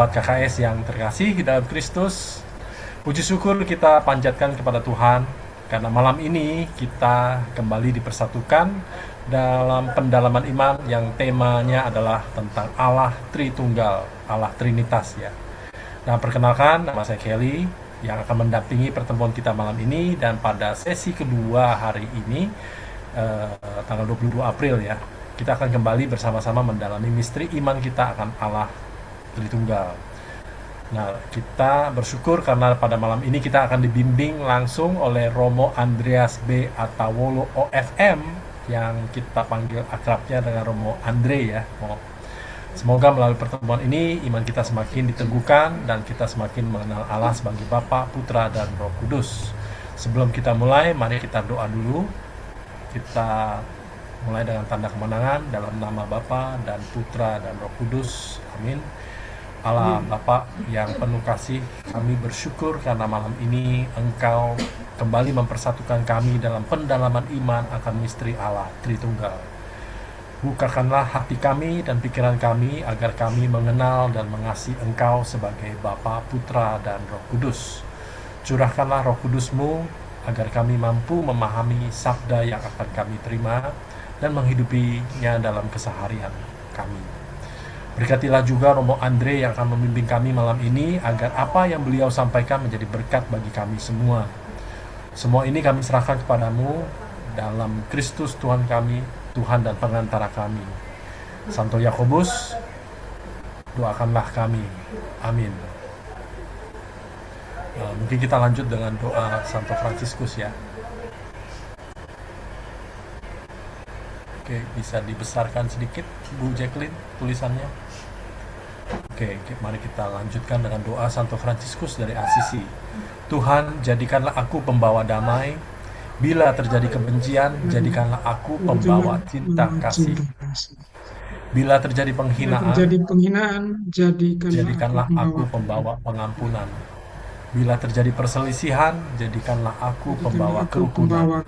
Buat KKS yang terkasih di dalam Kristus, puji syukur kita panjatkan kepada Tuhan karena malam ini kita kembali dipersatukan dalam pendalaman iman yang temanya adalah tentang Allah Tritunggal, Allah Trinitas ya. Nah, perkenalkan, nama saya Kelly yang akan mendampingi pertemuan kita malam ini, dan pada sesi kedua hari ini tanggal 22 April ya, kita akan kembali bersama-sama mendalami misteri iman kita akan Allah Tritunggal. Nah, kita bersyukur karena pada malam ini kita akan dibimbing langsung oleh Romo Andreas B. Atawolo OFM, yang kita panggil akrabnya dengan Romo Andre ya. Semoga melalui pertemuan ini iman kita semakin diteguhkan dan kita semakin mengenal Allah sebagai Bapa, Putra, dan Roh Kudus. Sebelum kita mulai, mari kita doa dulu. Kita mulai dengan tanda kemenangan dalam nama Bapa dan Putra dan Roh Kudus. Amin. Allah Bapa yang penuh kasih, kami bersyukur karena malam ini Engkau kembali mempersatukan kami dalam pendalaman iman akan misteri Allah Tritunggal. Bukakanlah hati kami dan pikiran kami agar kami mengenal dan mengasihi Engkau sebagai Bapa, Putra, dan Roh Kudus. Curahkanlah Roh Kudus-Mu agar kami mampu memahami sabda yang akan kami terima dan menghidupinya dalam keseharian kami. Berkatilah juga Romo Andre yang akan membimbing kami malam ini agar apa yang beliau sampaikan menjadi berkat bagi kami semua. Semua ini kami serahkan kepadamu dalam Kristus Tuhan kami, Tuhan dan pengantara kami. Santo Yakobus, doakanlah kami. Amin. Mungkin kita lanjut dengan doa Santo Fransiskus ya. Oke, bisa dibesarkan sedikit Bu Jacqueline tulisannya. Oke, mari kita lanjutkan dengan doa Santo Fransiskus dari Asisi. Tuhan, jadikanlah aku pembawa damai. Bila terjadi kebencian, jadikanlah aku pembawa cinta kasih. Bila terjadi penghinaan, jadikanlah aku pembawa pengampunan. Bila terjadi perselisihan, jadikanlah aku pembawa kerukunan.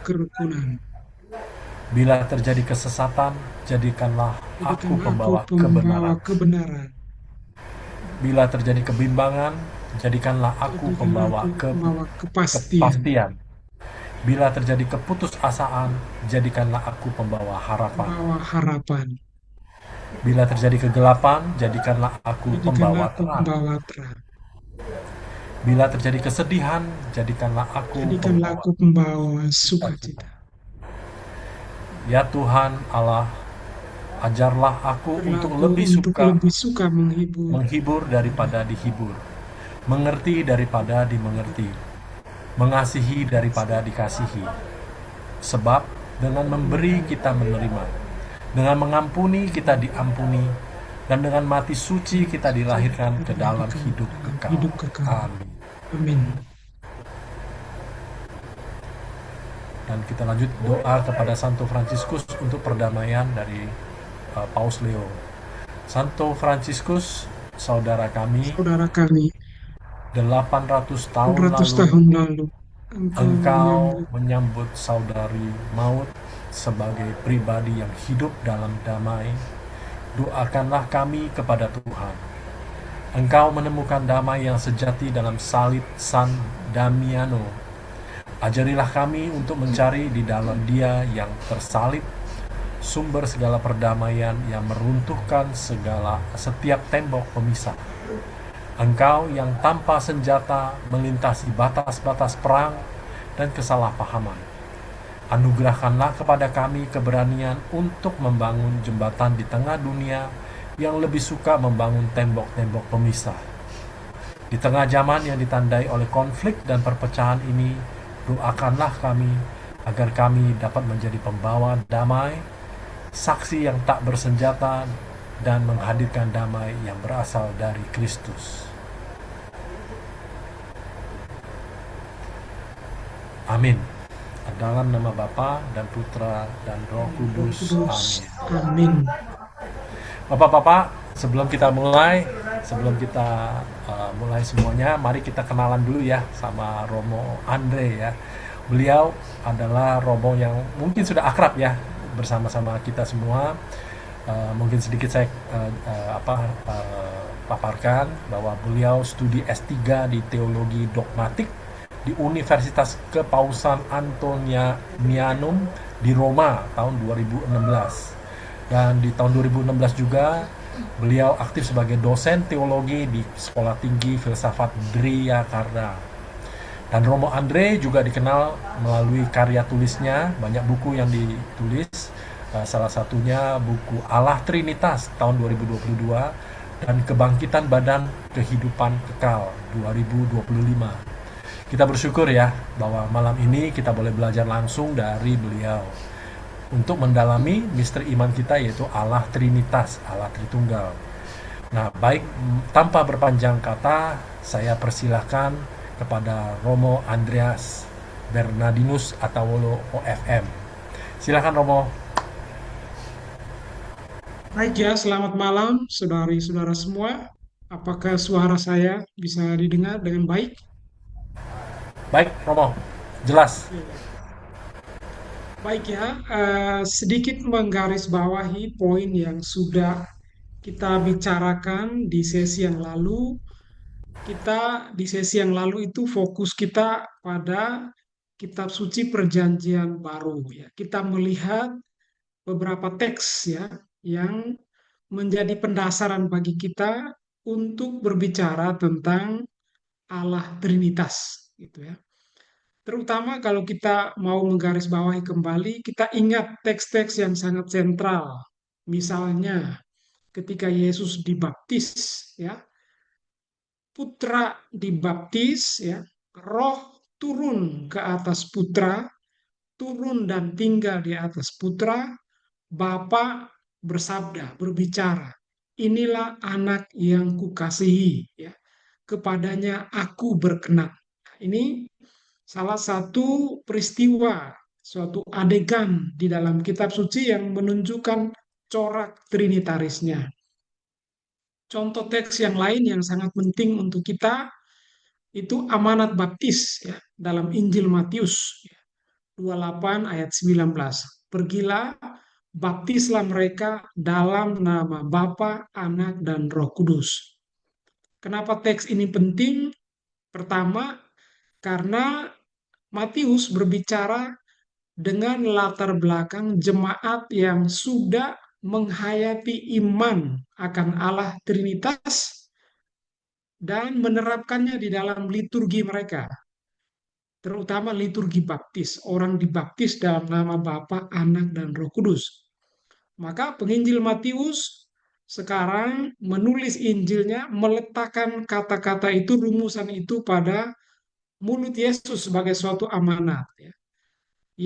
Bila terjadi kesesatan, jadikanlah aku pembawa kebenaran. Bila terjadi kebimbangan, jadikanlah aku pembawa kepastian. Bila terjadi keputusasaan, jadikanlah aku pembawa harapan. Bila terjadi kegelapan, jadikanlah aku pembawa terang. Bila terjadi kesedihan, jadikanlah aku pembawa sukacita. Ya Tuhan Allah, ajarlah aku untuk lebih suka menghibur daripada dihibur, mengerti daripada dimengerti, mengasihi daripada dikasihi. Sebab dengan memberi kita menerima, dengan mengampuni kita diampuni, dan dengan mati suci kita dilahirkan ke dalam hidup kekal. Amin. Dan kita lanjut doa kepada Santo Fransiskus untuk perdamaian dari Paus Leo. Santo Fransiskus, saudara kami, 800 tahun lalu, Engkau menyambut saudari maut sebagai pribadi yang hidup dalam damai. Doakanlah kami kepada Tuhan. Engkau menemukan damai yang sejati dalam salib San Damiano. Ajarilah kami untuk mencari di dalam Dia yang tersalib sumber segala perdamaian yang meruntuhkan setiap tembok pemisah. Engkau yang tanpa senjata melintasi batas-batas perang dan kesalahpahaman. Anugerahkanlah kepada kami keberanian untuk membangun jembatan di tengah dunia yang lebih suka membangun tembok-tembok pemisah. Di tengah zaman yang ditandai oleh konflik dan perpecahan ini, doakanlah kami agar kami dapat menjadi pembawa damai, saksi yang tak bersenjata, dan menghadirkan damai yang berasal dari Kristus. Amin. Dalam nama Bapa dan Putra dan Roh Kudus. Amin. Bapak-bapak, sebelum kita mulai semuanya, mari kita kenalan dulu ya sama Romo Andre ya. Beliau adalah Romo yang mungkin sudah akrab ya bersama-sama kita semua. Mungkin sedikit saya paparkan bahwa beliau studi S3 di teologi dogmatik di Universitas Kepausan Antonianum di Roma tahun 2016. Dan di tahun 2016 juga beliau aktif sebagai dosen teologi di Sekolah Tinggi Filsafat Driakarta. Dan Romo Andre juga dikenal melalui karya tulisnya, banyak buku yang ditulis, salah satunya buku Allah Trinitas tahun 2022 dan Kebangkitan Badan Kehidupan Kekal 2025. Kita bersyukur ya bahwa malam ini kita boleh belajar langsung dari beliau untuk mendalami misteri iman kita, yaitu Allah Trinitas, Allah Tritunggal. Nah, baik, tanpa berpanjang kata, saya persilahkan kepada Romo Andreas Bernardinus Atawolo OFM. Silakan Romo. Baik ya, selamat malam saudari-saudara semua. Apakah suara saya bisa didengar dengan baik? Baik Romo, jelas. Oke. Baik ya, sedikit menggarisbawahi poin yang sudah kita bicarakan di sesi yang lalu. Di sesi yang lalu itu fokus kita pada kitab suci Perjanjian Baru ya. Kita melihat beberapa teks ya yang menjadi pendasaran bagi kita untuk berbicara tentang Allah Trinitas gitu ya. Terutama kalau kita mau menggarisbawahi kembali, kita ingat teks-teks yang sangat sentral. Misalnya ketika Yesus dibaptis ya, putra dibaptis ya, roh turun ke atas putra, turun dan tinggal di atas putra, Bapa bersabda, berbicara, inilah anak yang kukasihi, ya, kepadanya aku berkenan. Ini salah satu peristiwa, suatu adegan di dalam kitab suci yang menunjukkan corak trinitarisnya. Contoh teks yang lain yang sangat penting untuk kita itu amanat baptis ya, dalam Injil Matius 28 ayat 19. Pergilah, baptislah mereka dalam nama Bapa, Anak, dan Roh Kudus. Kenapa teks ini penting? Pertama, karena Matius berbicara dengan latar belakang jemaat yang sudah menghayati iman akan Allah Trinitas dan menerapkannya di dalam liturgi mereka, terutama liturgi baptis. Orang dibaptis dalam nama Bapa, Anak, dan Roh Kudus. Maka penginjil Matius sekarang menulis Injilnya, meletakkan kata-kata itu, rumusan itu pada mulut Yesus sebagai suatu amanat. Ya.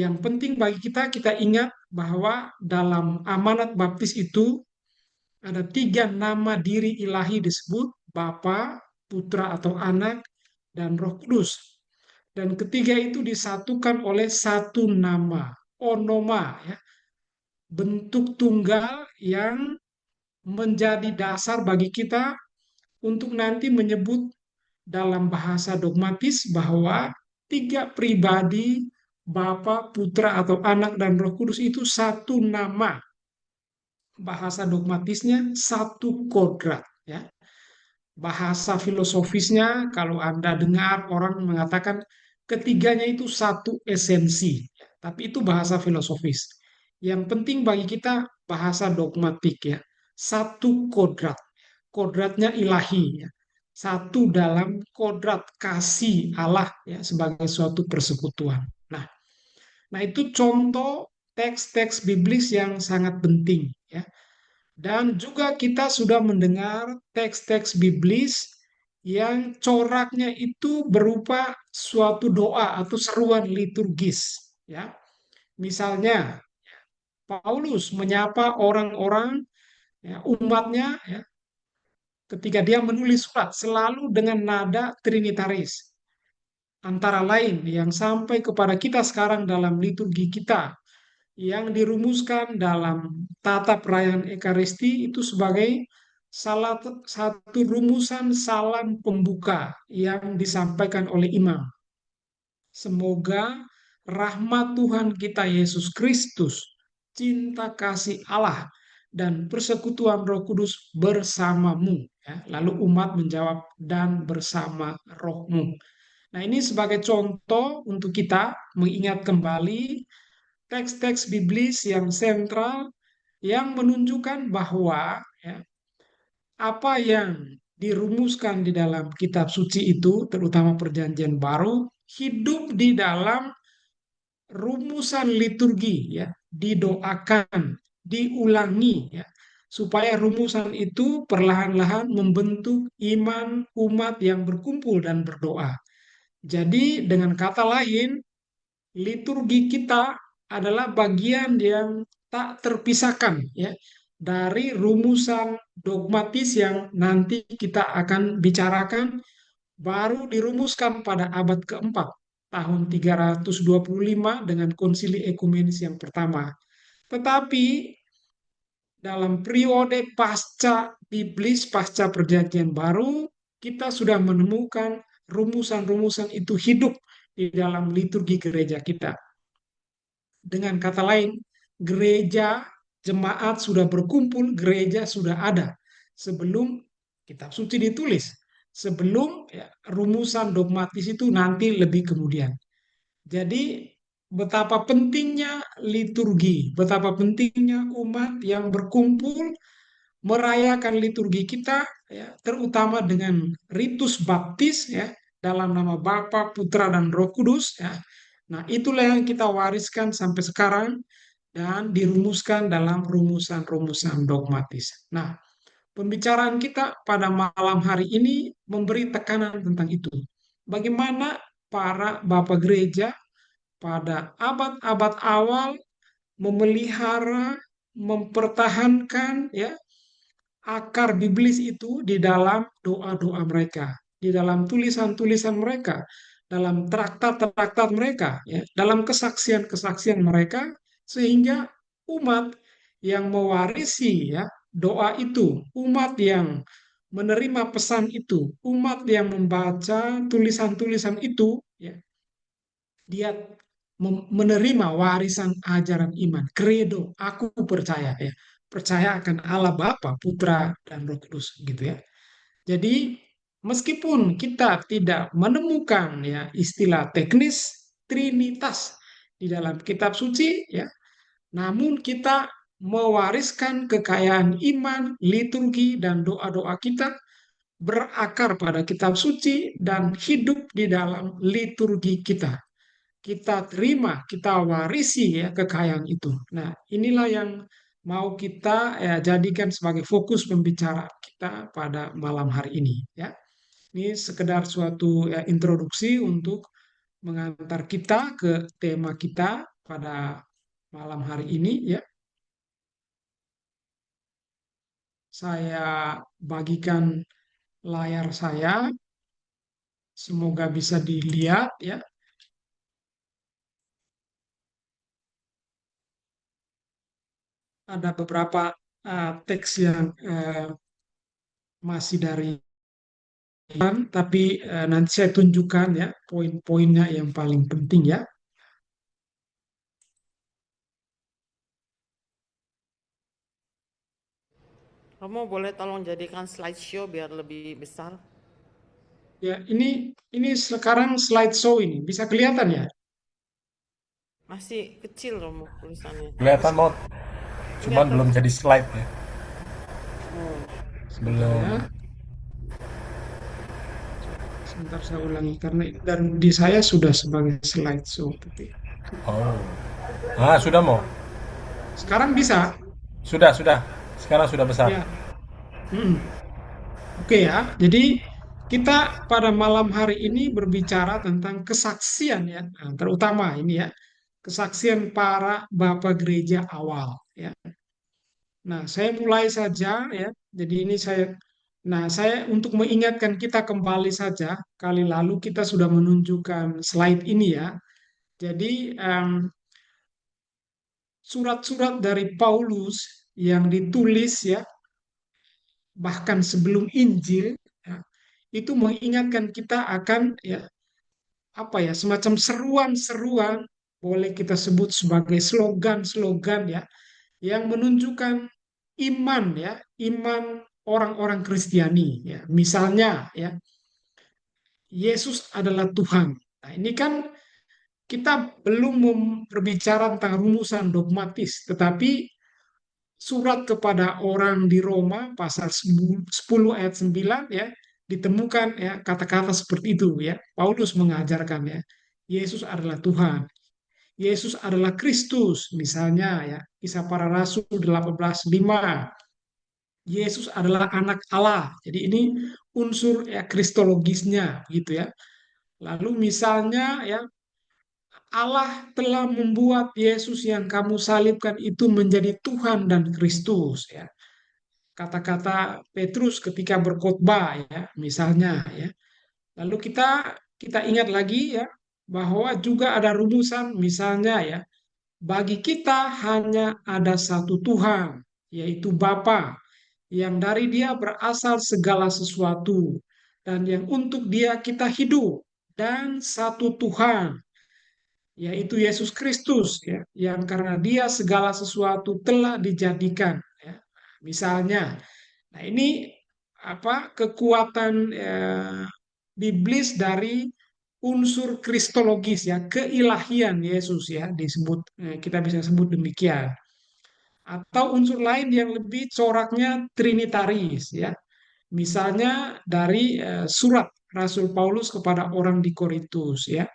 Yang penting bagi kita, kita ingat bahwa dalam amanat baptis itu ada tiga nama diri ilahi disebut, Bapa, Putra atau Anak, dan Roh Kudus. Dan ketiga itu disatukan oleh satu nama, onoma, ya, bentuk tunggal yang menjadi dasar bagi kita untuk nanti menyebut dalam bahasa dogmatis bahwa tiga pribadi Bapa, Putra atau Anak dan Roh Kudus itu satu nama. Bahasa dogmatisnya satu kodrat ya. Bahasa filosofisnya kalau Anda dengar orang mengatakan ketiganya itu satu esensi. Tapi itu bahasa filosofis. Yang penting bagi kita bahasa dogmatik ya. Satu kodrat. Kodratnya ilahi ya. Satu dalam kodrat kasih Allah ya sebagai suatu persekutuan. Nah, itu contoh teks-teks biblis yang sangat penting ya. Dan juga kita sudah mendengar teks-teks biblis yang coraknya itu berupa suatu doa atau seruan liturgis ya. Misalnya Paulus menyapa orang-orang ya, umatnya ya, ketika dia menulis surat selalu dengan nada trinitaris. Antara lain yang sampai kepada kita sekarang dalam liturgi kita yang dirumuskan dalam tata perayaan Ekaristi itu sebagai salah satu rumusan salam pembuka yang disampaikan oleh imam. Semoga rahmat Tuhan kita Yesus Kristus, cinta kasih Allah, dan persekutuan Roh Kudus bersamamu. Ya. Lalu umat menjawab, dan bersama rohmu. Nah, ini sebagai contoh untuk kita mengingat kembali teks-teks biblis yang sentral yang menunjukkan bahwa ya, apa yang dirumuskan di dalam kitab suci itu, terutama Perjanjian Baru, hidup di dalam rumusan liturgi, ya, didoakan, diulangi, ya, supaya rumusan itu perlahan-lahan membentuk iman umat yang berkumpul dan berdoa. Jadi dengan kata lain, liturgi kita adalah bagian yang tak terpisahkan, ya, dari rumusan dogmatis yang nanti kita akan bicarakan, baru dirumuskan pada abad keempat tahun 325 dengan konsili ekumenis yang pertama. Tetapi dalam periode pasca biblis, pasca perjanjian baru, kita sudah menemukan rumusan-rumusan itu hidup di dalam liturgi gereja kita. Dengan kata lain, gereja, jemaat sudah berkumpul, gereja sudah ada sebelum kitab suci ditulis, sebelum ya, rumusan dogmatis itu nanti lebih kemudian. Jadi betapa pentingnya liturgi, betapa pentingnya umat yang berkumpul merayakan liturgi kita, ya, terutama dengan ritus baptis, ya, dalam nama Bapa, Putra, dan Roh Kudus, ya. Nah, itulah yang kita wariskan sampai sekarang dan dirumuskan dalam rumusan-rumusan dogmatis. Nah, pembicaraan kita pada malam hari ini memberi tekanan tentang itu. Bagaimana para bapak gereja pada abad-abad awal memelihara, mempertahankan, ya, akar biblis itu di dalam doa-doa mereka, di dalam tulisan-tulisan mereka, dalam traktat-traktat mereka, ya, dalam kesaksian-kesaksian mereka, sehingga umat yang mewarisi, ya, doa itu, umat yang menerima pesan itu, umat yang membaca tulisan-tulisan itu, ya, dia menerima warisan ajaran iman, credo, aku percaya, ya, percaya akan Allah Bapa, Putra, dan Roh Kudus, gitu ya. Jadi meskipun kita tidak menemukan, ya, istilah teknis Trinitas di dalam kitab suci, ya, namun kita mewariskan kekayaan iman, liturgi, dan doa-doa kita berakar pada kitab suci dan hidup di dalam liturgi kita. Kita terima, kita warisi, ya, kekayaan itu. Nah, inilah yang mau kita, ya, jadikan sebagai fokus pembicaraan kita pada malam hari ini, ya. Ini sekedar suatu, ya, introduksi untuk mengantar kita ke tema kita pada malam hari ini, ya. Saya bagikan layar saya, semoga bisa dilihat, ya. Ada beberapa teks yang masih dari, tapi nanti saya tunjukkan, ya, poin-poinnya yang paling penting, ya. Kamu boleh tolong jadikan slideshow biar lebih besar? Ya, ini sekarang slideshow ini bisa kelihatan, ya. Masih kecil Romo tulisannya. Kelihatan mau, cuman Kelihatan. belum jadi slide ya. Oh, Belum. Ya, sebentar saya ulangi karena dan di saya sudah sebagai slideshow, tapi Oh. Ah, sudah mau. sekarang bisa, Sudah. Sekarang sudah besar. ya. Mm. Oke, ya. Jadi kita pada malam hari ini berbicara tentang kesaksian, ya. Nah, terutama ini, ya, kesaksian para bapak gereja awal, ya. Nah, saya mulai saja, ya. Jadi ini saya untuk mengingatkan kita kembali saja, kali lalu kita sudah menunjukkan slide ini, ya. Jadi surat-surat dari Paulus yang ditulis, ya, bahkan sebelum Injil, ya, itu mengingatkan kita akan, ya, apa ya, semacam seruan-seruan, boleh kita sebut sebagai slogan-slogan, ya, yang menunjukkan iman ya, iman orang-orang Kristiani ya. Misalnya ya, Yesus adalah Tuhan. Nah, ini kan kita belum berbicara tentang rumusan dogmatis, tetapi surat kepada orang di Roma pasal 10 ayat 9 ya, ditemukan ya kata-kata seperti itu ya. Paulus mengajarkan ya, Yesus adalah Tuhan. Yesus adalah Kristus, misalnya ya, Kisah Para Rasul 18:5. Yesus adalah anak Allah. Jadi ini unsur ya kristologisnya gitu ya. Lalu misalnya ya, Allah telah membuat Yesus yang kamu salibkan itu menjadi Tuhan dan Kristus ya. Kata-kata Petrus ketika berkhotbah ya, misalnya ya. Lalu kita ingat lagi ya bahwa juga ada rumusan misalnya ya, bagi kita hanya ada satu Tuhan, yaitu Bapa, yang dari Dia berasal segala sesuatu, dan yang untuk Dia kita hidup, dan satu Tuhan, yaitu Yesus Kristus, ya, yang karena Dia segala sesuatu telah dijadikan. Ya. Misalnya, nah ini apa kekuatan biblis dari unsur kristologis ya, keilahian Yesus ya disebut, kita bisa sebut demikian. Atau unsur lain yang lebih coraknya trinitaris ya. Misalnya dari surat Rasul Paulus kepada orang di Korintus ya.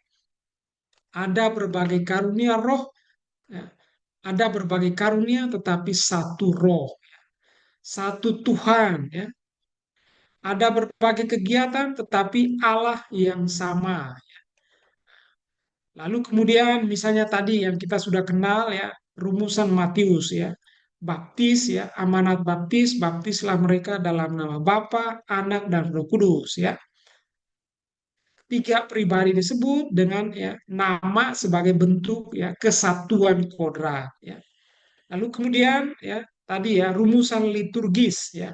Ada berbagai karunia roh, ya. Ada berbagai karunia tetapi satu roh, satu Tuhan ya. Ada berbagai kegiatan tetapi Allah yang sama. Lalu kemudian misalnya tadi yang kita sudah kenal ya, rumusan Matius ya. Baptis ya, amanat baptis, baptislah mereka dalam nama Bapa, Anak dan Roh Kudus ya. Tiga pribadi disebut dengan ya nama sebagai bentuk ya kesatuan kodrat ya. Lalu kemudian ya tadi ya rumusan liturgis ya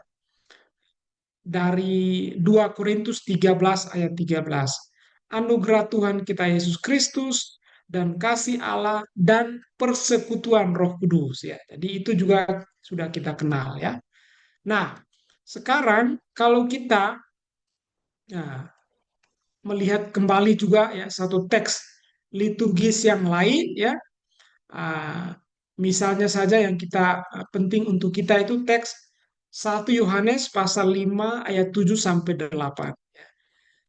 dari 2 Korintus 13 ayat 13. Anugerah Tuhan kita Yesus Kristus dan kasih Allah dan persekutuan Roh Kudus ya. Jadi itu juga sudah kita kenal ya. Nah, sekarang kalau kita ya, melihat kembali juga ya satu teks liturgis yang lain ya. Misalnya saja yang kita penting untuk kita itu teks 1 Yohanes pasal 5 ayat 7 sampai 8.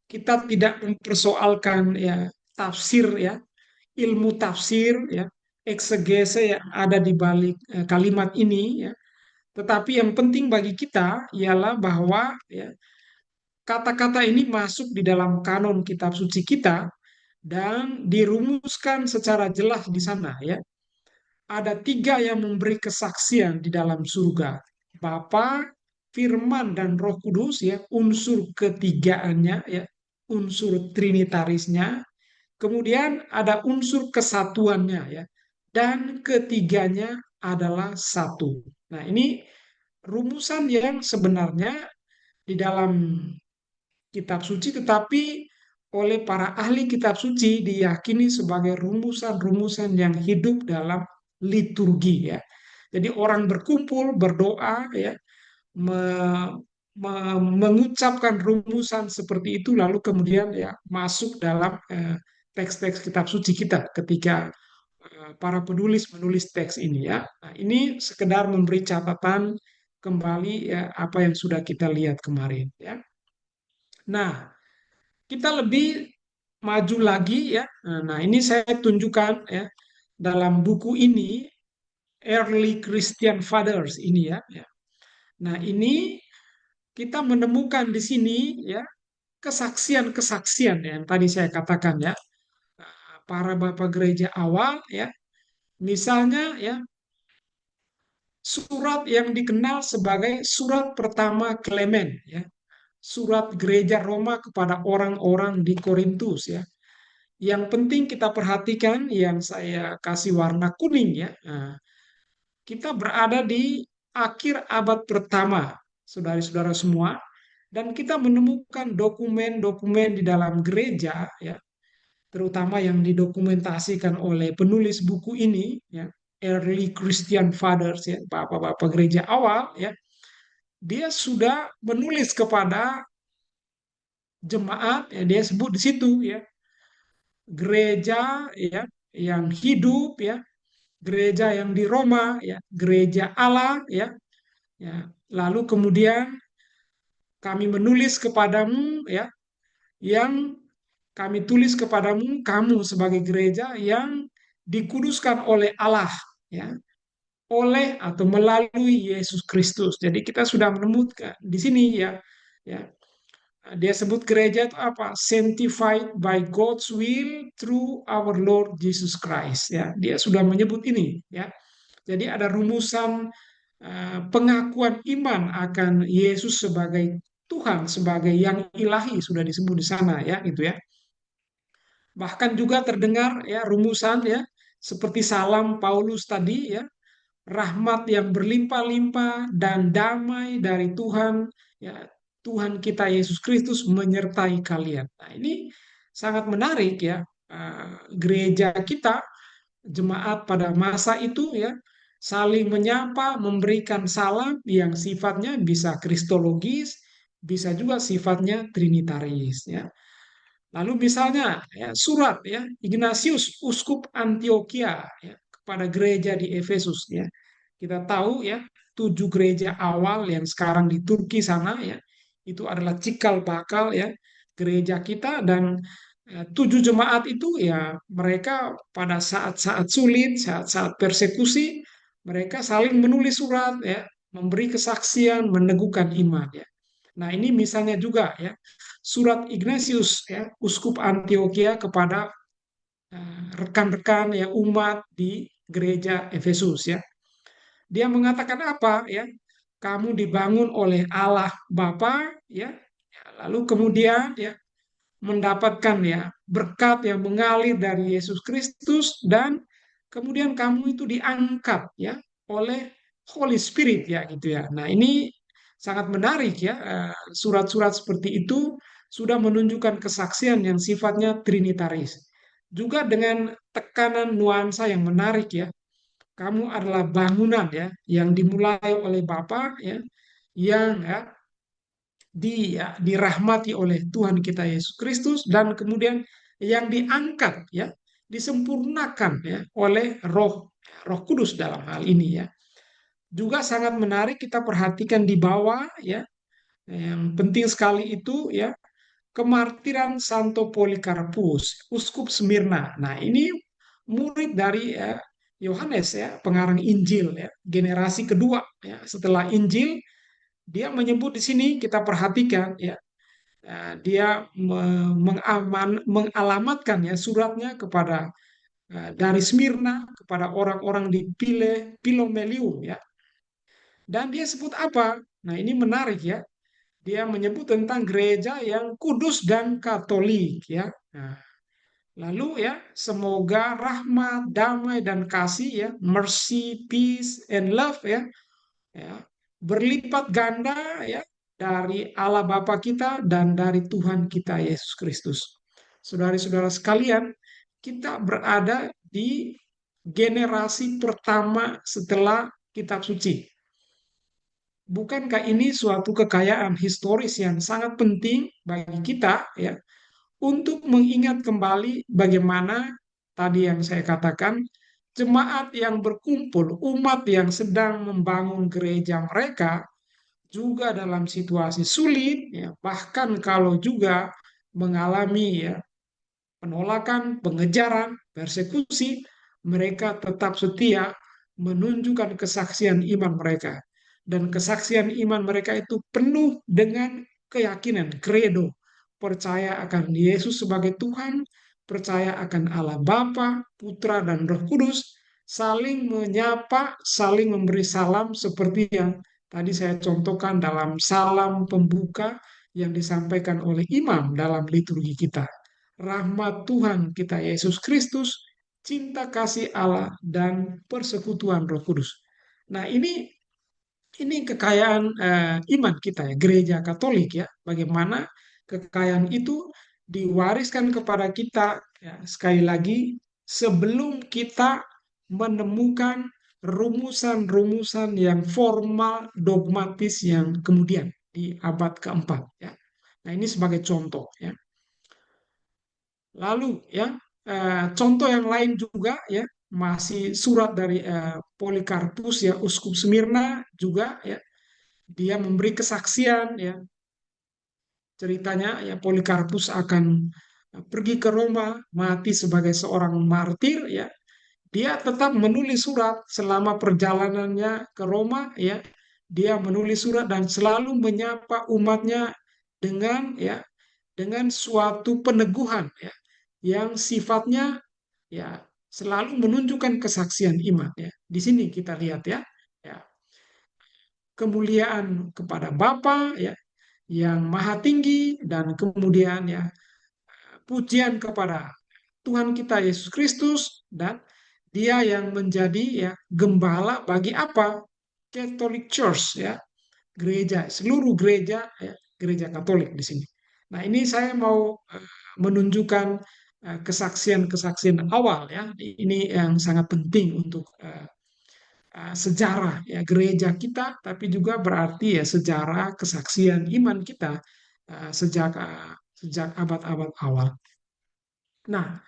Kita tidak mempersoalkan ya tafsir ya, ilmu tafsir ya, eksegese yang ada di balik kalimat ini ya. Tetapi yang penting bagi kita ialah bahwa ya kata-kata ini masuk di dalam kanon kitab suci kita dan dirumuskan secara jelas di sana ya. Ada tiga yang memberi kesaksian di dalam surga. Bapa, Firman, dan Roh Kudus ya, unsur ketigaannya ya, unsur trinitarisnya. Kemudian ada unsur kesatuannya ya. Dan ketiganya adalah satu. Nah, ini rumusan yang sebenarnya di dalam kitab suci tetapi oleh para ahli kitab suci diyakini sebagai rumusan-rumusan yang hidup dalam liturgi ya. Jadi orang berkumpul berdoa ya mengucapkan rumusan seperti itu lalu kemudian ya masuk dalam teks-teks kitab suci kita ketika para penulis menulis teks ini ya. Nah, ini sekedar memberi catatan kembali ya apa yang sudah kita lihat kemarin ya. Nah, kita lebih maju lagi ya. Nah, ini saya tunjukkan ya dalam buku ini Early Christian Fathers ini ya. Nah, ini kita menemukan di sini ya kesaksian-kesaksian yang tadi saya katakan ya. Para bapak gereja awal ya. Misalnya ya surat yang dikenal sebagai surat pertama Clement ya. Surat gereja Roma kepada orang-orang di Korintus ya. Yang penting kita perhatikan yang saya kasih warna kuning ya. Nah, kita berada di akhir abad pertama, saudara-saudara semua, dan kita menemukan dokumen-dokumen di dalam gereja ya, terutama yang didokumentasikan oleh penulis buku ini ya. early Christian fathers ya, bapak-bapak gereja awal ya, dia sudah menulis kepada jemaat ya, dia sebut di situ ya, gereja ya yang hidup ya, gereja yang di Roma ya, gereja Allah ya, ya. Lalu kemudian kami menulis kepadamu ya, yang kami tulis kepadamu, kamu sebagai gereja yang dikuduskan oleh Allah ya, oleh atau melalui Yesus Kristus. Jadi kita sudah menemukan di sini ya, ya. Dia sebut gereja itu apa? Sanctified by God's will through our Lord Jesus Christ. Ya, dia sudah menyebut ini. Ya, jadi ada rumusan pengakuan iman akan Yesus sebagai Tuhan, sebagai yang ilahi sudah disebut di sana ya, gitu ya. Bahkan juga terdengar ya rumusan ya seperti salam Paulus tadi ya, rahmat yang berlimpah-limpah dan damai dari Tuhan ya, Tuhan kita Yesus Kristus menyertai kalian. Nah, ini sangat menarik ya. Gereja kita, jemaat pada masa itu ya, saling menyapa, memberikan salam yang sifatnya bisa kristologis, bisa juga sifatnya trinitaris ya. Lalu misalnya ya, surat ya Ignatius uskup Antioquia ya, kepada gereja di Efesus ya. Kita tahu ya 7 gereja awal yang sekarang di Turki sana ya, itu adalah cikal bakal ya gereja kita, dan 7 jemaat itu ya mereka pada saat-saat sulit, saat-saat persekusi, mereka saling menulis surat ya, memberi kesaksian, meneguhkan iman ya. Nah, ini misalnya juga ya, surat Ignatius ya, uskup Antioquia kepada rekan-rekan ya umat di gereja Efesus ya. Dia mengatakan apa ya? Kamu dibangun oleh Allah Bapa ya. Lalu kemudian ya mendapatkan ya berkat yang mengalir dari Yesus Kristus, dan kemudian kamu itu diangkat ya oleh Holy Spirit ya gitu ya. Nah, ini sangat menarik ya, surat-surat seperti itu sudah menunjukkan kesaksian yang sifatnya trinitaris. Juga dengan tekanan nuansa yang menarik ya. Kamu adalah bangunan ya yang dimulai oleh Bapa ya, yang ya dirahmati oleh Tuhan kita Yesus Kristus, dan kemudian yang diangkat ya, disempurnakan ya oleh Roh Kudus dalam hal ini ya. Juga sangat menarik kita perhatikan di bawah ya, yang penting sekali itu ya, kemartiran Santo Polikarpus, uskup Smyrna. Nah, ini murid dari Yohanes ya, pengarang Injil ya, generasi kedua ya setelah Injil. Dia menyebut di sini, kita perhatikan ya, dia mengalamatkan ya suratnya kepada dari Smyrna kepada orang-orang di Pilomelium ya. Dan dia sebut apa? Nah, ini menarik ya. Dia menyebut tentang gereja yang kudus dan katolik ya. Nah, lalu ya, semoga rahmat, damai dan kasih ya, mercy, peace and love ya, ya berlipat ganda ya dari Allah Bapa kita dan dari Tuhan kita Yesus Kristus. Saudara-saudara sekalian, kita berada di generasi pertama setelah kitab suci. Bukankah ini suatu kekayaan historis yang sangat penting bagi kita ya, untuk mengingat kembali bagaimana tadi yang saya katakan, jemaat yang berkumpul, umat yang sedang membangun gereja mereka juga dalam situasi sulit ya, bahkan kalau juga mengalami ya penolakan, pengejaran, persekusi, mereka tetap setia menunjukkan kesaksian iman mereka. Dan kesaksian iman mereka itu penuh dengan keyakinan, credo, percaya akan Yesus sebagai Tuhan, percaya akan Allah Bapa, Putra, dan Roh Kudus, saling menyapa, saling memberi salam seperti yang tadi saya contohkan dalam salam pembuka yang disampaikan oleh imam dalam liturgi kita. Rahmat Tuhan kita Yesus Kristus, cinta kasih Allah, dan persekutuan Roh Kudus. Nah, ini kekayaan iman kita ya, gereja Katolik ya. Bagaimana kekayaan itu diwariskan kepada kita ya, sekali lagi sebelum kita menemukan rumusan-rumusan yang formal dogmatis yang kemudian di abad keempat ya. Nah, ini sebagai contoh ya. Lalu ya, contoh yang lain juga ya, masih surat dari Polikarpus ya, uskup Smyrna juga ya, dia memberi kesaksian ya. Ceritanya ya, Polikarpus akan pergi ke Roma, mati sebagai seorang martir ya. Dia tetap menulis surat selama perjalanannya ke Roma ya. Dia menulis surat dan selalu menyapa umatnya dengan suatu peneguhan ya, yang sifatnya ya selalu menunjukkan kesaksian iman ya. Di sini kita lihat ya, ya kemuliaan kepada Bapa ya yang maha tinggi, dan kemudian ya pujian kepada Tuhan kita Yesus Kristus, dan dia yang menjadi ya gembala bagi apa? Catholic Church ya, gereja, seluruh gereja ya, gereja Katolik di sini. Nah, ini saya mau menunjukkan kesaksian-kesaksian awal ya. Ini yang sangat penting untuk sejarah ya gereja kita, tapi juga berarti ya sejarah kesaksian iman kita sejak abad-abad awal. Nah,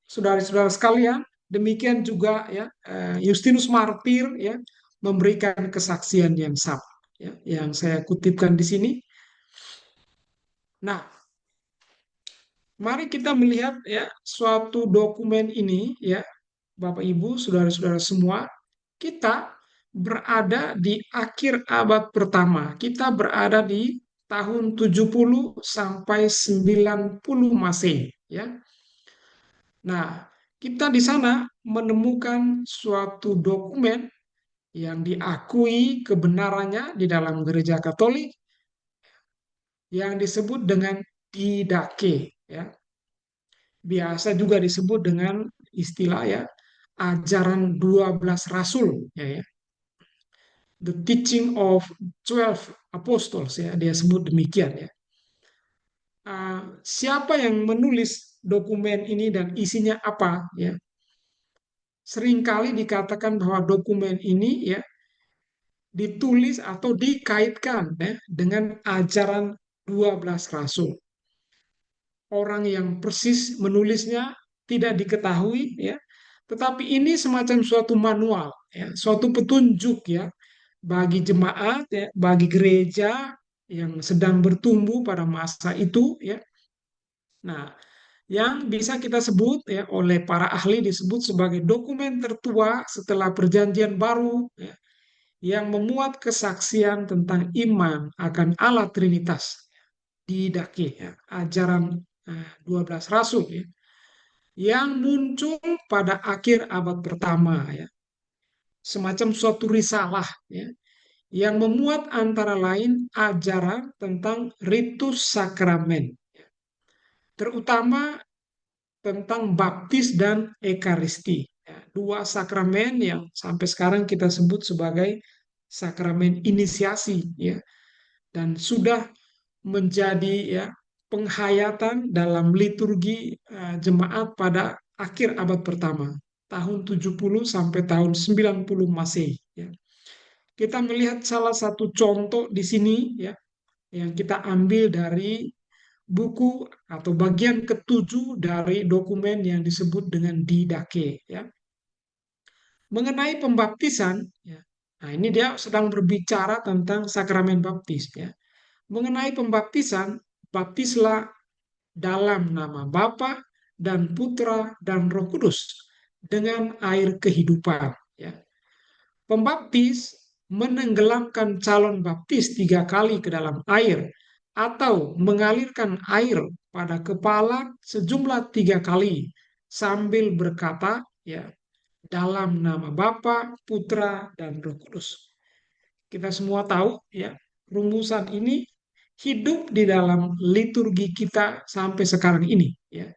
saudara-saudara sekalian, demikian juga ya Justinus Martir ya memberikan kesaksian yang sama ya, yang saya kutipkan di sini. Nah, mari kita melihat ya suatu dokumen ini ya, Bapak Ibu, saudara-saudara semua, kita berada di akhir abad pertama. Kita berada di tahun 70 sampai 90 Masehi ya. Nah, kita di sana menemukan suatu dokumen yang diakui kebenarannya di dalam gereja Katolik yang disebut dengan Didache ya. Biasa juga disebut dengan istilah ya ajaran 12 rasul ya, ya. The teaching of 12 apostles ya, dia sebut demikian ya. Siapa yang menulis dokumen ini dan isinya apa ya? Seringkali dikatakan bahwa dokumen ini ya ditulis atau dikaitkan ya, dengan ajaran 12 rasul. Orang yang persis menulisnya tidak diketahui ya, tetapi ini semacam suatu manual ya, suatu petunjuk ya bagi jemaat ya, bagi gereja yang sedang bertumbuh pada masa itu ya. Nah, yang bisa kita sebut ya oleh para ahli disebut sebagai dokumen tertua setelah Perjanjian Baru ya, yang memuat kesaksian tentang iman akan Allah Trinitas di Didache ya, ajaran 12 rasul ya, yang muncul pada akhir abad pertama ya, semacam suatu risalah ya, yang memuat antara lain ajaran tentang ritus sakramen, terutama tentang baptis dan ekaristi. Ya, dua sakramen yang sampai sekarang kita sebut sebagai sakramen inisiasi ya, dan sudah menjadi ya penghayatan dalam liturgi jemaat pada akhir abad pertama, tahun 70 sampai tahun 90 Masehi ya. Kita melihat salah satu contoh di sini ya yang kita ambil dari buku atau bagian ketujuh dari dokumen yang disebut dengan Didache ya. Mengenai pembaptisan ya. Nah, ini dia sedang berbicara tentang sakramen baptis ya. Mengenai pembaptisan, baptislah dalam nama Bapa dan Putra dan Roh Kudus dengan air kehidupan ya. Pembaptis menenggelamkan calon baptis 3 kali ke dalam air atau mengalirkan air pada kepala sejumlah 3 kali sambil berkata ya dalam nama Bapa, Putra, dan Roh Kudus. Kita semua tahu ya rumusan ini hidup di dalam liturgi kita sampai sekarang ini ya.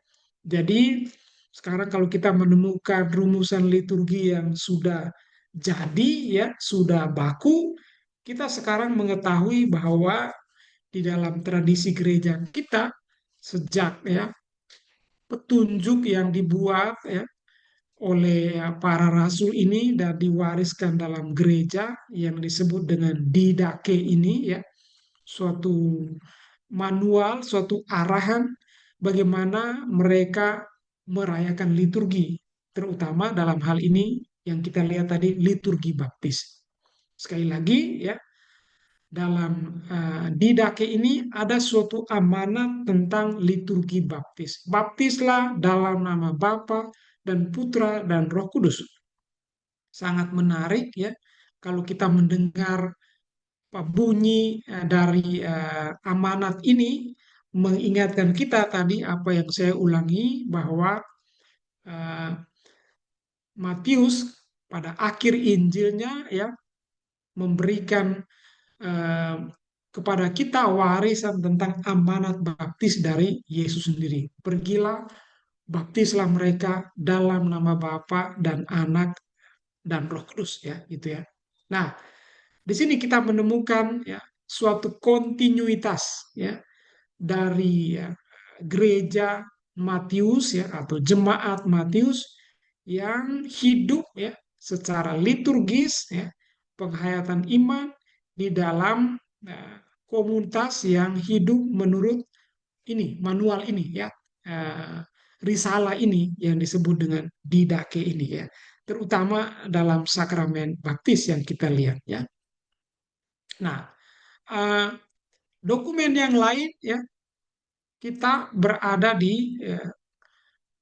Jadi sekarang kalau kita menemukan rumusan liturgi yang sudah jadi ya, sudah baku, kita sekarang mengetahui bahwa di dalam tradisi gereja kita sejak ya petunjuk yang dibuat ya oleh para rasul ini dan diwariskan dalam gereja yang disebut dengan Didache ini ya, suatu manual, suatu arahan bagaimana mereka merayakan liturgi, terutama dalam hal ini yang kita lihat tadi liturgi baptis. Sekali lagi ya, dalam Didache ini ada suatu amanat tentang liturgi baptis. Baptislah dalam nama Bapa dan Putra dan Roh Kudus. Sangat menarik ya kalau kita mendengar bunyi dari amanat ini mengingatkan kita tadi apa yang saya ulangi bahwa eh, Matius pada akhir Injilnya ya memberikan eh, kepada kita warisan tentang amanat baptis dari Yesus sendiri. Pergilah, baptislah mereka dalam nama Bapa dan Anak dan Roh Kudus ya, gitu ya. Nah, di sini kita menemukan ya suatu kontinuitas ya dari ya, gereja Matius ya atau jemaat Matius yang hidup ya secara liturgis ya penghayatan iman di dalam komunitas yang hidup menurut ini manual ini ya risalah ini yang disebut dengan Didache ini ya terutama dalam sakramen baptis yang kita lihat ya. Nah, eh, dokumen yang lain ya kita berada di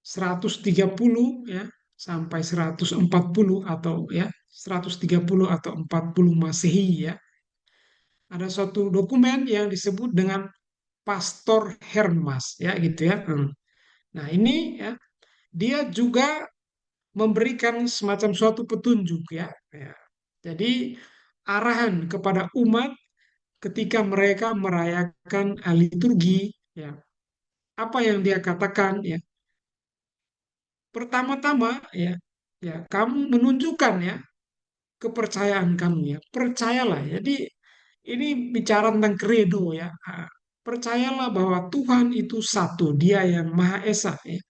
130 ya sampai 140 atau ya 130 atau 40 Masehi ya. Ada suatu dokumen yang disebut dengan Pastor Hermas ya gitu ya. Nah, ini ya dia juga memberikan semacam suatu petunjuk ya. Ya. Jadi arahan kepada umat ketika mereka merayakan liturgi ya. Apa yang dia katakan ya? Pertama-tama ya, ya kamu menunjukkan ya kepercayaan kamu ya. Percayalah. Jadi ini bicara tentang credo ya. Percayalah bahwa Tuhan itu satu, Dia yang Maha Esa ya,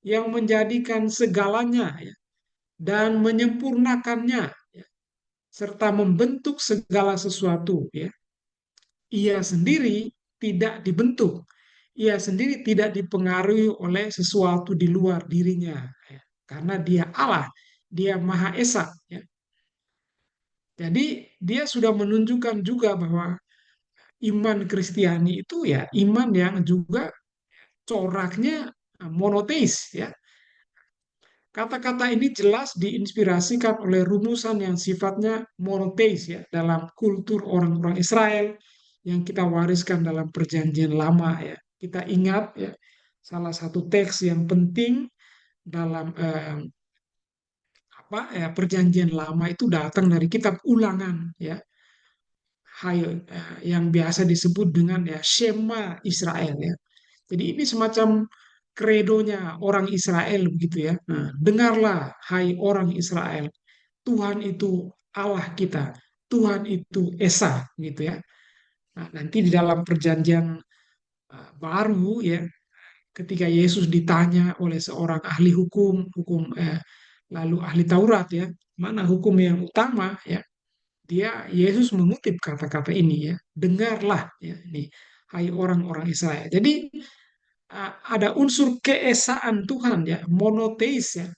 yang menjadikan segalanya ya, dan menyempurnakannya ya, serta membentuk segala sesuatu ya. Ia sendiri tidak dibentuk. Ia sendiri tidak dipengaruhi oleh sesuatu di luar dirinya. Ya. Karena dia Allah, dia Maha Esa. Ya. Jadi dia sudah menunjukkan juga bahwa iman Kristiani itu ya iman yang juga coraknya monoteis. Ya. Kata-kata ini jelas diinspirasikan oleh rumusan yang sifatnya monoteis ya dalam kultur orang-orang Israel yang kita wariskan dalam Perjanjian Lama ya. Kita ingat ya salah satu teks yang penting dalam apa ya Perjanjian Lama itu datang dari kitab Ulangan ya. Yang biasa disebut dengan ya Shema Israel ya. Jadi ini semacam kredonya orang Israel begitu ya. Nah, dengarlah hai orang Israel, Tuhan itu Allah kita, Tuhan itu Esa gitu ya. Nah, nanti di dalam perjanjian baru ya, ketika Yesus ditanya oleh seorang ahli hukum lalu ahli Taurat ya, mana hukum yang utama ya, Yesus mengutip kata-kata ini ya, dengarlah ya ini, hai orang-orang Israel. Jadi ada unsur keesaan Tuhan ya, monoteis ya.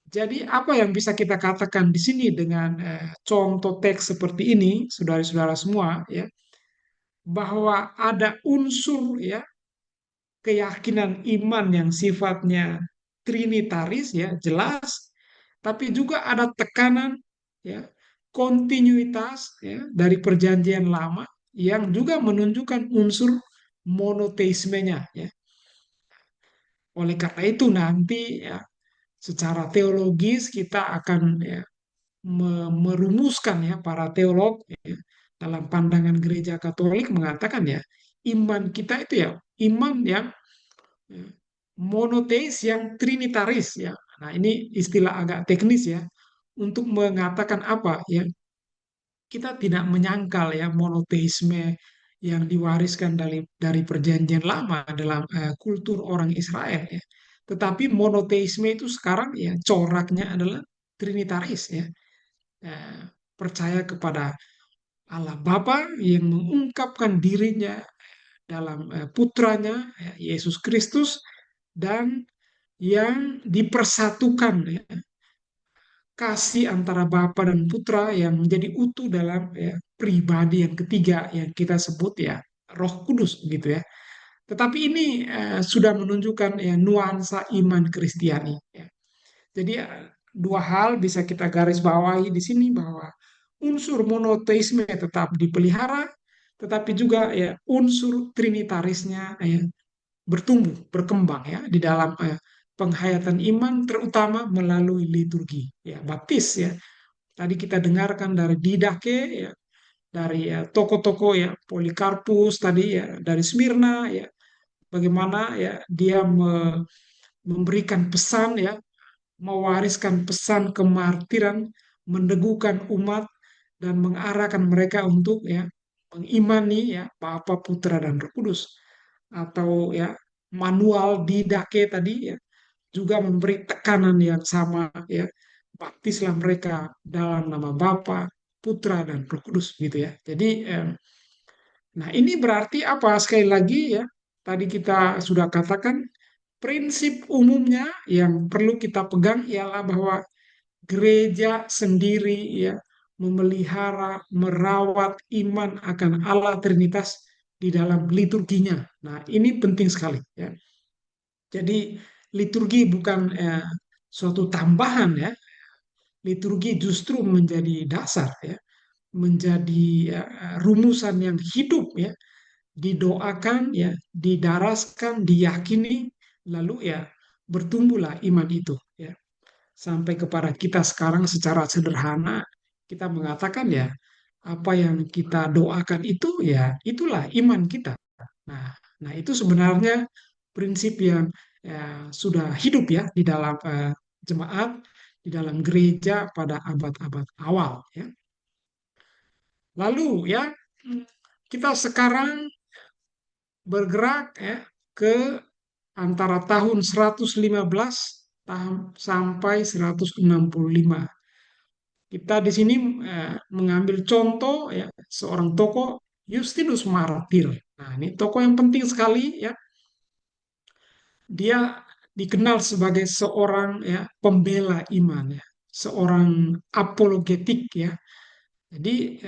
Jadi apa yang bisa kita katakan di sini dengan contoh teks seperti ini, saudara-saudara semua ya, bahwa ada unsur ya keyakinan iman yang sifatnya trinitaris ya, jelas, tapi juga ada tekanan ya, kontinuitas ya dari perjanjian lama yang juga menunjukkan unsur monoteismenya ya. Oleh karena itu nanti ya secara teologis kita akan ya, merumuskan ya para teolog ya, dalam pandangan gereja Katolik mengatakan ya iman kita itu ya iman yang ya, monoteis yang trinitaris ya. Nah, ini istilah agak teknis ya untuk mengatakan apa ya kita tidak menyangkal ya monoteisme yang diwariskan dari perjanjian lama dalam kultur orang Israel ya. Tetapi monoteisme itu sekarang ya coraknya adalah trinitaris ya. Eh, Percaya kepada Allah Bapa yang mengungkapkan dirinya dalam putranya ya, Yesus Kristus, dan yang dipersatukan ya, kasih antara Bapa dan Putra yang menjadi utuh dalam ya, pribadi yang ketiga yang kita sebut ya Roh Kudus gitu ya. Tetapi ini sudah menunjukkan ya nuansa iman Kristiani ya. Jadi dua hal bisa kita garis bawahi di sini, bahwa unsur monoteisme tetap dipelihara, tetapi juga ya unsur trinitarisnya ya bertumbuh, berkembang ya di dalam penghayatan iman, terutama melalui liturgi ya baptis ya. Tadi kita dengarkan dari Didake ya, dari ya, tokoh-tokoh ya Polikarpus tadi ya dari Smyrna ya, bagaimana ya dia memberikan pesan ya, mewariskan pesan kemartiran, meneguhkan umat dan mengarahkan mereka untuk ya mengimani ya Bapa, Putra dan Roh Kudus. Atau ya manual Didake tadi ya juga memberi tekanan yang sama ya, baptislah mereka dalam nama Bapa, Putra dan Roh Kudus gitu ya. Jadi nah ini berarti apa? Sekali lagi ya, tadi kita sudah katakan prinsip umumnya yang perlu kita pegang ialah bahwa gereja sendiri ya memelihara, merawat iman akan Allah Trinitas di dalam liturginya. Nah, ini penting sekali ya. Jadi liturgi bukan suatu tambahan ya. Liturgi justru menjadi dasar ya, menjadi rumusan yang hidup ya, didoakan ya, didaraskan, diyakini, lalu ya bertumbuhlah iman itu ya. Sampai kepada kita sekarang secara sederhana kita mengatakan ya apa yang kita doakan itu ya itulah iman kita. Nah, nah itu sebenarnya prinsip yang sudah hidup ya di dalam jemaat, di dalam gereja pada abad-abad awal ya. Lalu ya kita sekarang bergerak ya ke antara tahun 115 sampai 165. Kita di sini mengambil contoh ya seorang tokoh Justinus Martir. Nah, ini tokoh yang penting sekali ya. Dia dikenal sebagai seorang ya pembela iman ya, seorang apologetik ya. Jadi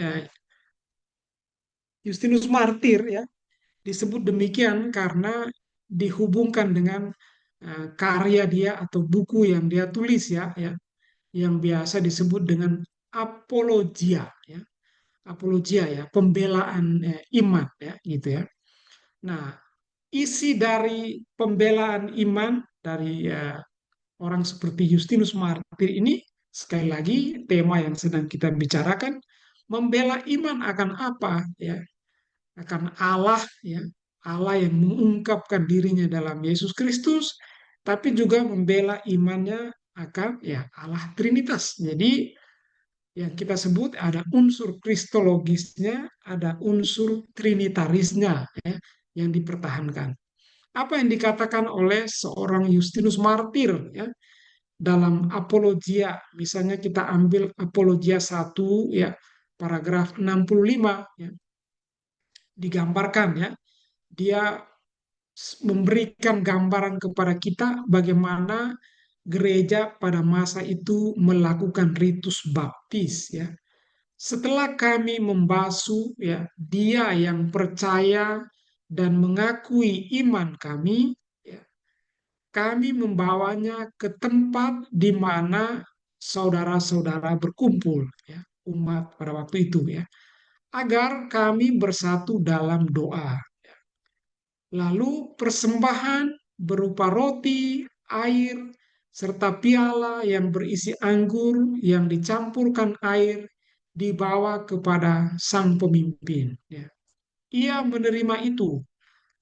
Justinus Martir ya disebut demikian karena dihubungkan dengan karya dia atau buku yang dia tulis ya, yang biasa disebut dengan apologia ya, apologia ya, pembelaan iman ya, gitu ya. Nah, isi dari pembelaan iman dari orang seperti Justinus Martir ini, sekali lagi tema yang sedang kita bicarakan, membela iman akan apa ya, akan Allah ya, Allah yang mengungkapkan dirinya dalam Yesus Kristus, tapi juga membela imannya akan ya Allah Trinitas. Jadi yang kita sebut ada unsur kristologisnya, ada unsur trinitarisnya ya, yang dipertahankan. Apa yang dikatakan oleh seorang Justinus Martir ya dalam Apologia, misalnya kita ambil Apologia 1 ya paragraf 65 ya, digambarkan ya, dia memberikan gambaran kepada kita bagaimana gereja pada masa itu melakukan ritus baptis ya. Setelah kami membasuh ya dia yang percaya dan mengakui iman kami ya, kami membawanya ke tempat di mana saudara-saudara berkumpul ya, umat pada waktu itu ya, agar kami bersatu dalam doa. Lalu persembahan berupa roti, air, serta piala yang berisi anggur yang dicampurkan air dibawa kepada sang pemimpin. Ya. Ia menerima itu,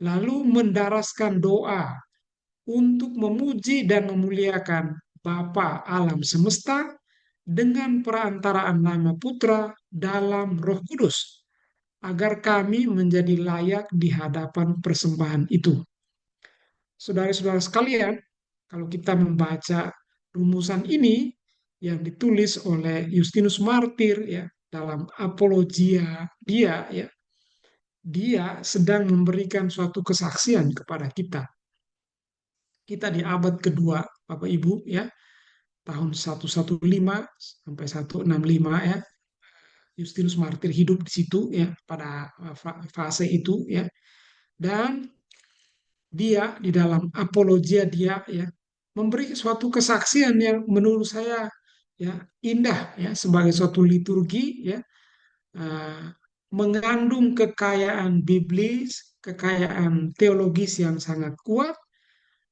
lalu mendaraskan doa untuk memuji dan memuliakan Bapa alam semesta dengan perantaraan nama Putra dalam Roh Kudus, agar kami menjadi layak di hadapan persembahan itu. Saudara-saudara sekalian, Kalau kita membaca rumusan ini yang ditulis oleh Justinus Martir ya dalam Apologia dia ya, dia sedang memberikan suatu kesaksian kepada kita. Kita di abad kedua, Bapak Ibu ya, tahun 115 sampai 165 ya. Justinus Martir hidup di situ ya pada fase itu ya. Dan dia di dalam apologia dia ya memberi suatu kesaksian yang menurut saya ya indah ya sebagai suatu liturgi ya, eh, mengandung kekayaan biblis, kekayaan teologis yang sangat kuat,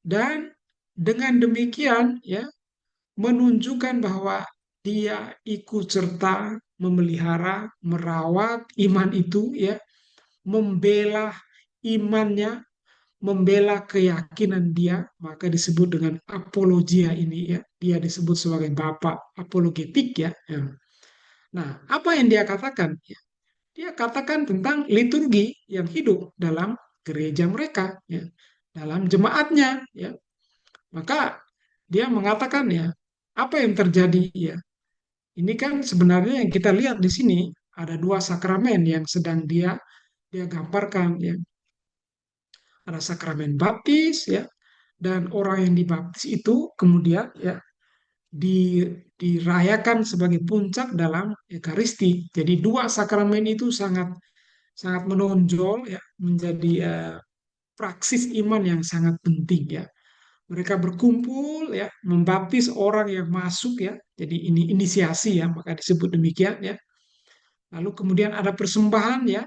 dan dengan demikian ya menunjukkan bahwa dia ikut serta memelihara, merawat iman itu ya, membela imannya, membela keyakinan dia, maka disebut dengan apologia ini ya. Dia disebut sebagai bapak apologetik ya. Ya. Nah, apa yang dia katakan? Ya, dia katakan tentang liturgi yang hidup dalam gereja mereka ya, dalam jemaatnya ya. Maka dia mengatakan ya, apa yang terjadi ya? Ini kan sebenarnya yang kita lihat di sini ada dua sakramen yang sedang dia gambarkan ya. Ada sakramen baptis ya, dan orang yang dibaptis itu kemudian ya dirayakan sebagai puncak dalam Ekaristi. Jadi dua sakramen itu sangat sangat menonjol ya menjadi praksis iman yang sangat penting ya. Mereka berkumpul ya membaptis orang yang masuk ya. Jadi ini inisiasi ya, maka disebut demikian ya. Lalu kemudian ada persembahan ya.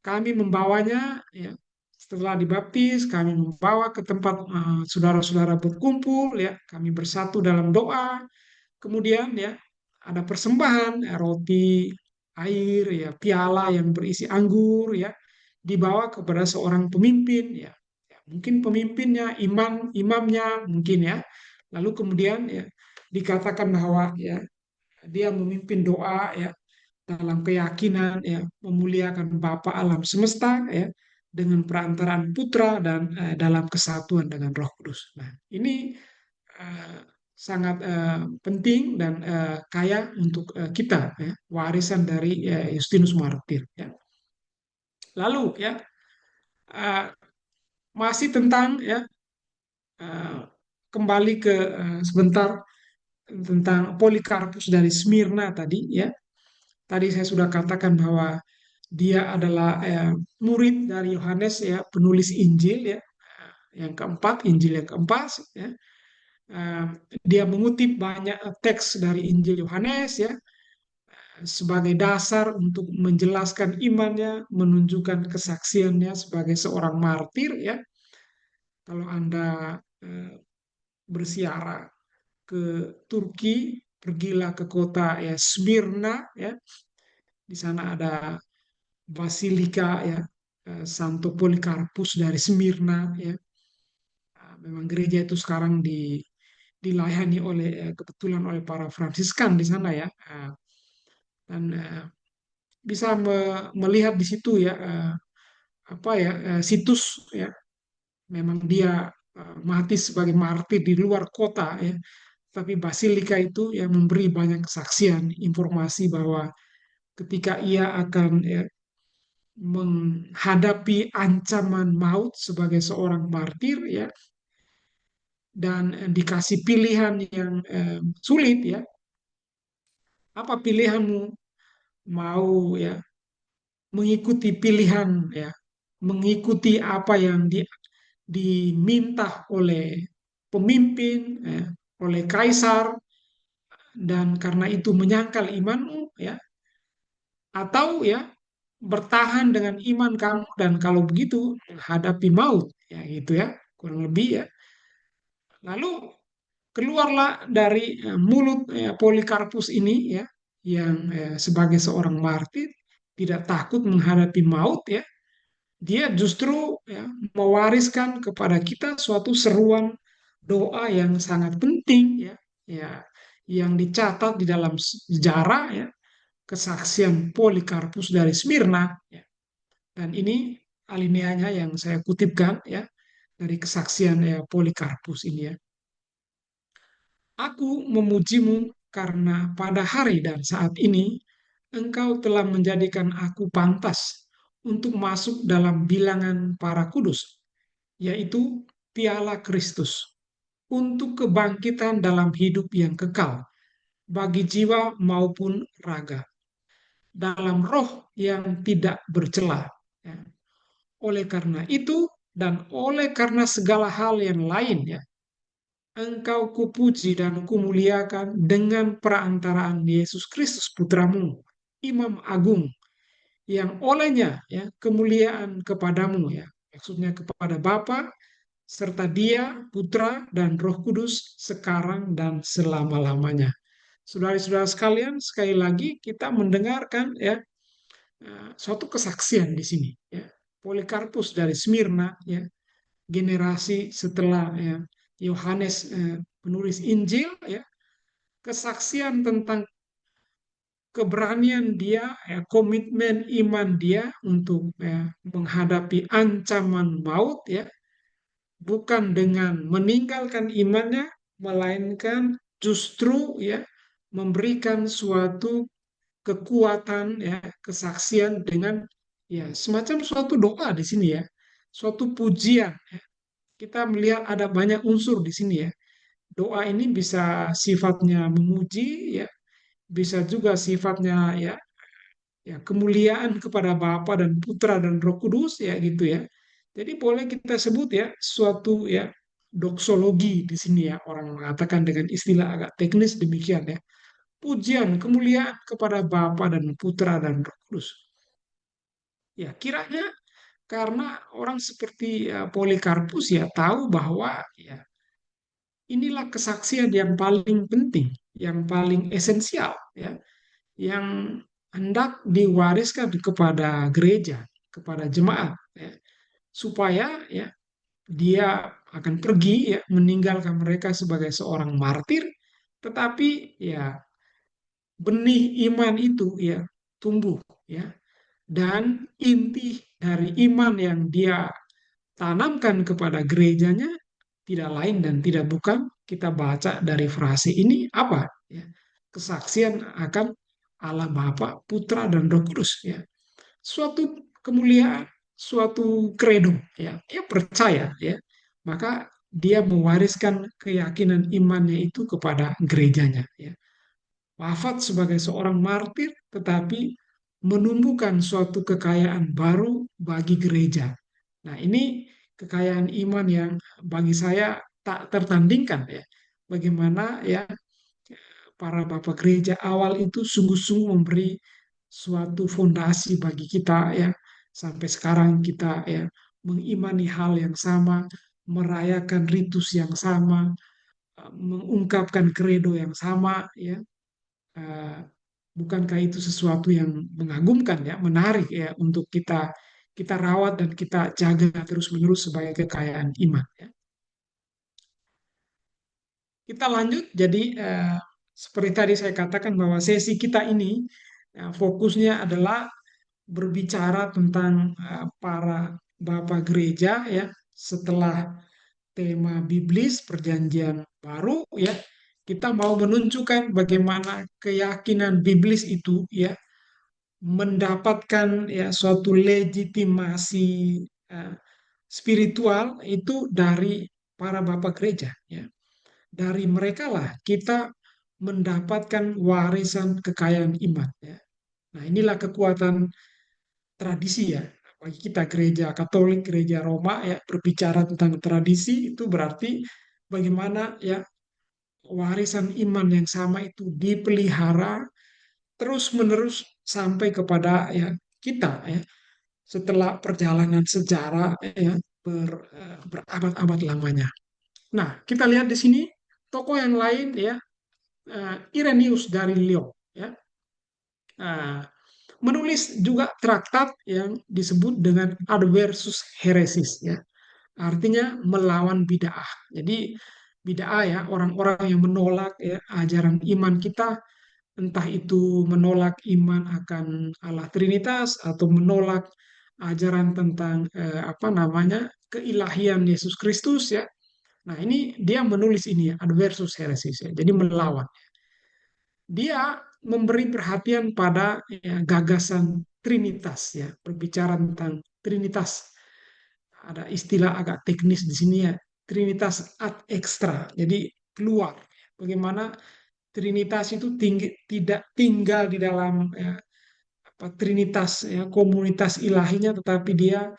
Kami membawanya ya, setelah dibaptis kami membawa ke tempat saudara-saudara berkumpul ya, kami bersatu dalam doa. Kemudian ya ada persembahan ya, roti, air ya, piala yang berisi anggur ya, dibawa kepada seorang pemimpin ya. Ya, mungkin pemimpinnya, imamnya mungkin ya. Lalu kemudian ya dikatakan bahwa ya dia memimpin doa ya dalam keyakinan ya memuliakan Bapa alam semesta ya dengan perantaraan Putra dan dalam kesatuan dengan Roh Kudus. Nah, ini eh, sangat penting dan kaya untuk kita ya, warisan dari Justinus Martir ya. Lalu ya eh, masih tentang ya eh, kembali ke sebentar tentang Polikarpus dari Smyrna tadi ya. Tadi saya sudah katakan bahwa dia adalah murid dari Yohanes ya, penulis Injil ya. Yang keempat, Injil yang keempat ya. Eh, Dia mengutip banyak teks dari Injil Yohanes ya sebagai dasar untuk menjelaskan imannya, menunjukkan kesaksiannya sebagai seorang martir ya. Kalau Anda bersiara ke Turki, pergilah ke kota ya Smyrna ya. Di sana ada Basilika ya, Santo Polikarpus dari Smyrna ya. Memang gereja itu sekarang dilayani oleh kebetulan oleh para Fransiskan di sana ya. Dan bisa melihat di situ ya apa ya situs ya. Memang dia mati sebagai martir di luar kota ya. Tapi Basilika itu yang memberi banyak kesaksian, informasi bahwa ketika ia akan ya, menghadapi ancaman maut sebagai seorang martir ya, dan dikasih pilihan yang sulit ya, apa pilihanmu, mau ya mengikuti pilihan ya, mengikuti apa yang diminta oleh pemimpin ya, oleh kaisar, dan karena itu menyangkal imanmu ya, atau ya bertahan dengan iman kamu dan kalau begitu hadapi maut ya gitu ya kurang lebih ya. Lalu keluarlah dari mulut Polikarpus ini ya yang sebagai seorang martir tidak takut menghadapi maut ya, dia justru ya, mewariskan kepada kita suatu seruan doa yang sangat penting ya, ya yang dicatat di dalam sejarah ya, kesaksian Polikarpus dari Smyrna ya. Dan ini alineanya yang saya kutipkan ya dari kesaksian ya Polikarpus ini ya. Aku memujimu karena pada hari dan saat ini engkau telah menjadikan aku pantas untuk masuk dalam bilangan para kudus, yaitu piala Kristus, untuk kebangkitan dalam hidup yang kekal bagi jiwa maupun raga, dalam roh yang tidak bercela. Ya. Oleh karena itu, dan oleh karena segala hal yang lain, ya, engkau kupuji dan kumuliakan dengan perantaraan Yesus Kristus Putramu, Imam Agung, yang olehnya ya kemuliaan kepadamu ya, maksudnya kepada Bapa serta Dia, Putra dan Roh Kudus sekarang dan selama-lamanya. Saudara-saudara sekalian, sekali lagi kita mendengarkan ya suatu kesaksian di sini ya. Polikarpus dari Smyrna ya, generasi setelah ya Yohanes penulis Injil ya, kesaksian tentang keberanian dia, ya, komitmen iman dia untuk ya, menghadapi ancaman maut ya, bukan dengan meninggalkan imannya, melainkan justru ya memberikan suatu kekuatan ya, kesaksian dengan ya semacam suatu doa di sini ya, suatu pujian. Ya. Kita melihat ada banyak unsur di sini ya. Doa ini bisa sifatnya memuji ya, bisa juga sifatnya ya ya kemuliaan kepada Bapa dan Putra dan Roh Kudus ya gitu ya. Jadi boleh kita sebut ya suatu ya doksologi di sini ya, orang mengatakan dengan istilah agak teknis demikian ya. Pujian kemuliaan kepada Bapa dan Putra dan Roh Kudus. Ya, kiranya karena orang seperti Polikarpus ya tahu bahwa ya inilah kesaksian yang paling penting, yang paling esensial ya, yang hendak diwariskan kepada gereja, kepada jemaat, ya, supaya ya dia akan pergi ya meninggalkan mereka sebagai seorang martir, tetapi ya benih iman itu ya tumbuh ya, dan inti dari iman yang dia tanamkan kepada gerejanya tidak lain dan tidak bukan kita baca dari frase ini apa ya, kesaksian akan Allah Bapa, Putra dan Roh Kudus ya. Suatu kemuliaan, suatu kredo ya. Dia percaya ya. Maka dia mewariskan keyakinan imannya itu kepada gerejanya ya. Wafat sebagai seorang martir tetapi menumbuhkan suatu kekayaan baru bagi gereja. Nah, ini kekayaan iman yang bagi saya tak tertandingkan ya. Bagaimana ya para bapak gereja awal itu sungguh-sungguh memberi suatu fondasi bagi kita ya, sampai sekarang kita ya mengimani hal yang sama, merayakan ritus yang sama, mengungkapkan kredo yang sama ya. Eh, Bukankah itu sesuatu yang mengagumkan ya, menarik ya untuk kita kita rawat dan kita jaga terus-menerus sebagai kekayaan iman ya. Kita lanjut, jadi seperti tadi saya katakan bahwa sesi kita ini ya, fokusnya adalah berbicara tentang para bapak gereja ya setelah tema biblis perjanjian baru ya, kita mau menunjukkan bagaimana keyakinan biblis itu ya mendapatkan ya suatu legitimasi eh, spiritual itu dari para bapak gereja ya. Dari mereka lah kita mendapatkan warisan kekayaan iman ya. Nah, inilah kekuatan tradisi ya. Bagi kita gereja Katolik, gereja Roma ya, berbicara tentang tradisi itu berarti bagaimana ya warisan iman yang sama itu dipelihara terus-menerus sampai kepada ya kita ya setelah perjalanan sejarah ya berabad-abad lamanya. Nah, kita lihat di sini tokoh yang lain ya, Irenaeus dari Lyon ya. Nah, menulis juga traktat yang disebut dengan Adversus Heresis ya. Artinya melawan bid'ah. Jadi bid'ah ya orang-orang yang menolak ya ajaran iman kita, entah itu menolak iman akan Allah Trinitas atau menolak ajaran tentang apa namanya keilahian Yesus Kristus ya. Nah, ini dia menulis ini ya, adversus heresis ya. Jadi melawan. Dia memberi perhatian pada ya, gagasan Trinitas ya, berbicara tentang Trinitas. Ada istilah agak teknis di sini ya, Trinitas ad extra. Jadi keluar. Bagaimana Trinitas itu tidak tinggal di dalam ya, apa, Trinitas ya, komunitas ilahinya, tetapi dia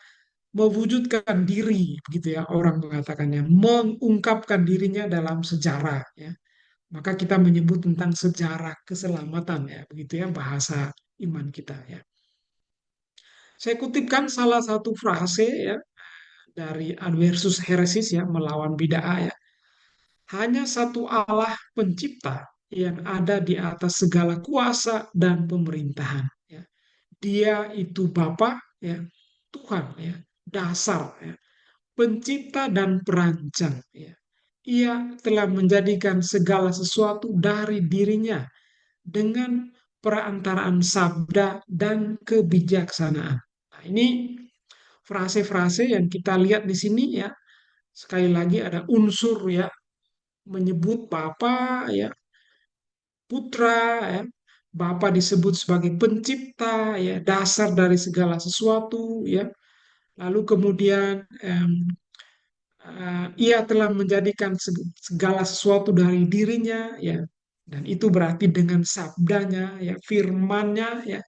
mewujudkan diri, begitu ya orang mengatakannya, mengungkapkan dirinya dalam sejarah ya. Maka kita menyebut tentang sejarah keselamatan ya, begitu ya bahasa iman kita ya. Saya kutipkan salah satu frase ya dari Adversus Heresis ya, melawan bid'ah ya. Hanya satu Allah pencipta yang ada di atas segala kuasa dan pemerintahan ya. Dia itu Bapa ya, Tuhan ya, dasar ya, pencipta dan perancang ya. Ia telah menjadikan segala sesuatu dari dirinya dengan perantaraan sabda dan kebijaksanaan. Nah, ini frase-frase yang kita lihat di sini ya. Sekali lagi ada unsur ya, menyebut Bapa ya, Putra ya. Bapa disebut sebagai pencipta ya, dasar dari segala sesuatu ya. Lalu kemudian ia telah menjadikan segala sesuatu dari dirinya ya, dan itu berarti dengan sabdanya ya, firmannya ya,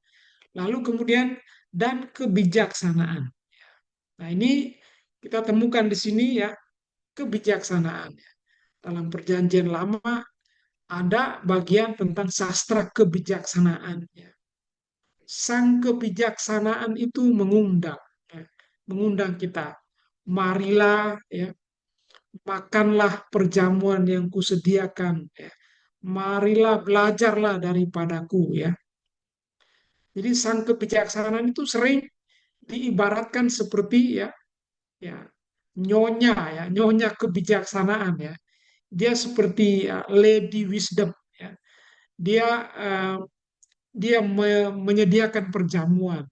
lalu kemudian dan kebijaksanaan. Nah, ini kita temukan di sini ya, kebijaksanaan. Dalam perjanjian lama ada bagian tentang sastra kebijaksanaan ya. Sang kebijaksanaan itu mengundang ya, mengundang kita, marilah ya, makanlah perjamuan yang kusediakan ya. Marilah belajarlah daripadaku ya. Jadi sang kebijaksanaan itu sering diibaratkan seperti ya, ya nyonya ya, nyonya kebijaksanaan ya. Dia seperti Lady Wisdom ya. Dia uh, dia menyediakan perjamuan,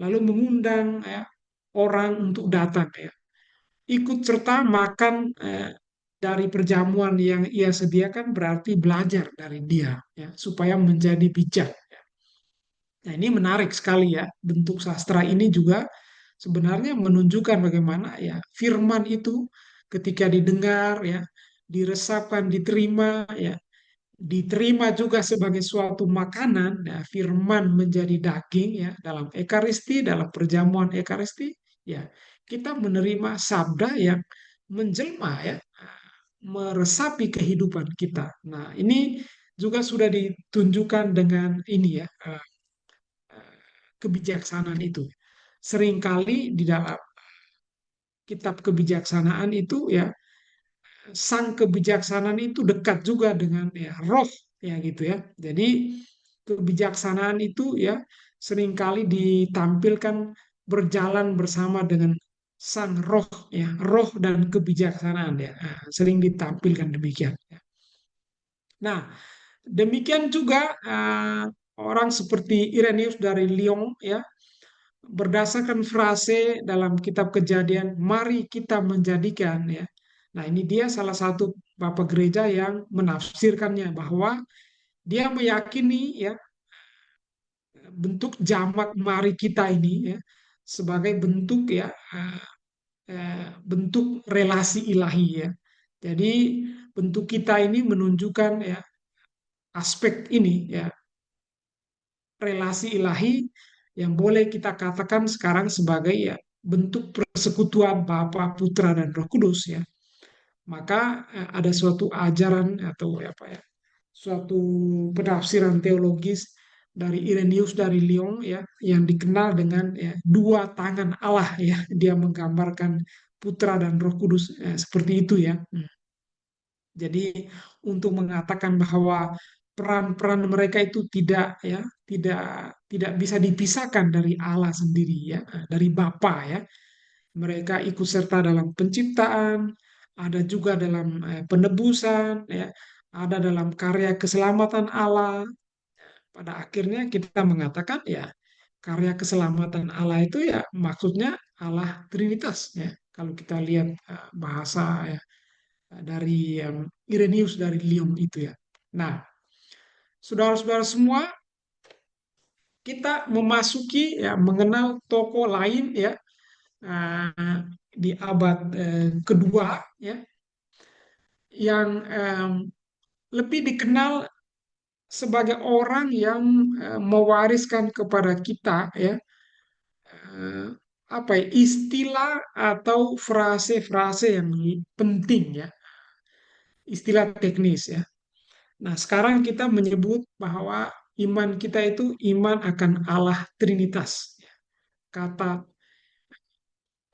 lalu mengundang ya, orang untuk datang ya, ikut serta makan dari perjamuan yang ia sediakan, berarti belajar dari dia ya, supaya menjadi bijak. Nah, ini menarik sekali ya, bentuk sastra ini juga sebenarnya menunjukkan bagaimana ya firman itu ketika didengar ya, diresapkan, diterima ya, diterima juga sebagai suatu makanan ya, firman menjadi daging ya dalam ekaristi, dalam perjamuan ekaristi ya, kita menerima sabda yang menjelma ya, meresapi kehidupan kita. Nah, ini juga sudah ditunjukkan dengan ini ya, kebijaksanaan itu. Seringkali di dalam kitab kebijaksanaan itu ya, sang kebijaksanaan itu dekat juga dengan ya roh ya gitu ya. Jadi kebijaksanaan itu ya seringkali ditampilkan berjalan bersama dengan sang roh ya, roh dan kebijaksanaan ya. Nah, sering ditampilkan demikian ya. Nah, demikian juga orang seperti Irenaeus dari Lyon ya, berdasarkan frase dalam kitab Kejadian, mari kita menjadikan ya. Nah, ini dia salah satu Bapak Gereja yang menafsirkannya bahwa dia meyakini ya bentuk jamak mari kita ini ya sebagai bentuk ya bentuk relasi ilahi ya. Jadi bentuk kita ini menunjukkan ya aspek ini ya, relasi ilahi yang boleh kita katakan sekarang sebagai ya bentuk persekutuan Bapa, Putra dan Roh Kudus ya. Maka ada suatu ajaran atau apa ya, suatu penafsiran teologis dari Irenaeus dari Lyon ya yang dikenal dengan ya, dua tangan Allah ya. Dia menggambarkan Putra dan Roh Kudus seperti itu ya. Jadi untuk mengatakan bahwa peran-peran mereka itu tidak ya, tidak bisa dipisahkan dari Allah sendiri ya, dari Bapa ya. Mereka ikut serta dalam penciptaan, ada juga dalam penebusan ya, ada dalam karya keselamatan Allah. Pada akhirnya kita mengatakan ya karya keselamatan Allah itu ya maksudnya Allah Trinitas ya. Kalau kita lihat bahasa ya dari Irenaeus dari Lyon itu ya. Nah, saudara-saudara semua, kita memasuki ya mengenal tokoh lain ya di abad kedua ya yang lebih dikenal sebagai orang yang mewariskan kepada kita ya eh, apa ya istilah atau frase-frase yang penting ya, istilah teknis ya. Nah, sekarang kita menyebut bahwa iman kita itu iman akan Allah Trinitas. Kata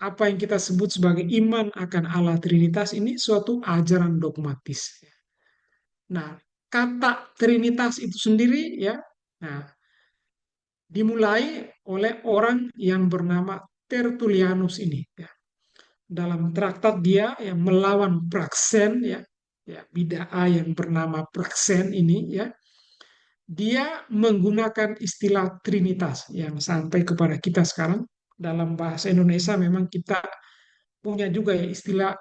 apa yang kita sebut sebagai iman akan Allah Trinitas ini suatu ajaran dogmatis. Nah, kata Trinitas itu sendiri ya, nah, dimulai oleh orang yang bernama Tertullianus ini. Ya. Dalam traktat dia yang melawan Praxen ya, ya bid'ah yang bernama Praxen ini ya, dia menggunakan istilah Trinitas yang sampai kepada kita sekarang dalam bahasa Indonesia memang kita punya juga ya istilah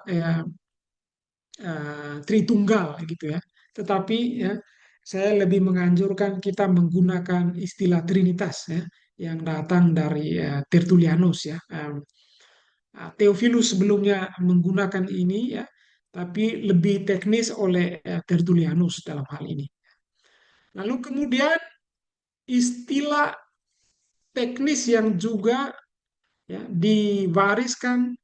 Tritunggal gitu ya. Tetapi ya saya lebih menganjurkan kita menggunakan istilah Trinitas ya yang datang dari Tertullianus ya. Theophilus sebelumnya menggunakan ini ya, tapi lebih teknis oleh Tertullianus dalam hal ini. Lalu kemudian istilah teknis yang juga ya, diwariskan,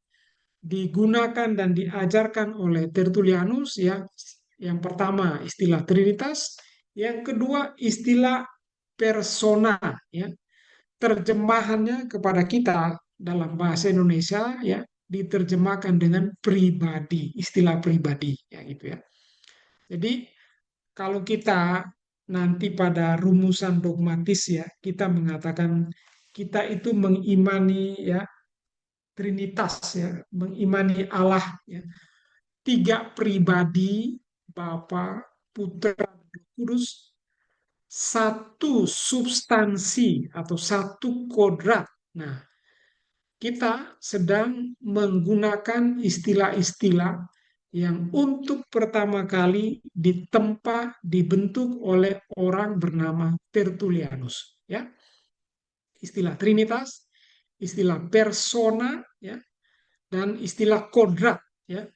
digunakan dan diajarkan oleh Tertullianus ya. Yang pertama istilah Trinitas, yang kedua istilah persona ya. Terjemahannya kepada kita dalam bahasa Indonesia ya diterjemahkan dengan pribadi, istilah pribadi ya gitu ya. Jadi kalau kita nanti pada rumusan dogmatis ya, kita mengatakan kita itu mengimani ya Trinitas ya, mengimani Allah ya, tiga pribadi, Bapa, Putra, dan Kudus, satu substansi atau satu kodrat. Nah, kita sedang menggunakan istilah-istilah yang untuk pertama kali dibentuk oleh orang bernama Tertullianus. Ya, istilah Trinitas, istilah persona, ya, dan istilah kodrat, ya,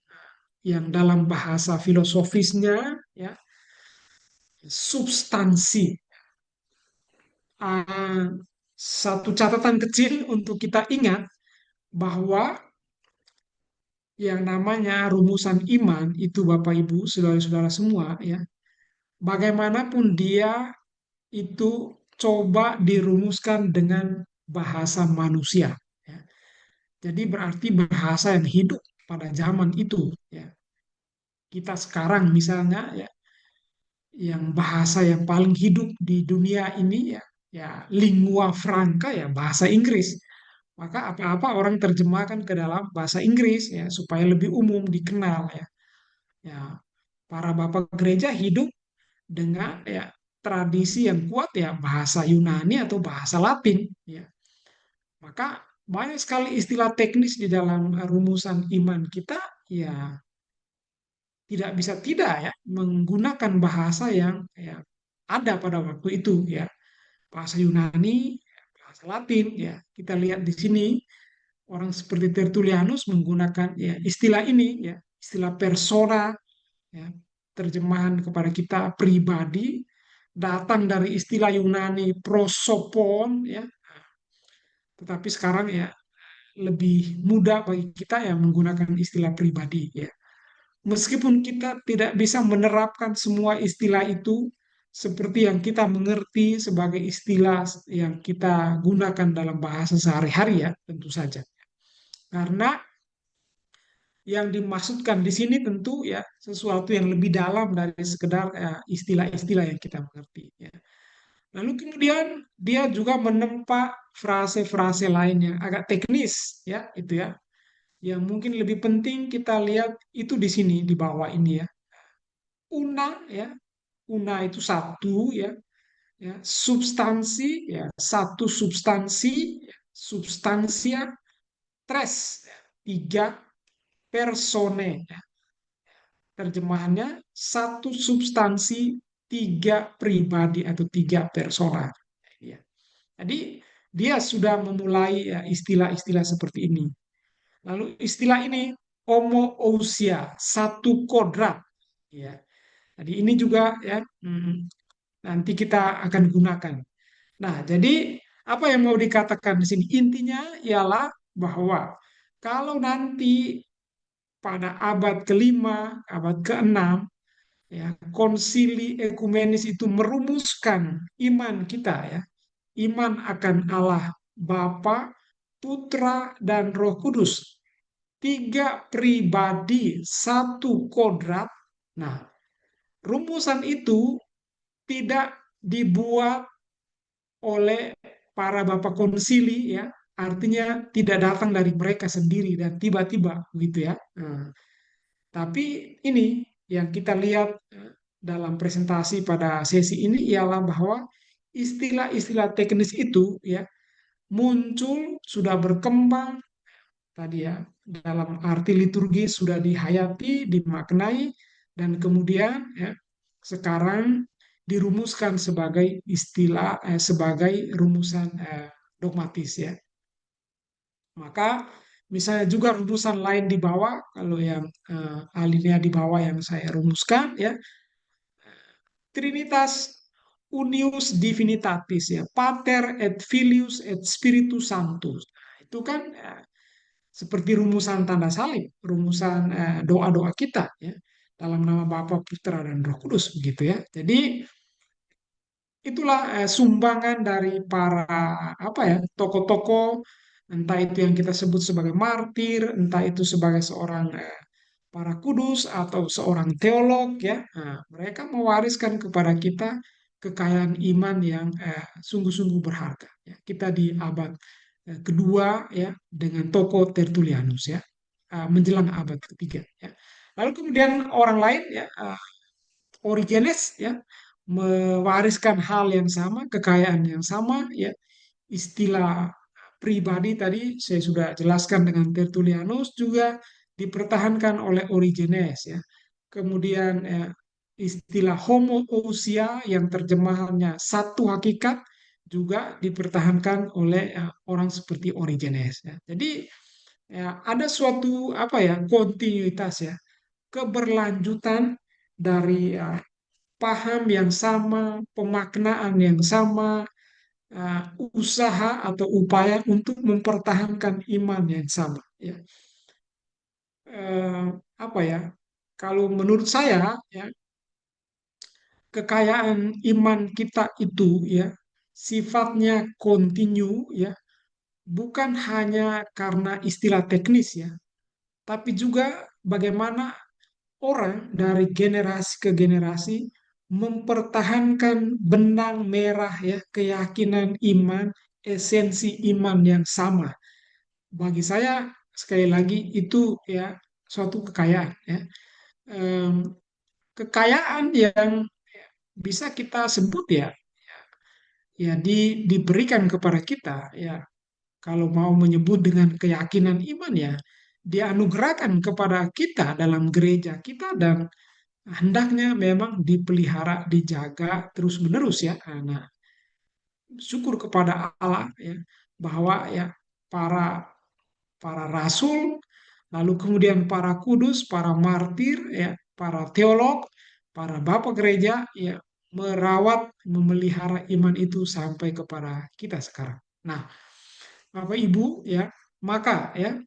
yang dalam bahasa filosofisnya, ya, substansi. Satu catatan kecil untuk kita ingat bahwa yang namanya rumusan iman itu Bapak Ibu, saudara-saudara semua ya, bagaimanapun dia itu coba dirumuskan dengan bahasa manusia. Ya. Jadi berarti bahasa yang hidup pada zaman itu. Ya. Kita sekarang misalnya ya, yang bahasa yang paling hidup di dunia ini ya, ya lingua franca ya bahasa Inggris. Maka apa-apa orang terjemahkan ke dalam bahasa Inggris ya supaya lebih umum dikenal ya. Ya, para bapak gereja hidup dengan ya tradisi yang kuat ya bahasa Yunani atau bahasa Latin ya. Maka banyak sekali istilah teknis di dalam rumusan iman kita ya tidak bisa tidak ya menggunakan bahasa yang ya, ada pada waktu itu ya. Bahasa Yunani, bahasa Latin ya. Kita lihat di sini orang seperti Tertullianus menggunakan ya istilah ini ya, istilah persona ya, terjemahan kepada kita pribadi datang dari istilah Yunani prosopon ya. Tetapi sekarang ya lebih mudah bagi kita yang menggunakan istilah pribadi ya. Meskipun kita tidak bisa menerapkan semua istilah itu seperti yang kita mengerti sebagai istilah yang kita gunakan dalam bahasa sehari-hari ya, tentu saja. Karena yang dimaksudkan di sini tentu ya sesuatu yang lebih dalam dari sekedar istilah-istilah yang kita mengerti ya. Lalu kemudian dia juga menempa frase-frase lain yang agak teknis ya itu ya. Yang mungkin lebih penting kita lihat itu di sini di bawah ini ya. Una ya. Una itu satu ya. ya, substansi, ya, satu substansi, substansia, tres, ya, tiga persone. Ya. Terjemahannya satu substansi, tiga pribadi atau tiga persona. Ya. Jadi dia sudah memulai ya, istilah-istilah seperti ini. Lalu istilah ini homoousia, satu kodrat. Ya. Jadi ini juga ya nanti kita akan gunakan. Nah, jadi apa yang mau dikatakan di sini? Intinya ialah bahwa kalau nanti pada abad kelima, abad keenam, ya, konsili ekumenis itu merumuskan iman kita ya, iman akan Allah Bapa, Putra, dan Roh Kudus. Tiga pribadi, satu kodrat. Nah, rumusan itu tidak dibuat oleh para bapak konsili ya, artinya tidak datang dari mereka sendiri dan tiba-tiba gitu ya. Nah, tapi ini yang kita lihat dalam presentasi pada sesi ini ialah bahwa istilah-istilah teknis itu ya muncul sudah berkembang tadi ya dalam arti liturgi sudah dihayati, dimaknai dan kemudian ya sekarang dirumuskan sebagai istilah sebagai rumusan dogmatis ya. Maka misalnya juga rumusan lain di bawah kalau yang alinea di bawah yang saya rumuskan ya Trinitas Unius Divinitatis ya Pater et Filius et Spiritus Sanctus. Nah, itu kan seperti rumusan tanda salib, rumusan doa-doa kita ya dalam nama Bapa, Putra dan Roh Kudus begitu ya. Jadi itulah sumbangan dari para apa ya tokoh-tokoh entah itu yang kita sebut sebagai martir, entah itu sebagai seorang para kudus atau seorang teolog ya. Nah, mereka mewariskan kepada kita kekayaan iman yang sungguh-sungguh berharga. Ya. Kita di abad kedua ya dengan toko Tertullianus ya menjelang abad ketiga ya. Lalu kemudian orang lain ya Origenes ya mewariskan hal yang sama, kekayaan yang sama ya. Istilah pribadi tadi saya sudah jelaskan dengan Tertullianus juga dipertahankan oleh Origenes ya. Kemudian istilah homoousia yang terjemahannya satu hakikat juga dipertahankan oleh orang seperti Origenes ya. Jadi ya, ada suatu apa ya kontinuitas ya keberlanjutan dari paham yang sama, pemaknaan yang sama, usaha atau upaya untuk mempertahankan iman yang sama. Ya. Apa ya? Kalau menurut saya, ya, kekayaan iman kita itu ya sifatnya kontinu ya, bukan hanya karena istilah teknis ya, tapi juga bagaimana orang dari generasi ke generasi mempertahankan benang merah ya keyakinan iman, esensi iman yang sama. Bagi saya sekali lagi itu ya suatu kekayaan ya. Em, Kekayaan yang bisa kita sebut ya diberikan kepada kita ya kalau mau menyebut dengan keyakinan iman ya dianugerahkan kepada kita dalam gereja kita dan hendaknya memang dipelihara, dijaga terus-menerus ya. Nah, syukur kepada Allah ya bahwa ya para para rasul, lalu kemudian para kudus, para martir ya, para teolog, para bapak gereja ya merawat, memelihara iman itu sampai kepada kita sekarang. Nah, Bapak Ibu ya, maka ya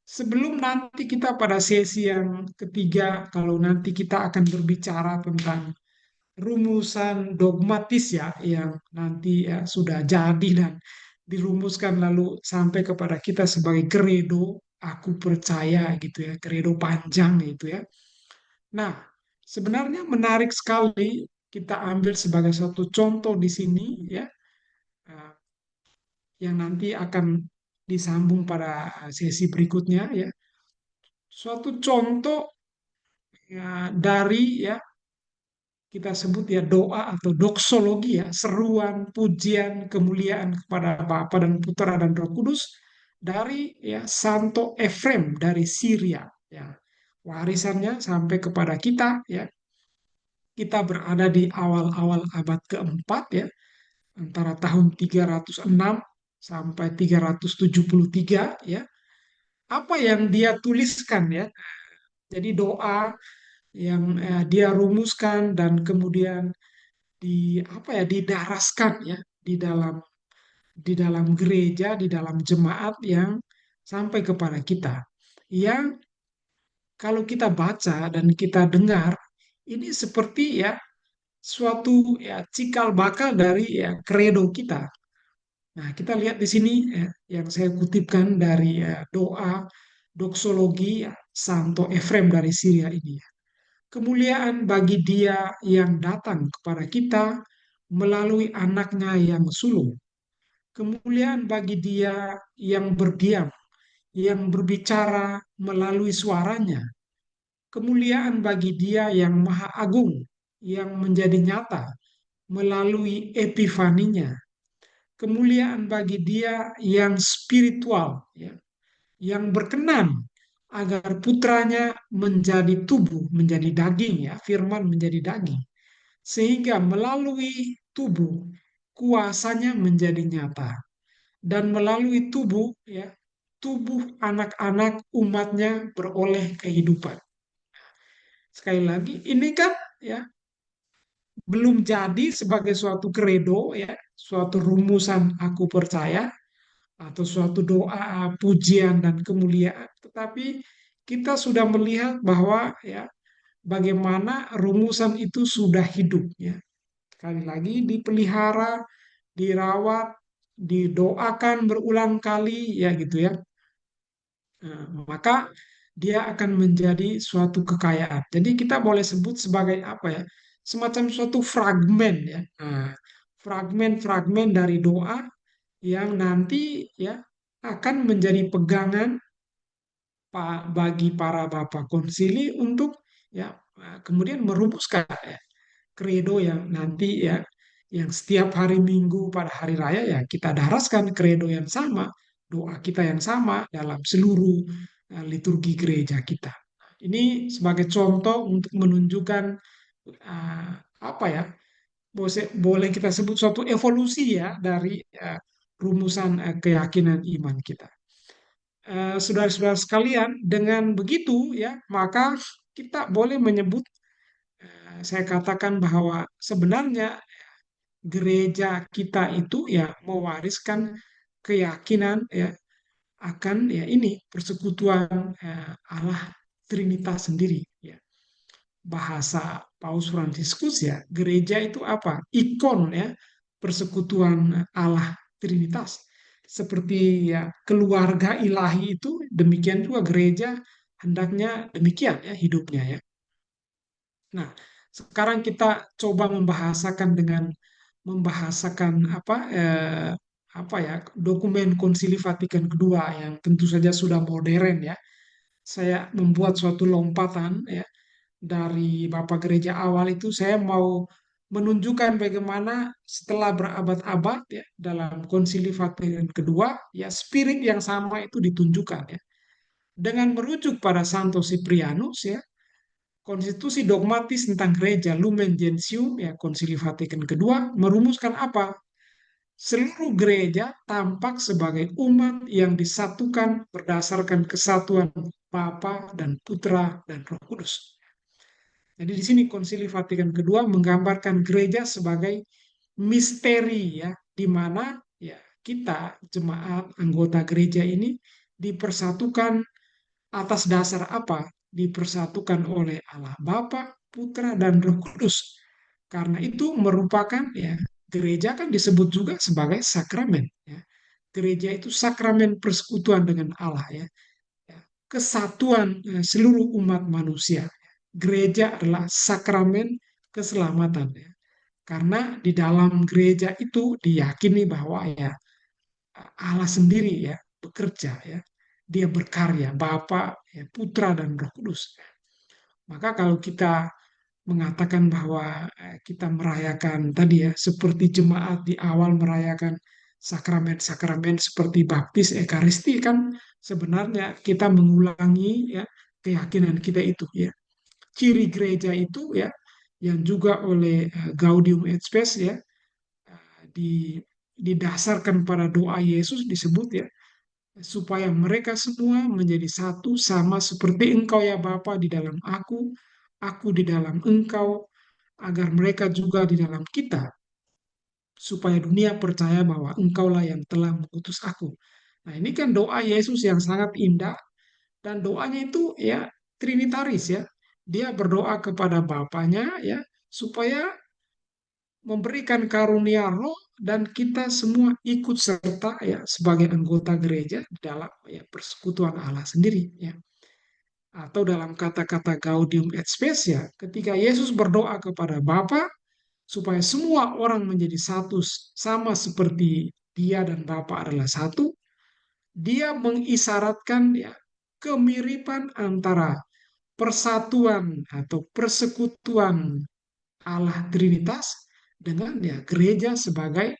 sebelum nanti kita pada sesi yang ketiga, kalau nanti kita akan berbicara tentang rumusan dogmatis ya, yang nanti ya sudah jadi dan dirumuskan lalu sampai kepada kita sebagai credo, aku percaya gitu ya, credo panjang gitu ya. Nah, sebenarnya menarik sekali kita ambil sebagai satu contoh di sini ya, eh, yang nanti akan disambung pada sesi berikutnya ya. Suatu contoh ya, dari ya kita sebut ya doa atau doksologi ya, seruan, pujian, kemuliaan kepada Bapa dan Putra dan Roh Kudus dari ya Santo Efrem dari Syria ya. Warisannya sampai kepada kita ya. Kita berada di awal-awal abad keempat ya, antara tahun 306 sampai 373 ya. Apa yang dia tuliskan ya. Jadi doa yang dia rumuskan dan kemudian didaraskan ya di dalam gereja, di dalam jemaat yang sampai kepada kita. Yang kalau kita baca dan kita dengar, ini seperti ya suatu ya cikal bakal dari ya kredo kita. Nah, kita lihat di sini ya, yang saya kutipkan dari doa doksologi ya, Santo Efrem dari Syria ini. Kemuliaan bagi Dia yang datang kepada kita melalui anaknya yang sulung. Kemuliaan bagi Dia yang berdiam, yang berbicara melalui suaranya. Kemuliaan bagi Dia yang maha agung, yang menjadi nyata melalui epifaninya. Kemuliaan bagi Dia yang spiritual, ya, yang berkenan agar putranya menjadi tubuh, menjadi daging, ya, firman menjadi daging. Sehingga melalui tubuh, kuasanya menjadi nyata. Dan melalui tubuh, ya, tubuh anak-anak umatnya beroleh kehidupan. Sekali lagi, ini kan ya belum jadi sebagai suatu kredo, ya, suatu rumusan aku percaya, atau suatu doa, pujian, dan kemuliaan. Tetapi kita sudah melihat bahwa ya bagaimana rumusan itu sudah hidup. Ya. Sekali lagi dipelihara, dirawat, didoakan berulang kali, ya gitu ya. Nah, maka dia akan menjadi suatu kekayaan. Jadi kita boleh sebut sebagai apa ya? Semacam suatu fragmen ya. Nah, fragmen-fragmen dari doa yang nanti ya akan menjadi pegangan bagi para bapak konsili untuk ya kemudian merumuskan ya, kredo yang nanti ya yang setiap hari Minggu pada hari raya ya kita daraskan kredo yang sama, doa kita yang sama dalam seluruh liturgi gereja kita. Ini sebagai contoh untuk menunjukkan uh, apa ya boleh kita sebut suatu evolusi ya dari rumusan keyakinan iman kita. Saudara-saudara sekalian, dengan begitu ya, maka kita boleh menyebut, saya katakan bahwa sebenarnya gereja kita itu ya mewariskan keyakinan ya akan ya ini persekutuan Allah Trinitas sendiri ya. Bahasa Paus Fransiskus ya, gereja itu apa? Ikon ya persekutuan Allah Trinitas. Seperti ya keluarga ilahi itu, demikian juga gereja hendaknya demikian ya hidupnya ya. Nah, sekarang kita coba membahasakan apa ya dokumen Konsili Vatikan kedua yang tentu saja sudah modern ya. Saya membuat suatu lompatan ya dari Bapak Gereja awal itu saya mau menunjukkan bagaimana setelah berabad-abad ya dalam Konsili Vatikan kedua ya spirit yang sama itu ditunjukkan ya dengan merujuk pada Santo Cyprianus ya konstitusi dogmatis tentang gereja Lumen Gentium ya Konsili Vatikan kedua merumuskan apa? Seluruh gereja tampak sebagai umat yang disatukan berdasarkan kesatuan Bapa dan Putra dan Roh Kudus. Jadi di sini Konsili Vatikan kedua menggambarkan gereja sebagai misteri ya, di mana ya kita jemaat anggota gereja ini dipersatukan atas dasar apa? Dipersatukan oleh Allah Bapa, Putra dan Roh Kudus. Karena itu merupakan ya gereja kan disebut juga sebagai sakramen ya. Gereja itu sakramen persekutuan dengan Allah ya. Kesatuan seluruh umat manusia. Gereja adalah sakramen keselamatan ya. Karena di dalam gereja itu diyakini bahwa ya Allah sendiri ya bekerja ya. Dia berkarya, Bapa, ya, Putra dan Roh Kudus. Maka kalau kita mengatakan bahwa kita merayakan tadi ya, seperti jemaat di awal merayakan sakramen-sakramen seperti baptis, ekaristi kan sebenarnya kita mengulangi ya keyakinan kita itu ya. Ciri gereja itu ya yang juga oleh Gaudium et Spes ya di didasarkan pada doa Yesus disebut ya supaya mereka semua menjadi satu sama seperti Engkau ya Bapa di dalam aku di dalam Engkau, agar mereka juga di dalam kita, supaya dunia percaya bahwa Engkaulah yang telah mengutus aku. Nah, ini kan doa Yesus yang sangat indah dan doanya itu ya trinitaris ya. Dia berdoa kepada Bapaknya ya supaya memberikan karunia roh dan kita semua ikut serta ya sebagai anggota gereja dalam ya persekutuan Allah sendiri ya. Atau dalam kata-kata Gaudium et Spes ya, ketika Yesus berdoa kepada Bapa supaya semua orang menjadi satu sama seperti Dia dan Bapa adalah satu, Dia mengisyaratkan ya kemiripan antara persatuan atau persekutuan Allah Trinitas dengan ya gereja sebagai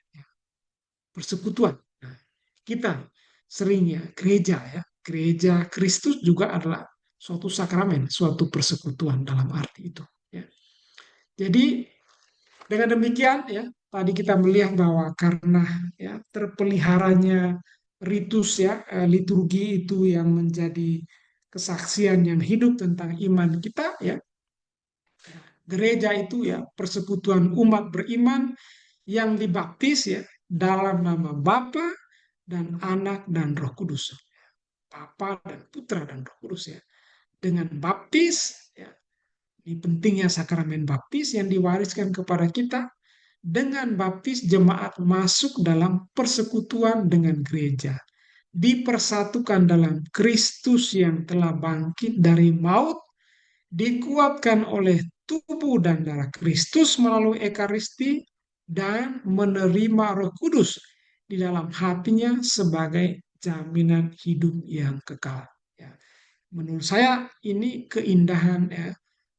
persekutuan. Nah, kita seringnya gereja ya, gereja Kristus juga adalah suatu sakramen, suatu persekutuan dalam arti itu. Ya. Jadi dengan demikian ya, tadi kita melihat bahwa karena ya terpeliharanya ritus ya, liturgi itu yang menjadi kesaksian yang hidup tentang iman kita ya, gereja itu ya persekutuan umat beriman yang dibaptis ya dalam nama Bapa dan Anak dan Roh Kudus. Bapa dan Putra dan Roh Kudus ya. Dengan baptis ya, ini pentingnya sakramen baptis yang diwariskan kepada kita. Dengan baptis jemaat masuk dalam persekutuan dengan gereja. Dipersatukan dalam Kristus yang telah bangkit dari maut, dikuatkan oleh tubuh dan darah Kristus melalui ekaristi, dan menerima Roh Kudus di dalam hatinya sebagai jaminan hidup yang kekal. Ya. Menurut saya ini keindahan ya,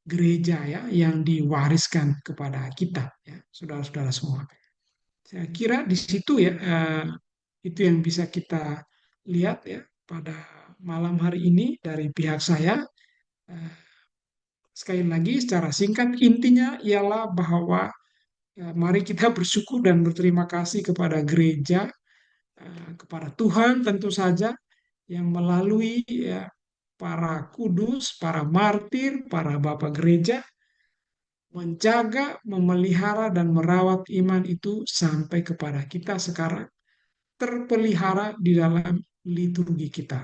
gereja ya yang diwariskan kepada kita ya, saudara-saudara semua. Saya kira di situ ya itu yang bisa kita lihat ya pada malam hari ini dari pihak saya. Eh, Sekali lagi secara singkat intinya ialah bahwa mari kita bersyukur dan berterima kasih kepada gereja, kepada Tuhan tentu saja yang melalui ya, para kudus, para martir, para bapak gereja menjaga, memelihara dan merawat iman itu sampai kepada kita sekarang terpelihara di dalam liturgi kita.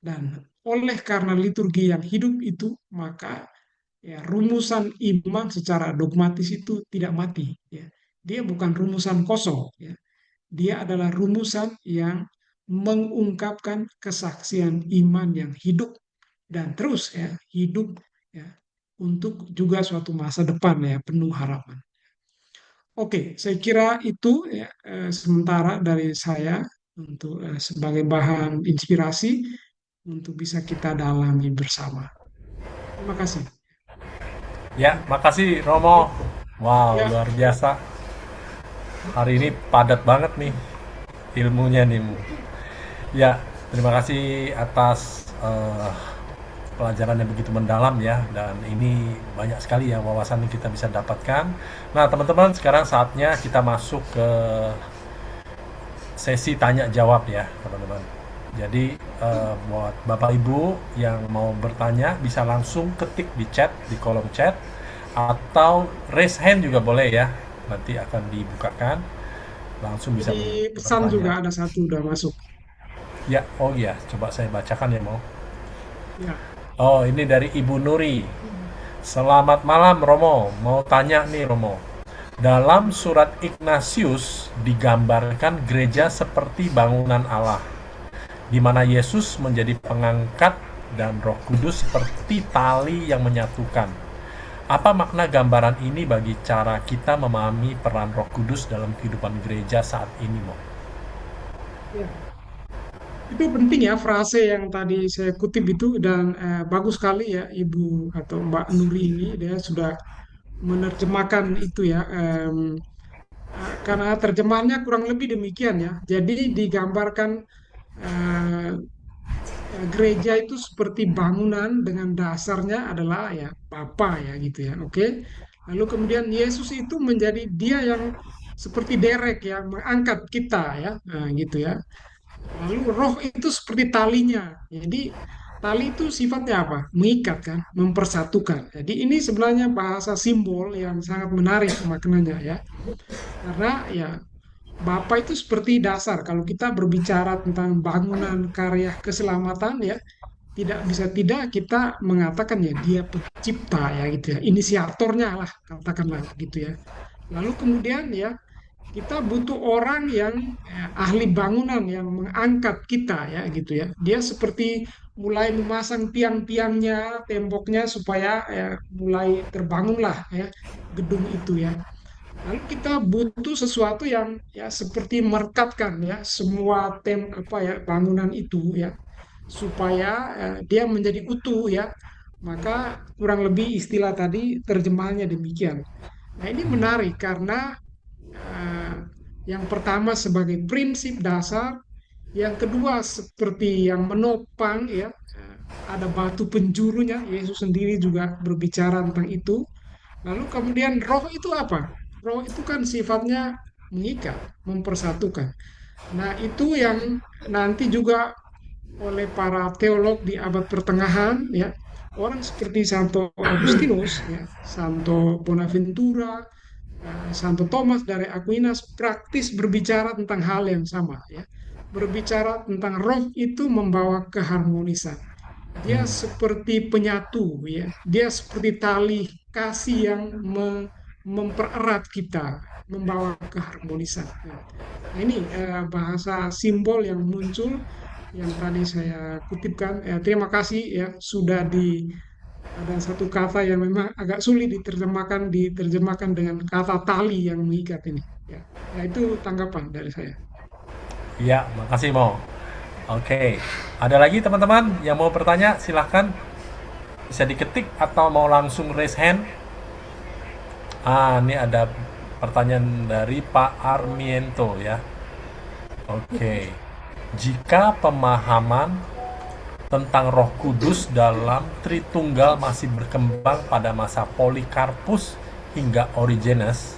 Dan oleh karena liturgi yang hidup itu, maka ya rumusan iman secara dogmatis itu tidak mati ya. Dia bukan rumusan kosong ya. Dia adalah rumusan yang mengungkapkan kesaksian iman yang hidup dan terus ya hidup ya untuk juga suatu masa depan ya penuh harapan. Oke, saya kira itu ya sementara dari saya untuk sebagai bahan inspirasi untuk bisa kita dalami bersama. Terima kasih. Ya, makasih Romo. Wow, Ya, luar biasa. Hari ini padat banget nih ilmunya nih. Ya, terima kasih atas pelajaran yang begitu mendalam ya, dan ini banyak sekali ya wawasan yang kita bisa dapatkan. Nah, teman-teman, sekarang saatnya kita masuk ke sesi tanya jawab ya, teman-teman. Jadi buat Bapak Ibu yang mau bertanya bisa langsung ketik di chat, di kolom chat, atau raise hand juga boleh ya. Nanti akan dibukakan, langsung bisa di pesan bertanya. juga ada satu udah masuk. Ya, oh iya, coba saya bacakan ya mau. Ya, Oh, ini dari Ibu Nuri. Selamat malam Romo, mau tanya nih Romo. Dalam surat Ignatius digambarkan gereja seperti bangunan Allah, di mana Yesus menjadi pengangkat dan Roh Kudus seperti tali yang menyatukan. Apa makna gambaran ini bagi cara kita memahami peran Roh Kudus dalam kehidupan gereja saat ini, Mo? ya. Itu penting ya frase yang tadi saya kutip itu dan bagus sekali ya Ibu atau Mbak Nuri ini dia sudah menerjemahkan itu ya. Karena terjemahannya kurang lebih demikian ya. Jadi digambarkan eh, gereja itu seperti bangunan dengan dasarnya adalah ya Bapa ya gitu ya. Oke. Lalu kemudian Yesus itu menjadi dia yang seperti derek ya, mengangkat kita ya. Nah, gitu ya. Lalu roh itu seperti talinya. Jadi tali itu sifatnya apa? Mengikat kan, mempersatukan. Jadi ini sebenarnya bahasa simbol yang sangat menarik maknanya ya. Karena ya Bapa itu seperti dasar. Kalau kita berbicara tentang bangunan karya keselamatan ya, tidak bisa tidak kita mengatakan ya dia pencipta ya gitu ya. Inisiatornya lah katakanlah gitu ya. Lalu kemudian ya kita butuh orang yang ahli bangunan yang mengangkat kita ya gitu ya. Dia seperti mulai memasang tiang-tiangnya, temboknya supaya ya, mulai terbangunlah ya gedung itu ya. Lalu kita butuh sesuatu yang ya seperti merekatkan ya semua apa ya bangunan itu ya supaya dia menjadi utuh ya. Maka kurang lebih istilah tadi terjemahannya demikian. Nah, ini menarik karena eh, yang pertama sebagai prinsip dasar, yang kedua seperti yang menopang ya, ada batu penjurunya, Yesus sendiri juga berbicara tentang itu. Lalu kemudian roh itu apa? Roh itu kan sifatnya mengikat, mempersatukan. Nah, itu yang nanti juga oleh para teolog di abad pertengahan ya, orang seperti Santo Agustinus ya, Santo Bonaventura, Santo Thomas dari Aquinas praktis berbicara tentang hal yang sama ya. Berbicara tentang roh itu membawa keharmonisan. Dia seperti penyatu ya. Dia seperti tali kasih yang mempererat kita, membawa keharmonisan. Nah, ini bahasa simbol yang muncul yang tadi saya kutipkan. Terima kasih ya sudah ada satu kata yang memang agak sulit diterjemahkan dengan kata tali yang mengikat ini. Ya, ya itu tanggapan dari saya. Ya, makasih Mo. Oke, ada lagi teman-teman yang mau bertanya? Silahkan bisa diketik atau mau langsung raise hand. Ini ada pertanyaan dari Pak Armiento ya. Oke, jika pemahaman tentang Roh Kudus dalam Tritunggal masih berkembang pada masa Polikarpus hingga Origenes,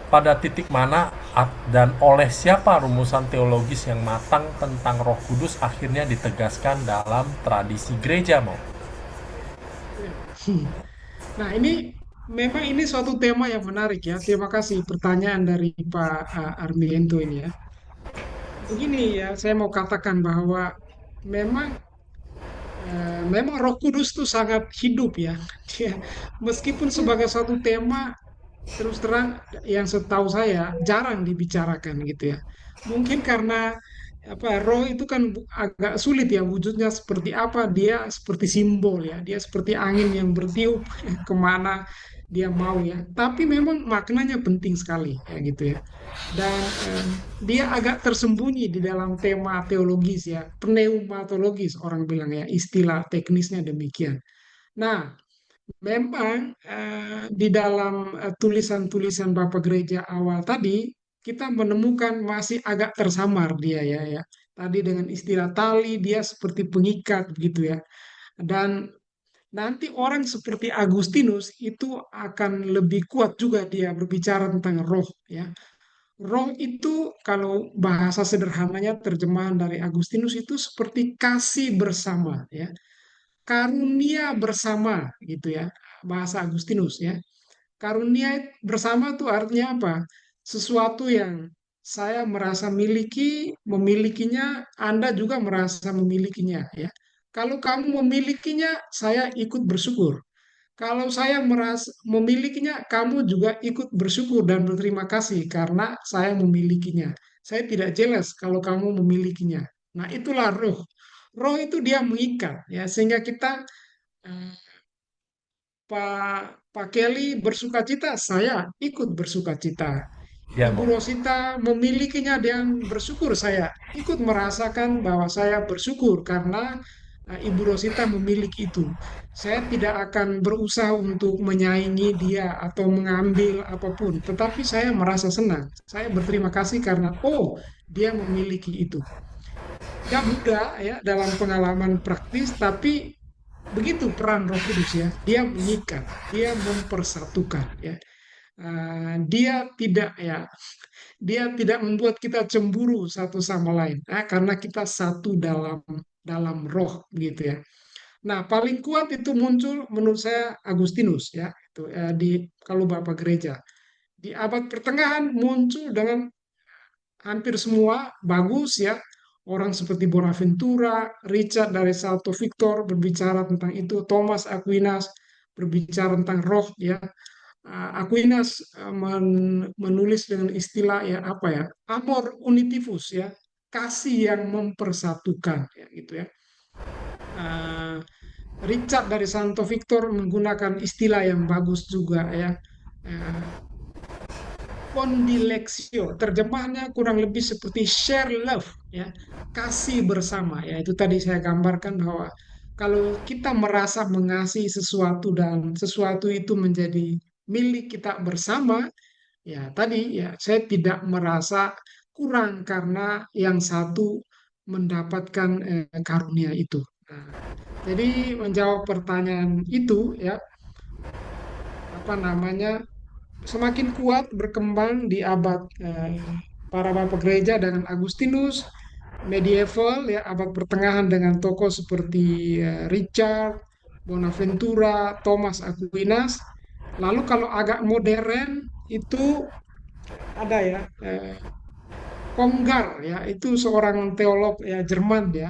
pada titik mana dan oleh siapa rumusan teologis yang matang tentang Roh Kudus akhirnya ditegaskan dalam tradisi gereja, Mo? Nah, ini memang ini suatu tema yang menarik ya. Terima kasih pertanyaan dari Pak Armiento ini ya. Begini ya, saya mau katakan bahwa memang memang Roh Kudus itu sangat hidup ya. Dia, meskipun sebagai suatu tema terus terang yang setahu saya jarang dibicarakan gitu ya. Mungkin karena apa roh itu kan agak sulit ya wujudnya seperti apa, dia seperti simbol ya, dia seperti angin yang bertiup kemana dia mau ya. Tapi memang maknanya penting sekali ya gitu ya. Dan dia agak tersembunyi di dalam tema teologis ya, pneumatologis orang bilang ya, istilah teknisnya demikian. Nah, memang di dalam tulisan-tulisan Bapak Gereja awal tadi, kita menemukan masih agak tersamar dia ya, ya. Tadi dengan istilah tali, dia seperti pengikat gitu ya. Dan nanti orang seperti Agustinus itu akan lebih kuat juga dia berbicara tentang roh ya. Roh itu kalau bahasa sederhananya terjemahan dari Agustinus itu seperti kasih bersama ya, karunia bersama gitu ya, bahasa Agustinus ya. Karunia bersama itu artinya apa? Sesuatu yang saya merasa memilikinya, Anda juga merasa memilikinya ya. Kalau kamu memilikinya, saya ikut bersyukur. Kalau saya merasa memilikinya, kamu juga ikut bersyukur dan berterima kasih karena saya memilikinya. Saya tidak jelas kalau kamu memilikinya. Nah, itulah roh. Roh itu dia mengikat ya sehingga kita eh, Pak Kelly bersukacita, saya ikut bersukacita. Ya, Ibu Mo. Rosita memilikinya dan bersyukur, saya ikut merasakan bahwa saya bersyukur karena Ibu Rosita memiliki itu. Saya tidak akan berusaha untuk menyaingi dia atau mengambil apapun, tetapi saya merasa senang. Saya berterima kasih karena, oh, dia memiliki itu. Gak mudah ya dalam pengalaman praktis, tapi begitu peran Roh Kudus ya. Dia mengikat, dia mempersatukan ya. Dia tidak ya, dia tidak membuat kita cemburu satu sama lain, karena kita satu dalam roh gitu ya. Nah, paling kuat itu muncul menurut saya Agustinus ya, itu di kalau Bapak Gereja. Di abad pertengahan muncul dengan hampir semua bagus ya. Orang seperti Bonaventura, Richard dari Salto Victor berbicara tentang itu, Thomas Aquinas berbicara tentang roh ya. Aquinas menulis dengan istilah ya apa ya, amor unitivus ya, kasih yang mempersatukan ya gitu ya. Uh, Richard dari Santo Victor menggunakan istilah yang bagus juga ya. Uh, Condilectio, terjemahnya kurang lebih seperti share love, ya, kasih bersama. Ya, itu tadi saya gambarkan bahwa kalau kita merasa mengasihi sesuatu dan sesuatu itu menjadi milik kita bersama, ya tadi ya saya tidak merasa kurang karena yang satu mendapatkan karunia itu. Nah, jadi menjawab pertanyaan itu ya apa namanya semakin kuat berkembang di abad para bapak gereja dengan Agustinus, medieval ya abad pertengahan dengan tokoh seperti Richard, Bonaventura, Thomas Aquinas. Lalu kalau agak modern itu ada ya Congar ya itu seorang teolog ya Jerman ya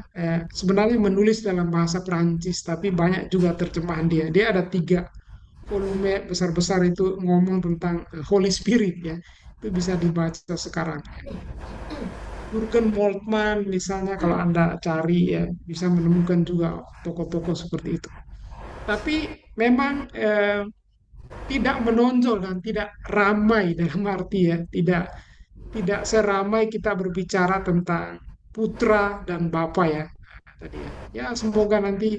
sebenarnya menulis dalam bahasa Perancis tapi banyak juga terjemahan dia. Dia ada 3 volume besar-besar itu ngomong tentang Holy Spirit ya. Itu bisa dibaca sekarang. Jurgen Moltmann misalnya kalau Anda cari ya bisa menemukan juga tokoh-tokoh seperti itu. Tapi memang tidak menonjol dan tidak ramai dalam arti ya, tidak seramai kita berbicara tentang putra dan bapa ya tadi ya. Ya semoga nanti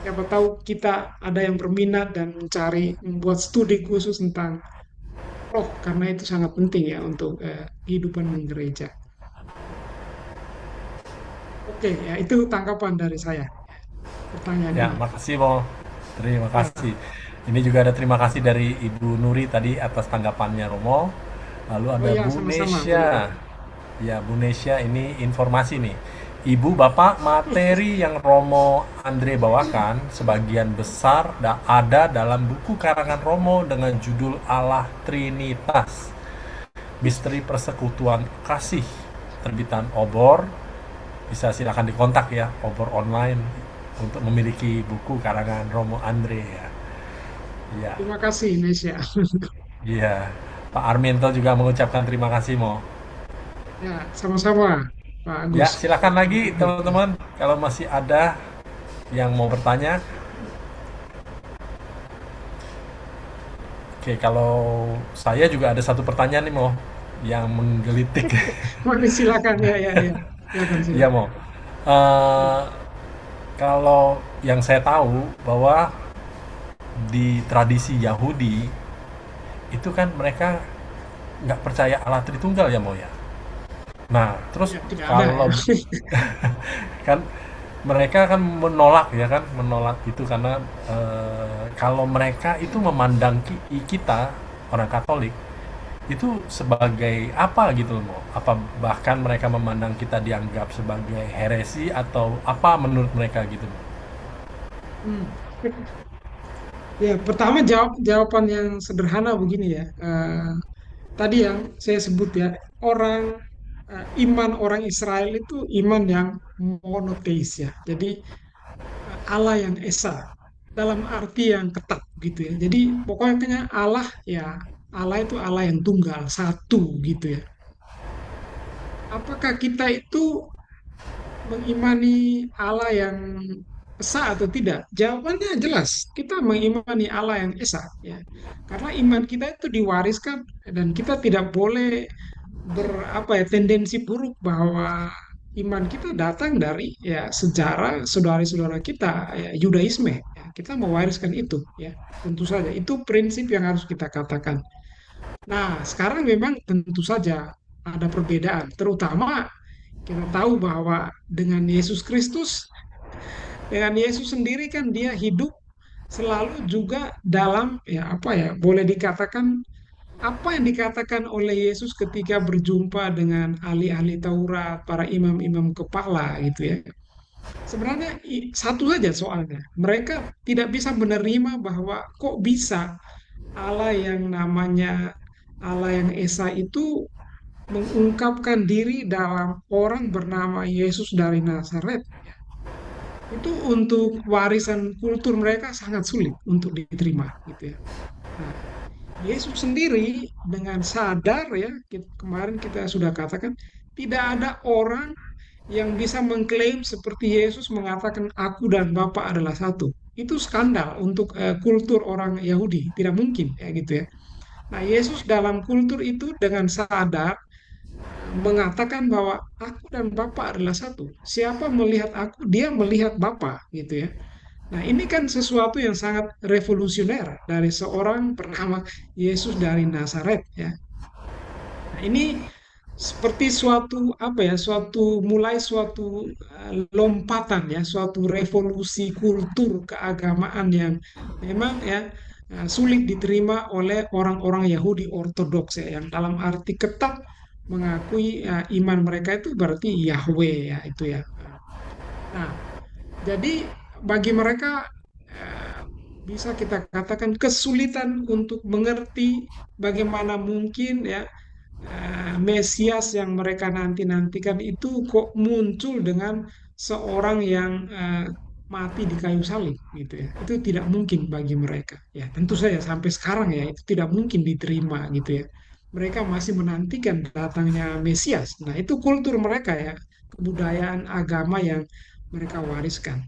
siapa tahu kita ada yang berminat dan mencari membuat studi khusus tentang roh karena itu sangat penting ya untuk kehidupan gereja. Oke ya itu tanggapan dari saya pertanyaan Ya, ini. makasih Mo. Terima Ya, kasih. Ini juga ada terima kasih dari Ibu Nuri tadi atas tanggapannya Romo. Lalu oh ada ya Bu sama-sama boleh. Nesya. Ya, Bu Nesya ini informasi nih. Ibu Bapak materi yang Romo Andre bawakan sebagian besar ada dalam buku karangan Romo dengan judul Allah Trinitas. Misteri Persekutuan Kasih terbitan Obor. Bisa silakan dikontak ya, Obor online untuk memiliki buku karangan Romo Andre ya. Iya, Terima kasih Indonesia. iya. Pak Arminto juga mengucapkan terima kasih Mo. Ya sama-sama Pak Ya, Agus. silakan lagi teman-teman kalau masih ada yang mau bertanya. Oke, kalau saya juga ada satu pertanyaan nih Mo yang menggelitik. Mari silakan ya ya ya silakan Iya silakan. Mo. Eh, kalau yang saya tahu bahwa di tradisi Yahudi itu kan mereka nggak percaya Allah Tritunggal ya Mo ya. Nah, terus Ya tidak ada ya. kalau kan mereka kan menolak ya kan, menolak itu karena kalau mereka itu memandang kita orang Katolik itu sebagai apa gitu loh, Mo? Apa bahkan mereka memandang kita dianggap sebagai heresi atau apa menurut mereka gitu loh. Hmm. Ya, pertama jawaban yang sederhana begini ya. Tadi yang saya sebut ya, iman orang Israel itu iman yang monoteis ya. Jadi Allah yang esa dalam arti yang ketat gitu ya. Jadi pokoknya Allah ya, Allah itu Allah yang tunggal, satu gitu ya. Apakah kita itu mengimani Allah yang esa atau tidak? Jawabannya jelas. Kita mengimani Allah yang esa, ya. Karena iman kita itu diwariskan dan kita tidak boleh tendensi buruk bahwa iman kita datang dari ya sejarah saudara-saudara kita ya, Yudaisme. Ya, kita mewariskan itu ya. Tentu saja itu prinsip yang harus kita katakan. Nah, sekarang memang tentu saja ada perbedaan, terutama kita tahu bahwa dengan Yesus sendiri kan dia hidup selalu juga dalam ya apa ya, boleh dikatakan apa yang dikatakan oleh Yesus ketika berjumpa dengan ahli-ahli Taurat, para imam-imam kepala gitu ya. Sebenarnya satu saja soalnya. Mereka tidak bisa menerima bahwa kok bisa Allah yang namanya Allah yang Esa itu mengungkapkan diri dalam orang bernama Yesus dari Nazaret. Itu untuk warisan kultur mereka sangat sulit untuk diterima gitu ya. Nah, Yesus sendiri dengan sadar ya, kemarin kita sudah katakan, tidak ada orang yang bisa mengklaim seperti Yesus mengatakan aku dan Bapa adalah satu. Itu skandal untuk kultur orang Yahudi, tidak mungkin ya gitu ya. Nah, Yesus dalam kultur itu dengan sadar mengatakan bahwa aku dan Bapa adalah satu. Siapa melihat aku, dia melihat Bapa gitu ya. Nah, ini kan sesuatu yang sangat revolusioner dari seorang bernama Yesus dari Nazaret ya. Nah, ini seperti suatu apa ya, suatu lompatan ya, suatu revolusi kultur keagamaan yang memang ya sulit diterima oleh orang-orang Yahudi Ortodoks ya, yang dalam arti ketat mengakui iman mereka itu berarti Yahweh ya itu ya. Nah, jadi bagi mereka eh, bisa kita katakan kesulitan untuk mengerti bagaimana mungkin ya Mesias yang mereka nanti-nantikan itu kok muncul dengan seorang yang mati di kayu salib gitu ya. Itu tidak mungkin bagi mereka. Ya, tentu saja sampai sekarang ya itu tidak mungkin diterima gitu ya. Mereka masih menantikan datangnya Mesias. Nah, itu kultur mereka ya, kebudayaan agama yang mereka wariskan.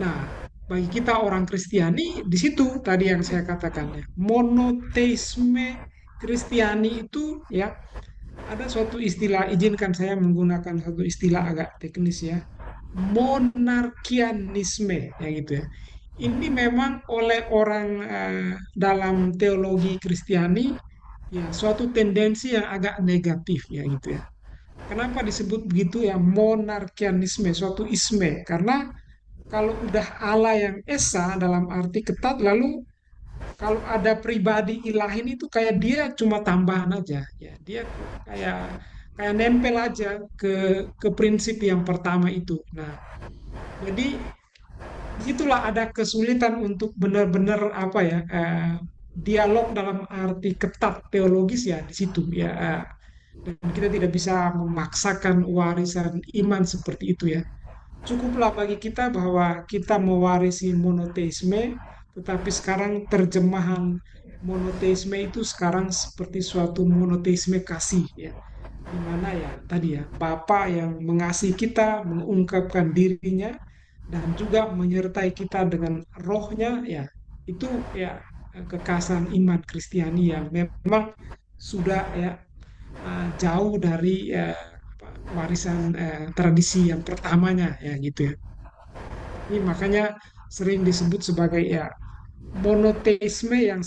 Nah, bagi kita orang Kristiani di situ tadi yang saya katakan ya, monoteisme Kristiani itu ya ada suatu istilah, izinkan saya menggunakan satu istilah agak teknis ya, monarkianisme ya gitu ya. Ini memang oleh orang dalam teologi Kristiani ya suatu tendensi yang agak negatif ya gitu ya. Kenapa disebut begitu ya monarkianisme, suatu isme? Karena kalau udah Allah yang esa dalam arti ketat, lalu kalau ada pribadi ilahin itu kayak dia cuma tambahan aja ya dia kayak kayak nempel aja ke prinsip yang pertama itu. Nah, jadi disitulah ada kesulitan untuk benar-benar apa ya dialog dalam arti ketat teologis ya di situ ya dan kita tidak bisa memaksakan warisan iman seperti itu ya. Cukuplah bagi kita bahwa kita mewarisi monoteisme, tetapi sekarang terjemahan monoteisme itu sekarang seperti suatu monoteisme kasih ya. Di mana ya tadi ya, Bapa yang mengasihi kita, mengungkapkan dirinya dan juga menyertai kita dengan rohnya ya. Itu ya kekasan iman Kristiani yang memang sudah ya jauh dari warisan tradisi yang pertamanya ya gitu ya. Ini makanya sering disebut sebagai ya monoteisme yang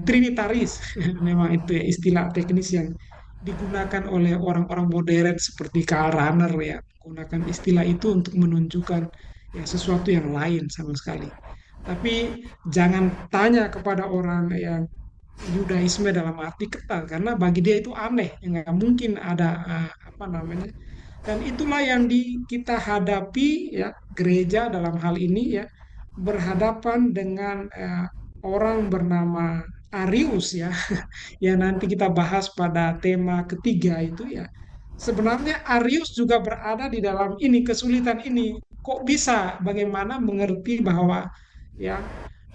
trinitaris. Memang itu ya istilah teknis yang digunakan oleh orang-orang modern seperti Karl Rahner ya, menggunakan istilah itu untuk menunjukkan ya sesuatu yang lain sama sekali. Tapi jangan tanya kepada orang yang Yudaisme dalam arti ketat karena bagi dia itu aneh, ya nggak mungkin ada apa namanya. Dan itulah yang kita hadapi ya gereja dalam hal ini ya berhadapan dengan orang bernama Arius ya yang nanti kita bahas pada tema ketiga itu ya. Sebenarnya Arius juga berada di dalam ini kesulitan ini. Kok bisa bagaimana mengerti bahwa ya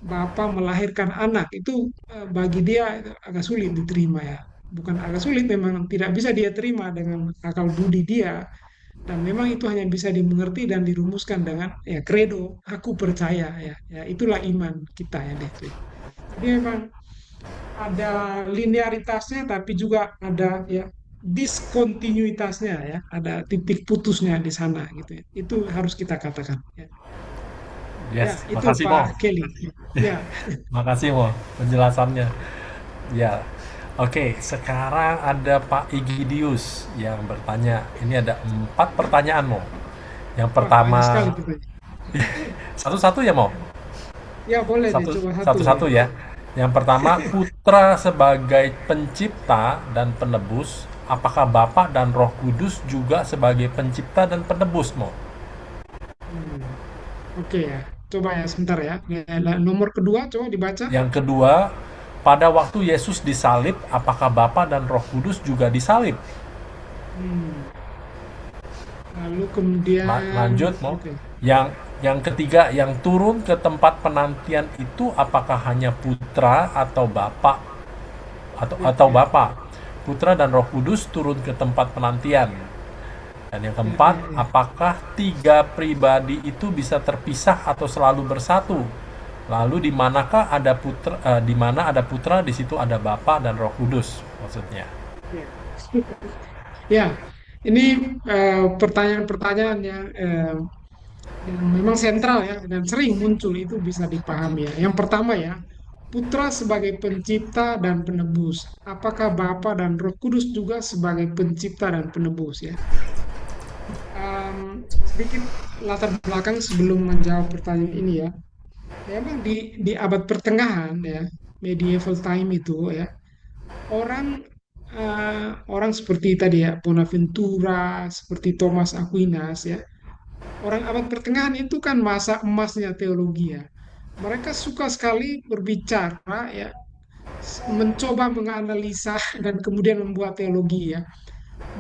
Bapa melahirkan anak itu bagi dia itu agak sulit diterima ya. Bukan agak sulit, memang tidak bisa dia terima dengan akal budi dia. Dan memang itu hanya bisa dimengerti dan dirumuskan dengan ya credo, aku percaya ya. Ya itulah iman kita ya deh. Jadi memang ada linearitasnya tapi juga ada ya diskontinuitasnya ya, ada titik putusnya di sana gitu ya. Itu harus kita katakan ya. Ya, Yes, itu makasih Mo. Pak Kelly. Ya, Makasih Mo penjelasannya. Ya. Oke, sekarang ada Pak Igidius yang bertanya. Ini ada 4 pertanyaan Mo. Yang wah banyak sekali pertama, pertanyaan. satu-satu ya Mo? Ya, boleh deh Satu, coba satu ya. satu-satu ya. Yang pertama, Putra sebagai pencipta dan penebus. Apakah Bapa dan Roh Kudus juga sebagai pencipta dan penebus Mo? Hmm, oke ya. Coba ya sebentar ya. Nah, nomor kedua coba dibaca. Yang kedua, pada waktu Yesus disalib, apakah Bapa dan Roh Kudus juga disalib? Hmm, lalu kemudian Lanjut, Mo. oke. Yang ketiga, yang turun ke tempat penantian itu apakah hanya Putra atau Bapa Ya, atau ya, Bapa? Putra dan Roh Kudus turun ke tempat penantian. Dan yang ya, keempat, ya, ya. apakah 3 pribadi itu bisa terpisah atau selalu bersatu? Lalu di mana ada Putra, di situ ada Bapa dan Roh Kudus, maksudnya. Ya. Ya, ini pertanyaan-pertanyaan yang memang sentral ya dan sering muncul itu bisa dipahami ya. Yang pertama ya, Putra sebagai pencipta dan penebus. Apakah Bapa dan Roh Kudus juga sebagai pencipta dan penebus ya? Sedikit latar belakang sebelum menjawab pertanyaan ini ya. Memang di abad pertengahan ya, medieval time itu ya, orang orang seperti tadi ya Bonaventura, seperti Thomas Aquinas ya, orang abad pertengahan itu kan masa emasnya teologi ya. Mereka suka sekali berbicara ya, mencoba menganalisa dan kemudian membuat teologi ya.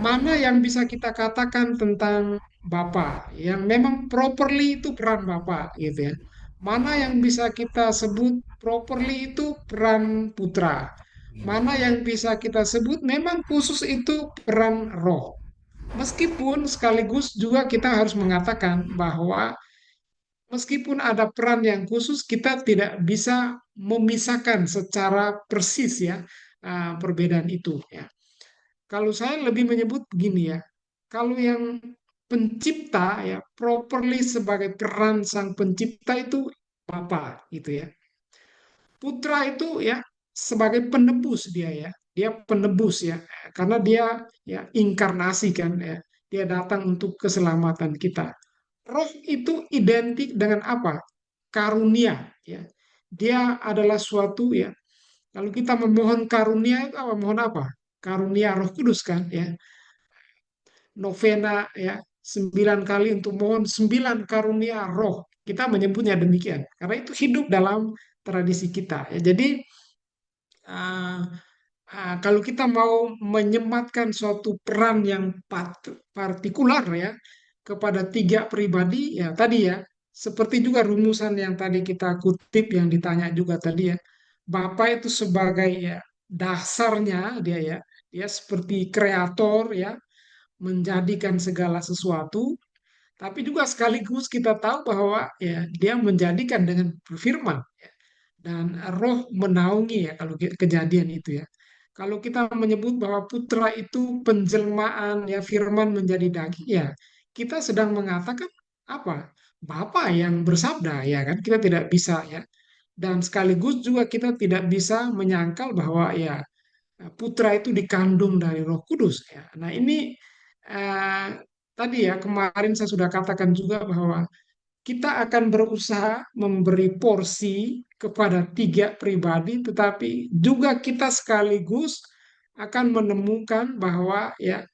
Mana yang bisa kita katakan tentang Bapa yang memang properly itu peran Bapa gitu ya. Mana yang bisa kita sebut properly itu peran Putra. Mana yang bisa kita sebut memang khusus itu peran Roh. Meskipun sekaligus juga kita harus mengatakan bahwa meskipun ada peran yang khusus, kita tidak bisa memisahkan secara persis ya perbedaan itu ya. Kalau saya lebih menyebut begini ya, kalau yang pencipta ya properly sebagai peran sang pencipta itu Bapa gitu ya. Putra itu ya sebagai penebus dia ya. Dia penebus ya karena dia ya inkarnasi kan ya. Dia datang untuk keselamatan kita. Roh itu identik dengan apa? Karunia ya. Dia adalah suatu ya. Kalau kita memohon karunia itu apa? Mohon apa? Karunia Roh Kudus kan ya. Novena ya 9 kali untuk mohon 9 karunia roh. Kita menyebutnya demikian karena itu hidup dalam tradisi kita. Ya. Jadi uh, kalau kita mau menyematkan suatu peran yang partikular ya kepada 3 pribadi ya tadi ya seperti juga rumusan yang tadi kita kutip yang ditanya juga tadi ya Bapa itu sebagai ya dasarnya dia ya dia seperti kreator ya menjadikan segala sesuatu, tapi juga sekaligus kita tahu bahwa ya dia menjadikan dengan berfirman ya. Dan roh menaungi ya kalau kejadian itu ya. Kalau kita menyebut bahwa putra itu penjelmaan ya firman menjadi daging ya, kita sedang mengatakan apa? Bapa yang bersabda ya kan kita tidak bisa ya. Dan sekaligus juga kita tidak bisa menyangkal bahwa ya putra itu dikandung dari Roh Kudus ya. Nah, ini eh, tadi ya kemarin saya sudah katakan juga bahwa kita akan berusaha memberi porsi kepada 3 pribadi, tetapi juga kita sekaligus akan menemukan bahwa ya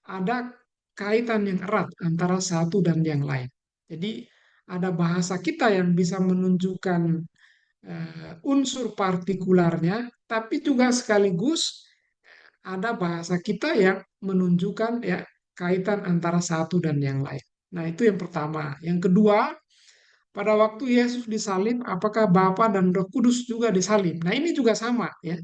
ada kaitan yang erat antara satu dan yang lain. Jadi ada bahasa kita yang bisa menunjukkan unsur partikularnya, tapi juga sekaligus ada bahasa kita yang menunjukkan ya kaitan antara satu dan yang lain. Nah, itu yang pertama. Yang kedua, pada waktu Yesus disalib, apakah Bapa dan Roh Kudus juga disalib? Nah, ini juga sama ya.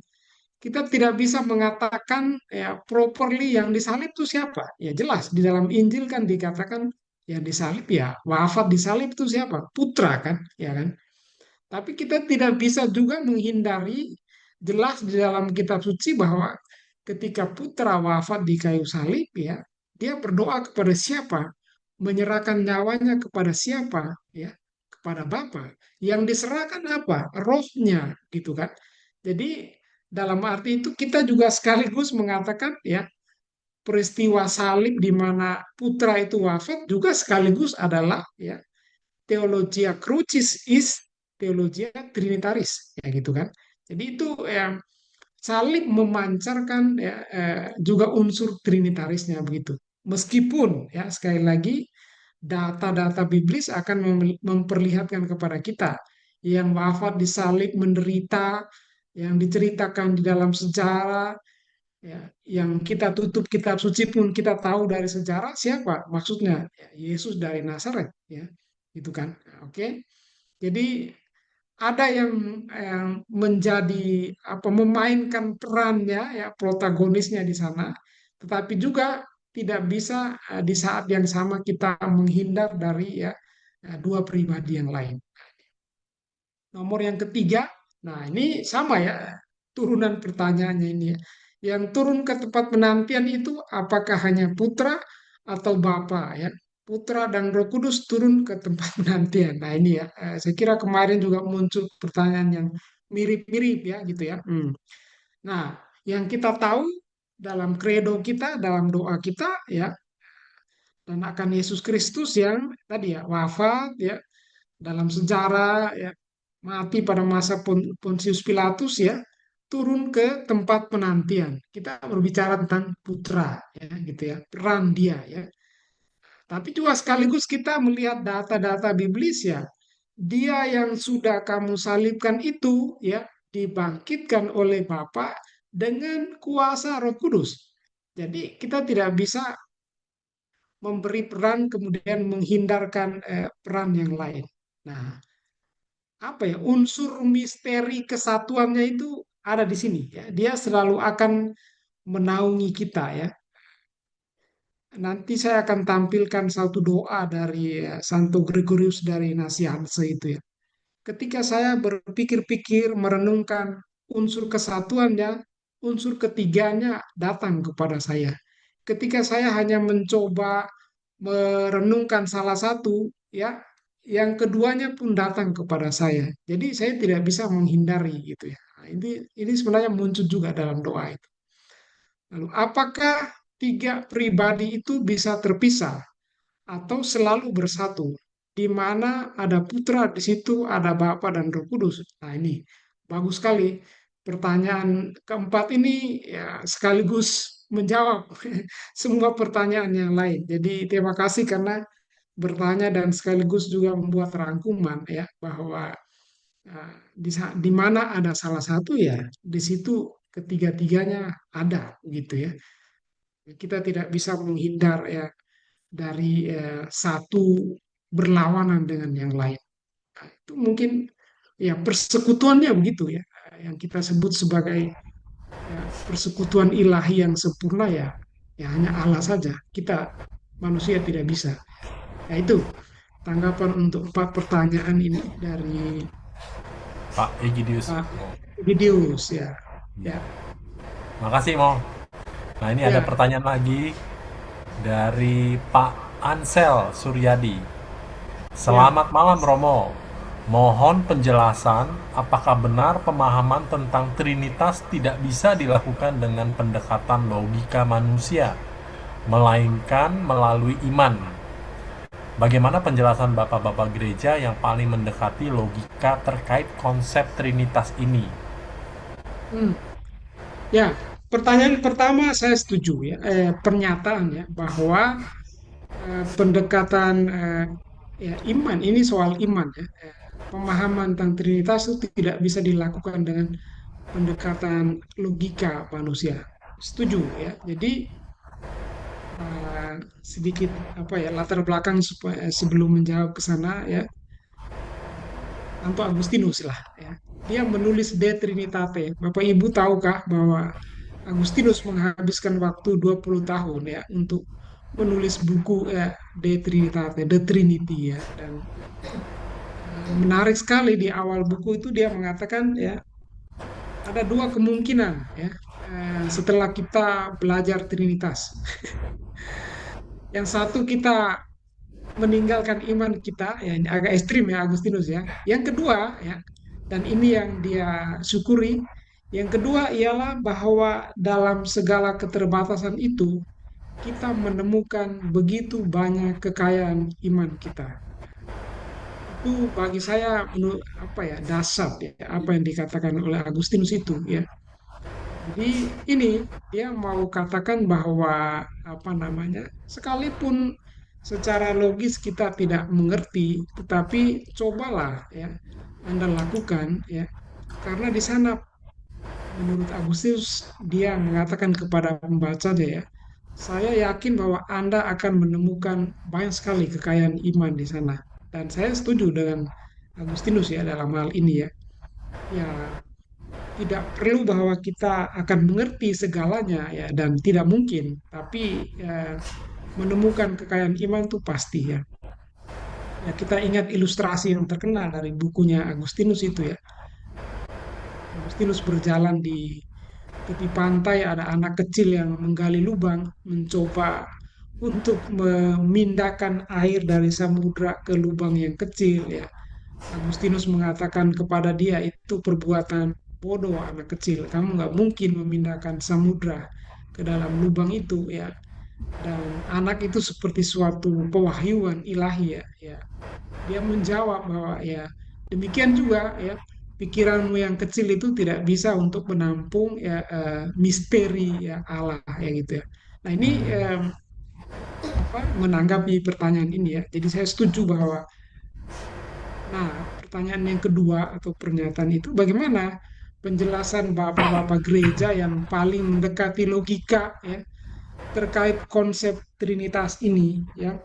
Kita tidak bisa mengatakan ya properly yang disalib itu siapa? Ya jelas di dalam Injil kan dikatakan yang disalib ya wafat disalib itu siapa? Putra kan, ya kan? Tapi kita tidak bisa juga menghindari jelas di dalam kitab suci bahwa ketika putra wafat di kayu salib ya, dia berdoa kepada siapa? Menyerahkan nyawanya kepada siapa? Ya, kepada Bapa. Yang diserahkan apa? Rohnya, gitu kan. Jadi dalam arti itu kita juga sekaligus mengatakan ya, peristiwa salib di mana putra itu wafat juga sekaligus adalah ya, Theologia Crucis is Theologia Trinitaris ya gitu kan. Jadi itu ya, salib memancarkan ya, juga unsur trinitarisnya begitu. Meskipun ya sekali lagi data-data biblis akan memperlihatkan kepada kita yang wafat di salib menderita, yang diceritakan di dalam sejarah, ya, yang kita tutup kitab suci pun kita tahu dari sejarah siapa maksudnya. Ya, Yesus dari Nazaret ya gitu kan. Oke, jadi ada yang menjadi apa, memainkan perannya ya, protagonisnya di sana, tetapi juga tidak bisa di saat yang sama kita menghindar dari ya, dua pribadi yang lain. Nomor yang ketiga, nah ini sama ya, turunan pertanyaannya ini ya. Yang turun ke tempat penantian itu apakah hanya putra atau bapa ya? Putra dan Roh Kudus turun ke tempat penantian. Nah ini ya, saya kira kemarin juga muncul pertanyaan yang mirip-mirip ya gitu ya. Nah, yang kita tahu dalam kredo kita, dalam doa kita ya, dan akan Yesus Kristus yang tadi ya wafat ya dalam sejarah ya, mati pada masa Pontius Pilatus ya, turun ke tempat penantian. Kita berbicara tentang putra ya gitu ya, peran dia ya. Tapi juga sekaligus kita melihat data-data biblis ya, dia yang sudah kamu salibkan itu ya dibangkitkan oleh Bapa dengan kuasa Roh Kudus. Jadi kita tidak bisa memberi peran kemudian menghindarkan peran yang lain. Nah, apa ya, unsur misteri kesatuannya itu ada di sini ya. Dia selalu akan menaungi kita ya. Nanti saya akan tampilkan satu doa dari Santo Gregorius dari Nasianse itu ya. Ketika saya berpikir-pikir merenungkan unsur kesatuannya, unsur ketiganya datang kepada saya. Ketika saya hanya mencoba merenungkan salah satu ya, yang keduanya pun datang kepada saya. Jadi saya tidak bisa menghindari gitu ya. Nah, ini sebenarnya muncul juga dalam doa itu. Lalu apakah tiga pribadi itu bisa terpisah atau selalu bersatu? Di mana ada Putra, di situ ada Bapa dan Roh Kudus. Nah, ini bagus sekali. Pertanyaan keempat ini ya sekaligus menjawab semua pertanyaan yang lain. Jadi terima kasih karena bertanya dan sekaligus juga membuat rangkuman ya bahwa di mana ada salah satu ya di situ ketiga-tiganya ada gitu ya. Kita tidak bisa menghindar ya dari satu berlawanan dengan yang lain. Nah, itu mungkin ya persekutuannya begitu ya, yang kita sebut sebagai ya, persekutuan ilahi yang sempurna ya, ya hanya Allah saja. Kita manusia tidak bisa. Ya itu tanggapan untuk empat pertanyaan ini dari Pak Egidius. Pak Videus ya. Ya, Makasih Mo. Nah ini ada ya, pertanyaan lagi dari Pak Ansel Suryadi. ya. Selamat malam Romo. Mohon penjelasan apakah benar pemahaman tentang Trinitas tidak bisa dilakukan dengan pendekatan logika manusia, melainkan melalui iman. Bagaimana penjelasan Bapak-Bapak gereja yang paling mendekati logika terkait konsep Trinitas ini? Hmm. Ya, pertanyaan pertama saya setuju ya, pernyataan ya bahwa pendekatan ya iman ini soal iman ya. Pemahaman tentang Trinitas itu tidak bisa dilakukan dengan pendekatan logika manusia. Setuju ya. Jadi sedikit apa ya latar belakang supaya sebelum menjawab ke sana ya, Santo Agustinus lah ya. Dia menulis De Trinitate. Bapak Ibu tahukah bahwa Agustinus menghabiskan waktu 20 tahun ya untuk menulis buku ya, De Trinitate, The Trinity ya. Dan menarik sekali di awal buku itu dia mengatakan ya ada dua kemungkinan ya. setelah kita belajar Trinitas. Yang satu kita meninggalkan iman kita, ya ini agak ekstrim ya Agustinus ya. Yang kedua ya, dan ini yang dia syukuri, yang kedua ialah bahwa dalam segala keterbatasan itu kita menemukan begitu banyak kekayaan iman kita. Itu bagi saya menurut apa ya dasar ya apa yang dikatakan oleh Agustinus itu ya. Jadi ini dia mau katakan bahwa apa namanya, sekalipun secara logis kita tidak mengerti, tetapi cobalah ya Anda lakukan ya. Karena di sana menurut Agustinus dia mengatakan kepada pembacanya ya, saya yakin bahwa Anda akan menemukan banyak sekali kekayaan iman di sana. Dan saya setuju dengan Agustinus ya dalam hal ini ya. Ya, tidak perlu bahwa kita akan mengerti segalanya ya dan tidak mungkin, tapi ya, menemukan kekayaan iman itu pasti ya. Ya kita ingat ilustrasi yang terkenal dari bukunya Agustinus itu ya. Agustinus berjalan di tepi pantai, ada anak kecil yang menggali lubang mencoba untuk memindahkan air dari samudra ke lubang yang kecil ya. Agustinus mengatakan kepada dia, itu perbuatan bodoh anak kecil. Kamu nggak mungkin memindahkan samudra ke dalam lubang itu ya. Dan anak itu seperti suatu pewahyuan ilahi ya. Ya. Dia menjawab bahwa ya demikian juga ya pikiranmu yang kecil itu tidak bisa untuk menampung ya misteri ya Allah ya gitu ya. Nah ini apa, menanggapi pertanyaan ini ya. Jadi saya setuju bahwa nah, pertanyaan yang kedua atau pernyataan itu bagaimana penjelasan bapak-bapak gereja yang paling mendekati logika ya terkait konsep Trinitas ini ya.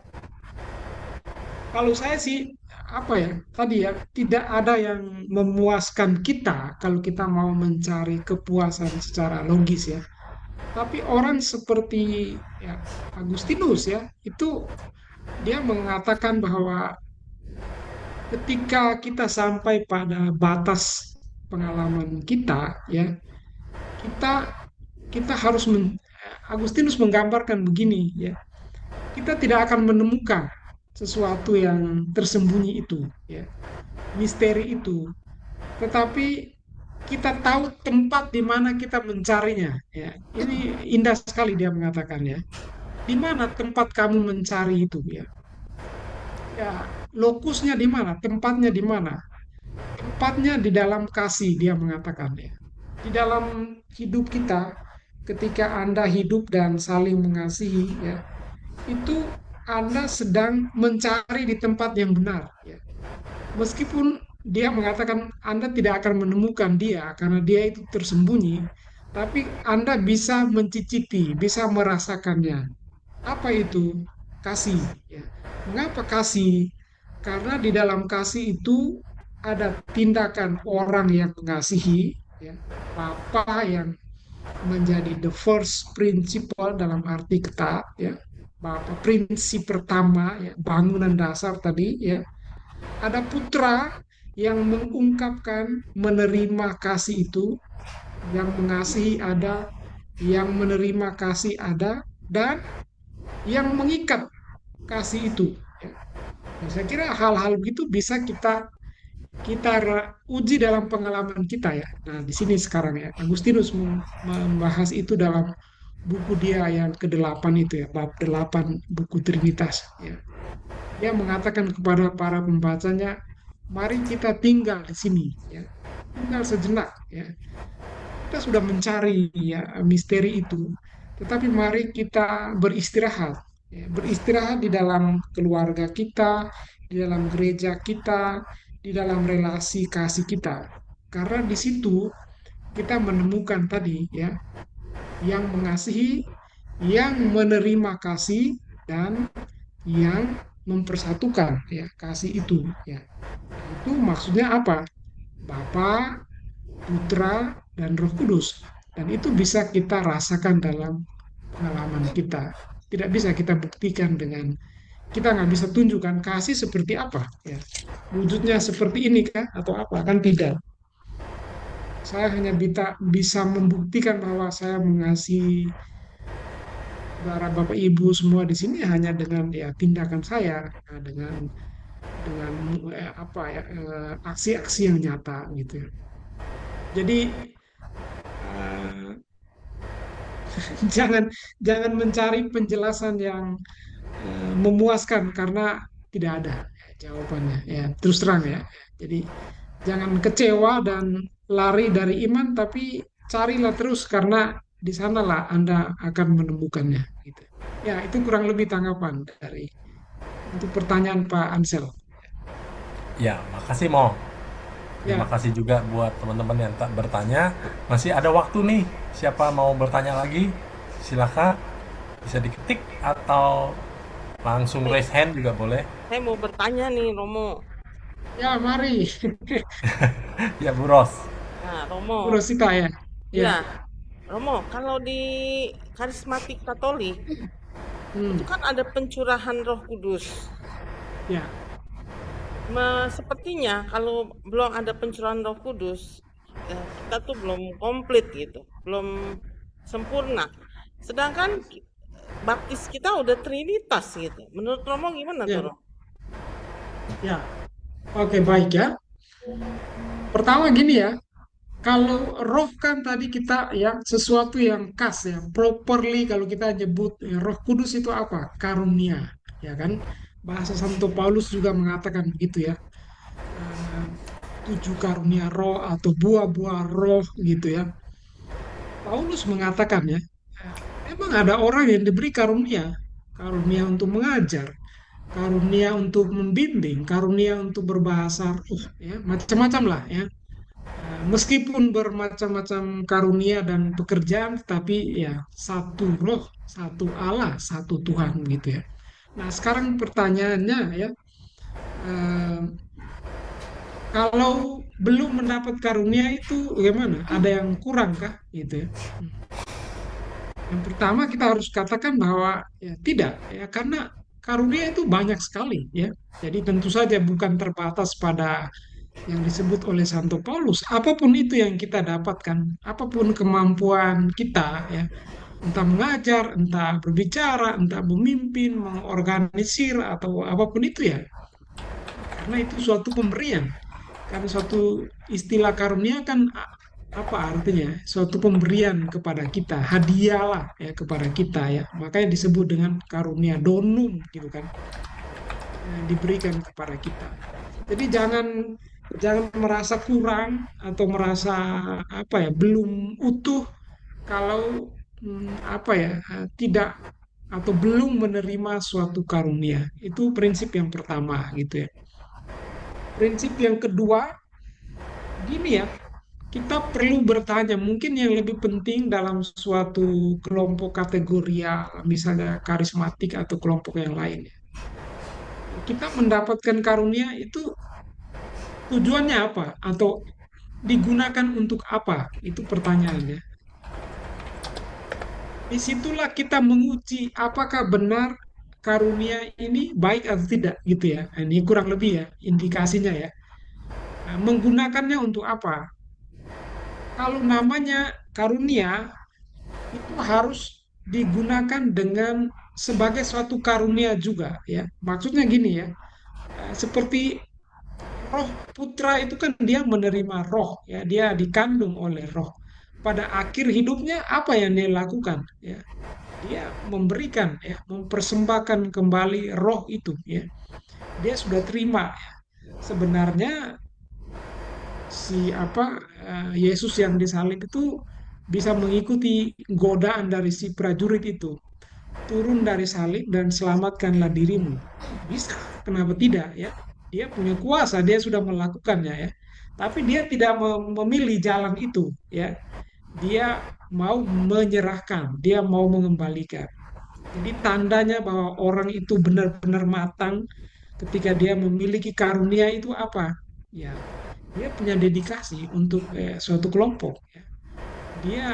Kalau saya sih apa ya tadi ya tidak ada yang memuaskan kita kalau kita mau mencari kepuasan secara logis ya. Tapi orang seperti ya Agustinus ya itu dia mengatakan bahwa ketika kita sampai pada batas pengalaman kita ya kita kita harus Agustinus menggambarkan begini ya, kita tidak akan menemukan sesuatu yang tersembunyi itu ya, misteri itu, tetapi kita tahu tempat di mana kita mencarinya ya. Ini indah sekali dia mengatakan ya, di mana tempat kamu mencari itu ya, ya lokusnya di mana, tempatnya di mana. Tepatnya di dalam kasih, dia mengatakan ya. Di dalam hidup kita, ketika Anda hidup dan saling mengasihi, ya, itu Anda sedang mencari di tempat yang benar. Ya. Meskipun dia mengatakan Anda tidak akan menemukan dia karena dia itu tersembunyi, tapi Anda bisa mencicipi, bisa merasakannya. Apa itu? Kasih. Ya. Mengapa kasih? Karena di dalam kasih itu ada tindakan orang yang mengasihi, ya, Bapa yang menjadi the first principle dalam arti kata, ya, Bapa prinsip pertama, ya, bangunan dasar tadi, ya. Ada putra yang mengungkapkan menerima kasih itu, yang mengasihi ada, yang menerima kasih ada, dan yang mengikat kasih itu. Ya. Nah, saya kira hal-hal begitu bisa kita kita uji dalam pengalaman kita ya. Nah, di sini sekarang ya, Agustinus membahas itu dalam buku dia yang ke-8 itu ya, bab 8 buku Trinitas ya. Dia mengatakan kepada para pembacanya, mari kita tinggal di sini ya. Tinggal sejenak ya. Kita sudah mencari ya misteri itu, tetapi mari kita beristirahat. Ya, beristirahat di dalam keluarga kita, di dalam gereja kita, di dalam relasi kasih kita. Karena di situ kita menemukan tadi ya, yang mengasihi, yang menerima kasih, dan yang mempersatukan ya kasih itu ya. Itu maksudnya apa? Bapa, Putra, dan Roh Kudus. Dan itu bisa kita rasakan dalam pengalaman kita. Tidak bisa kita buktikan dengan, kita nggak bisa tunjukkan kasih seperti apa. Ya. Wujudnya seperti ini kan? Atau apa? Kan tidak. Saya hanya bisa membuktikan bahwa saya mengasihi saudara Bapak Ibu semua di sini hanya dengan ya tindakan saya, nah, dengan apa ya aksi-aksi yang nyata gitu ya. Jadi eh, jangan jangan mencari penjelasan yang memuaskan karena tidak ada jawabannya ya terus terang ya. Jadi jangan kecewa dan lari dari iman tapi carilah terus karena di sanalah Anda akan menemukannya gitu. Ya, itu kurang lebih tanggapan dari untuk pertanyaan Pak Ansel. Ya, makasih Mo. Terima Ya, kasih juga buat teman-teman yang tak bertanya. Masih ada waktu nih. Siapa mau bertanya lagi? Silakan. Bisa diketik atau langsung Nih, raise hand juga boleh. saya mau bertanya nih, Romo. ya mari. Ya, Bu Ros. Nah, Bu Romo, Rosita ya. ya, Ya. Romo, kalau di karismatik Katolik itu Hmm, kan ada pencurahan Roh Kudus. ya. Sepertinya kalau belum ada pencurahan Roh Kudus, ya, kita tuh belum komplit gitu, belum sempurna. Sedangkan baptis kita udah Trinitas gitu. Menurut Romo gimana tuh, Ya, Romo? ya. Oke, baik ya. Pertama gini ya, kalau roh kan tadi kita ya sesuatu yang khas ya, properly kalau kita nyebut ya, Roh Kudus itu apa? Karunia, ya kan? Bahasa Santo Paulus juga mengatakan begitu ya. Eh, 7 karunia roh atau buah-buah roh gitu ya. Paulus mengatakan ya, memang ada orang yang diberi karunia, karunia untuk mengajar, karunia untuk membimbing, karunia untuk berbahasa roh, ya macam-macam lah ya. Meskipun bermacam-macam karunia dan pekerjaan, tapi ya satu roh, satu Allah, satu Tuhan gitu ya. Nah, sekarang pertanyaannya ya, eh, kalau belum mendapat karunia itu bagaimana? Ada yang kurang kah? Gitu ya. Yang pertama kita harus katakan bahwa ya tidak ya karena karunia itu banyak sekali ya. Jadi tentu saja bukan terbatas pada yang disebut oleh Santo Paulus. Apapun itu yang kita dapatkan, apapun kemampuan kita ya, entah mengajar, entah berbicara, entah memimpin, mengorganisir atau apapun itu ya. Karena itu suatu pemberian. Karena suatu istilah karunia kan apa artinya? Suatu pemberian kepada kita, hadiah lah ya kepada kita ya. Makanya disebut dengan karunia donum gitu kan, diberikan kepada kita. Jadi jangan jangan merasa kurang atau merasa apa ya belum utuh kalau apa ya tidak atau belum menerima suatu karunia. Itu prinsip yang pertama gitu ya. Prinsip yang kedua gini ya, kita perlu bertanya, mungkin yang lebih penting dalam suatu kelompok kategori ya, misalnya karismatik atau kelompok yang lain. Kita mendapatkan karunia itu tujuannya apa? Atau digunakan untuk apa? Itu pertanyaannya. Disitulah kita menguji apakah benar karunia ini baik atau tidak gitu ya. Nah, ini kurang lebih ya indikasinya ya. Nah, menggunakannya untuk apa? Kalau namanya karunia itu harus digunakan dengan sebagai suatu karunia juga ya. Maksudnya gini ya, seperti roh putra itu kan dia menerima roh ya, dia dikandung oleh roh. Pada akhir hidupnya apa yang dia lakukan ya? Dia memberikan ya, mempersembahkan kembali roh itu ya. Dia sudah terima ya. Sebenarnya si apa Yesus yang disalib itu bisa mengikuti godaan dari si prajurit itu, turun dari salib dan selamatkanlah dirimu. Bisa, kenapa tidak ya? Dia punya kuasa, dia sudah melakukannya ya. Tapi dia tidak memilih jalan itu ya. Dia mau menyerahkan, dia mau mengembalikan. Jadi tandanya bahwa orang itu benar-benar matang ketika dia memiliki karunia itu apa? Ya, dia punya dedikasi untuk suatu kelompok. Ya. Dia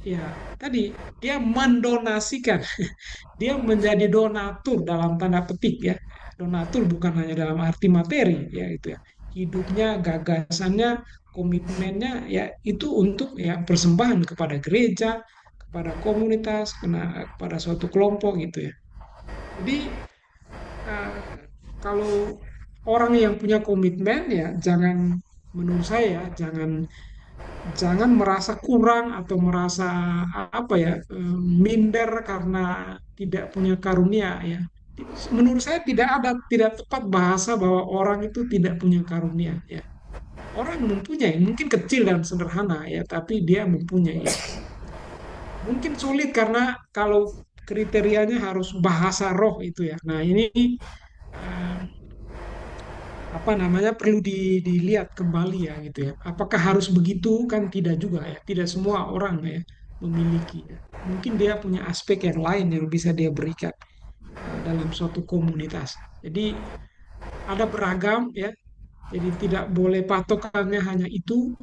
ya tadi dia mendonasikan, dia menjadi donatur dalam tanda petik ya. Donatur bukan hanya dalam arti materi ya itu ya. Hidupnya, gagasannya, komitmennya ya itu untuk ya persembahan kepada gereja, kepada komunitas, kepada suatu kelompok gitu ya. Jadi eh, kalau orang yang punya komitmen ya jangan, menurut saya ya, jangan jangan merasa kurang atau merasa apa ya, minder karena tidak punya karunia ya. Menurut saya tidak tepat bahasa bahwa orang itu tidak punya karunia ya. Orang mempunyai, mungkin kecil dan sederhana ya, tapi dia mempunyai ya. Mungkin sulit karena kalau kriterianya harus bahasa roh itu ya. Nah, ini eh, apa namanya, perlu dilihat kembali ya gitu ya. Apakah harus begitu? Kan tidak juga ya. Tidak semua orang ya memiliki ya. Mungkin dia punya aspek yang lain yang bisa dia berikan dalam suatu komunitas. Jadi ada beragam ya. Jadi tidak boleh patokannya hanya itu.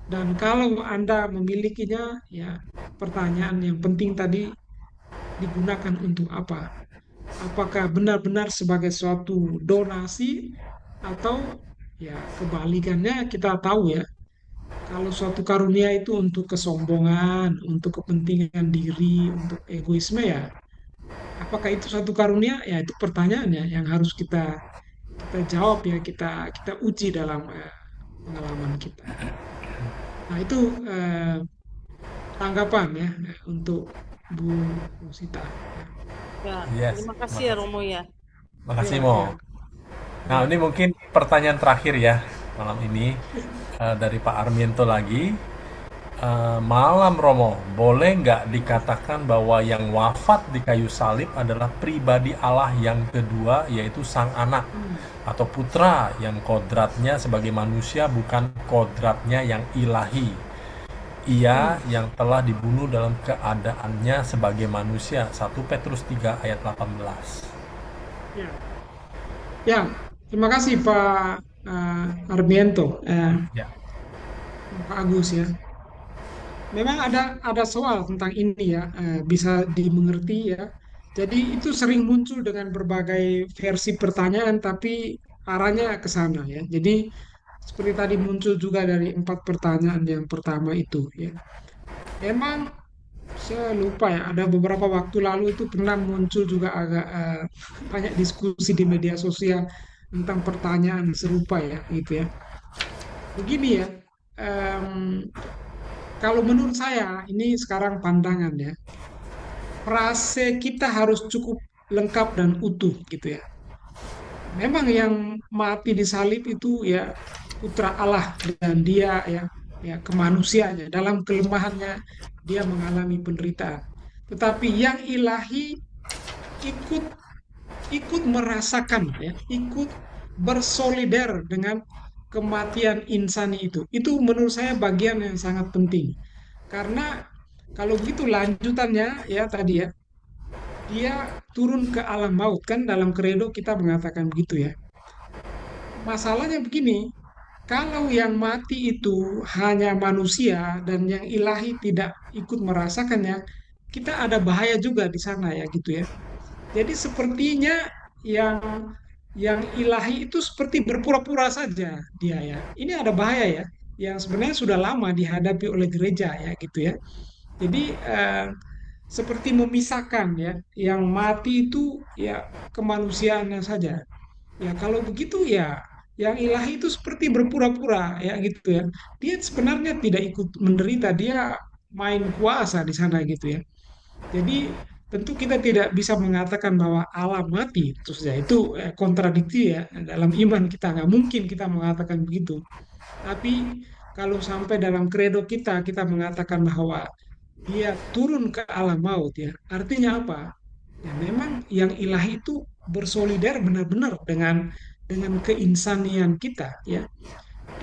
Dan kalau Anda memilikinya, ya pertanyaan yang penting tadi, digunakan untuk apa? Apakah benar-benar sebagai suatu donasi atau ya kebalikannya kita tahu ya, kalau suatu karunia itu untuk kesombongan, untuk kepentingan diri, untuk egoisme ya, apakah itu suatu karunia? Ya itu pertanyaannya yang harus kita kita jawab ya, kita uji dalam pengalaman kita. Nah itu eh, tanggapan ya untuk Bu Musita. Ya, Ya, Yes, terima kasih ya makasih. Romo ya. Makasih ya, Mo. ya. Nah, Ya. ini mungkin pertanyaan terakhir ya malam ini dari Pak Armiento lagi. Malam Romo, boleh nggak dikatakan bahwa yang wafat di kayu salib adalah pribadi Allah yang kedua, yaitu Sang Anak Hmm. atau Putra yang kodratnya sebagai manusia bukan kodratnya yang ilahi. Ia Hmm. yang telah dibunuh dalam keadaannya sebagai manusia. 1 Petrus 3 ayat 18. Ya. Ya, terima kasih Pak Armiento, Ya, Pak Agus ya. Memang ada soal tentang ini ya, bisa dimengerti ya. Jadi itu sering muncul dengan berbagai versi pertanyaan, tapi arahnya ke sana ya. Jadi seperti tadi muncul juga dari 4 pertanyaan yang pertama itu ya. Memang saya lupa ya, ada beberapa waktu lalu itu pernah muncul juga agak banyak diskusi di media sosial tentang pertanyaan serupa ya, gitu ya. Begini ya, em, kalau menurut saya ini sekarang pandangan ya, frase kita harus cukup lengkap dan utuh gitu ya. Memang yang mati di salib itu ya putra Allah, dan dia ya kemanusiaannya dalam kelemahannya dia mengalami penderitaan. Tetapi yang ilahi ikut ikut merasakan ya, ikut bersolidar dengan kematian insani itu. Itu menurut saya bagian yang sangat penting. Karena kalau begitu lanjutannya ya tadi ya, dia turun ke alam maut, kan dalam kredo kita mengatakan begitu ya. Masalahnya begini, kalau yang mati itu hanya manusia dan yang ilahi tidak ikut merasakannya, kita ada bahaya juga di sana ya gitu ya. Jadi sepertinya yang yang ilahi itu seperti berpura-pura saja dia ya. Ini ada bahaya ya, yang sebenarnya sudah lama dihadapi oleh gereja ya gitu ya. Jadi seperti memisahkan ya, yang mati itu ya kemanusiaannya saja. Ya kalau begitu ya, yang ilahi itu seperti berpura-pura ya gitu ya. Dia sebenarnya tidak ikut menderita, dia main kuasa di sana gitu ya. Jadi tentu kita tidak bisa mengatakan bahwa Allah mati, terus ya itu kontradiksi ya dalam iman kita, nggak mungkin kita mengatakan begitu. Tapi kalau sampai dalam kredo kita mengatakan bahwa dia turun ke alam maut ya, artinya apa? Ya memang yang ilahi itu bersolidar benar-benar dengan keinsanian kita ya.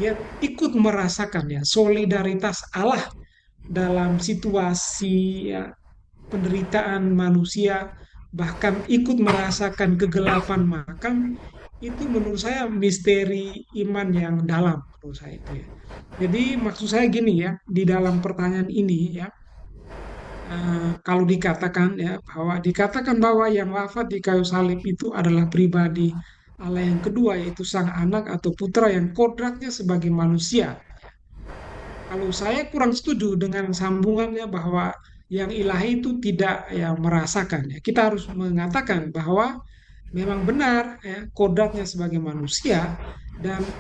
Dia ikut merasakan ya solidaritas Allah dalam situasi ya, penderitaan manusia, bahkan ikut merasakan kegelapan makam. Itu menurut saya misteri iman yang dalam menurut saya itu ya. Jadi maksud saya gini ya, di dalam pertanyaan ini ya, kalau dikatakan ya bahwa yang wafat di kayu salib itu adalah pribadi Allah yang kedua, yaitu sang anak atau putra yang kodratnya sebagai manusia. Kalau saya kurang setuju dengan sambungannya bahwa yang ilahi itu tidak ya merasakan ya. Kita harus mengatakan bahwa memang benar ya kodratnya sebagai manusia dan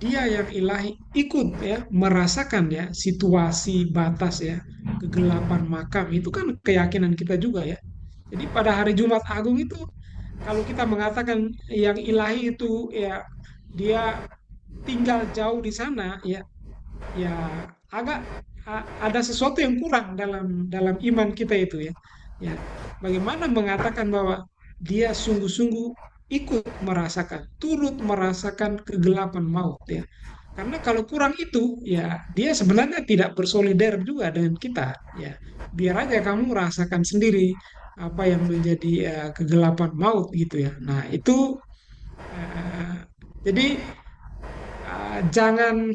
dia yang ilahi ikut ya merasakan ya situasi batas ya kegelapan makam itu kan keyakinan kita juga ya. Jadi pada hari Jumat Agung itu kalau kita mengatakan yang ilahi itu ya dia tinggal jauh di sana ya ya agak ada sesuatu yang kurang dalam dalam iman kita itu ya. Ya, bagaimana mengatakan bahwa dia sungguh-sungguh ikut merasakan, turut merasakan kegelapan maut ya. Karena kalau kurang itu ya dia sebenarnya tidak bersolider juga dengan kita ya. Biar aja kamu rasakan sendiri apa yang menjadi kegelapan maut gitu ya. Nah, itu eh, jadi jangan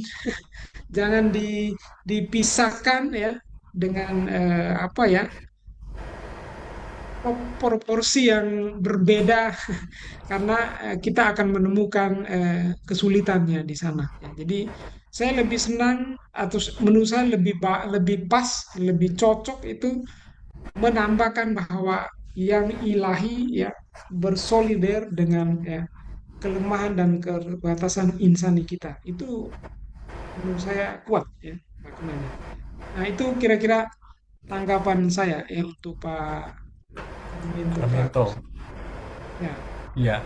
jangan dipisahkan ya dengan apa ya proporsi yang berbeda karena kita akan menemukan kesulitannya di sana. Ya, jadi saya lebih senang atau menurut saya lebih pas, lebih cocok itu menambahkan bahwa yang ilahi ya bersolider dengan ya, kelemahan dan keterbatasan insani kita. Itu menurut saya kuat ya maknanya. Nah, itu kira-kira tanggapan saya ya untuk Pak Armento Armento. Prakoso. Ya, Iya,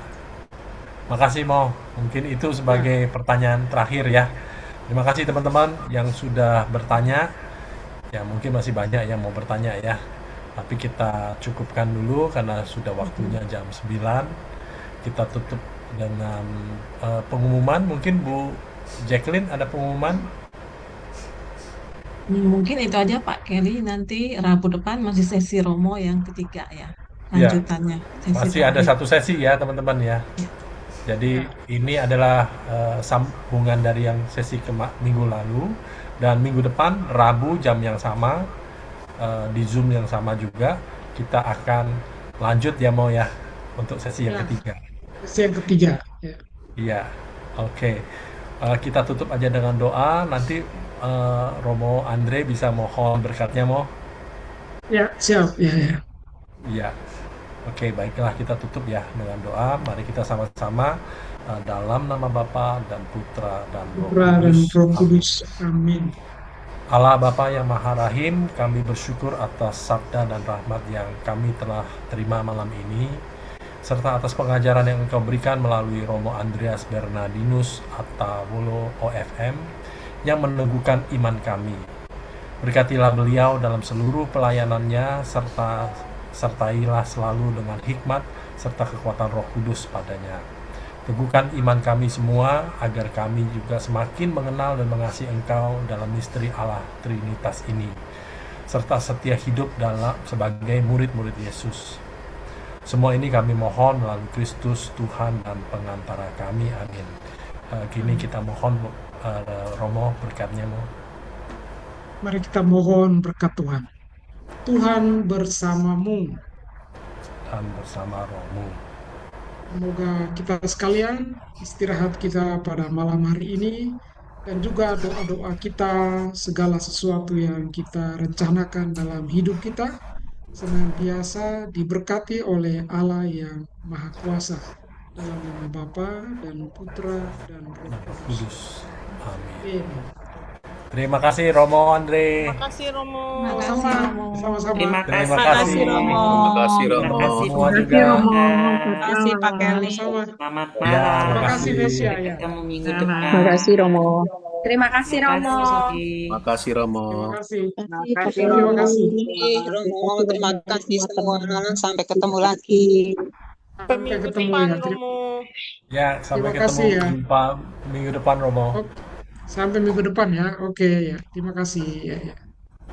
makasih Mo. Mungkin itu sebagai ya, pertanyaan terakhir ya. Terima kasih teman-teman yang sudah bertanya. Ya, mungkin masih banyak yang mau bertanya ya. Tapi kita cukupkan dulu karena sudah waktunya jam 9. Kita tutup dengan pengumuman. Mungkin Bu Jacqueline ada pengumuman? Mungkin itu aja Pak Kelly, nanti Rabu depan masih sesi Romo yang ketiga ya, Ya, lanjutannya, sesi masih ada terakhir. satu sesi ya teman-teman ya. Ya, Jadi ya, ini adalah sambungan dari yang sesi minggu lalu dan minggu depan Rabu jam yang sama di Zoom yang sama juga kita akan lanjut ya mau ya untuk sesi yang ya. ketiga. Sesi yang ketiga. Ya, Iya, oke. Kita tutup aja dengan doa. Nanti Romo Andre bisa mohon berkatnya mo. ya, siap. Ya, ya. Iya. Oke, baiklah kita tutup ya dengan doa. Mari kita sama-sama dalam nama Bapa dan Putra dan Roh Putra dan Kudus. Roh Amin. Kudus. Amin. Allah Bapa yang Maha Rahim, kami bersyukur atas sabda dan rahmat yang kami telah terima malam ini, serta atas pengajaran yang Engkau berikan melalui Romo Andreas Bernardinus Attawulo OFM yang meneguhkan iman kami. Berkatilah beliau dalam seluruh pelayanannya, sertailah selalu dengan hikmat serta kekuatan Roh Kudus padanya. Teguhkan iman kami semua agar kami juga semakin mengenal dan mengasihi Engkau dalam misteri Allah Trinitas ini, serta setia hidup dalam sebagai murid-murid Yesus. Semua ini kami mohon melalui Kristus Tuhan dan pengantara kami. Amin. Kini kita mohon Romo berkatnya mo. Mari kita mohon berkat Tuhan. Tuhan bersamamu. Dan bersama rohmu. Semoga kita sekalian istirahat kita pada malam hari ini dan juga doa-doa kita, segala sesuatu yang kita rencanakan dalam hidup kita senantiasa diberkati oleh Allah yang Maha Kuasa dalam nama Bapa dan Putra dan Roh Kudus. Kudus. Amin. Amin. Terima kasih Romo Andre. Terima kasih Romo. makasih Sama-sama, Romo. sama-sama. Terima Terima kasih kasih. Romo. Terima kasih, Romo. Terima kasih Semua Bu juga. Terima kasih Pak Kelly. Sama-sama. Selamat Ya, malam. Terima kasih makasih. Nesia ya. Ketemu minggu Sama. depan. Terima kasih Romo. Terima kasih Terima Romo. kasih. Makasih Romo. Terima kasih. Makasih Terima Romo. kasih. Romo, terima kasih semua. Sampai ketemu lagi. Sampai Sampai minggu ketemu depan ya. Romo. Ya, sampai Terima ketemu kasih ya. minggu depan Romo. Sampai minggu depan ya. Oke ya. Terima kasih ya. Ya.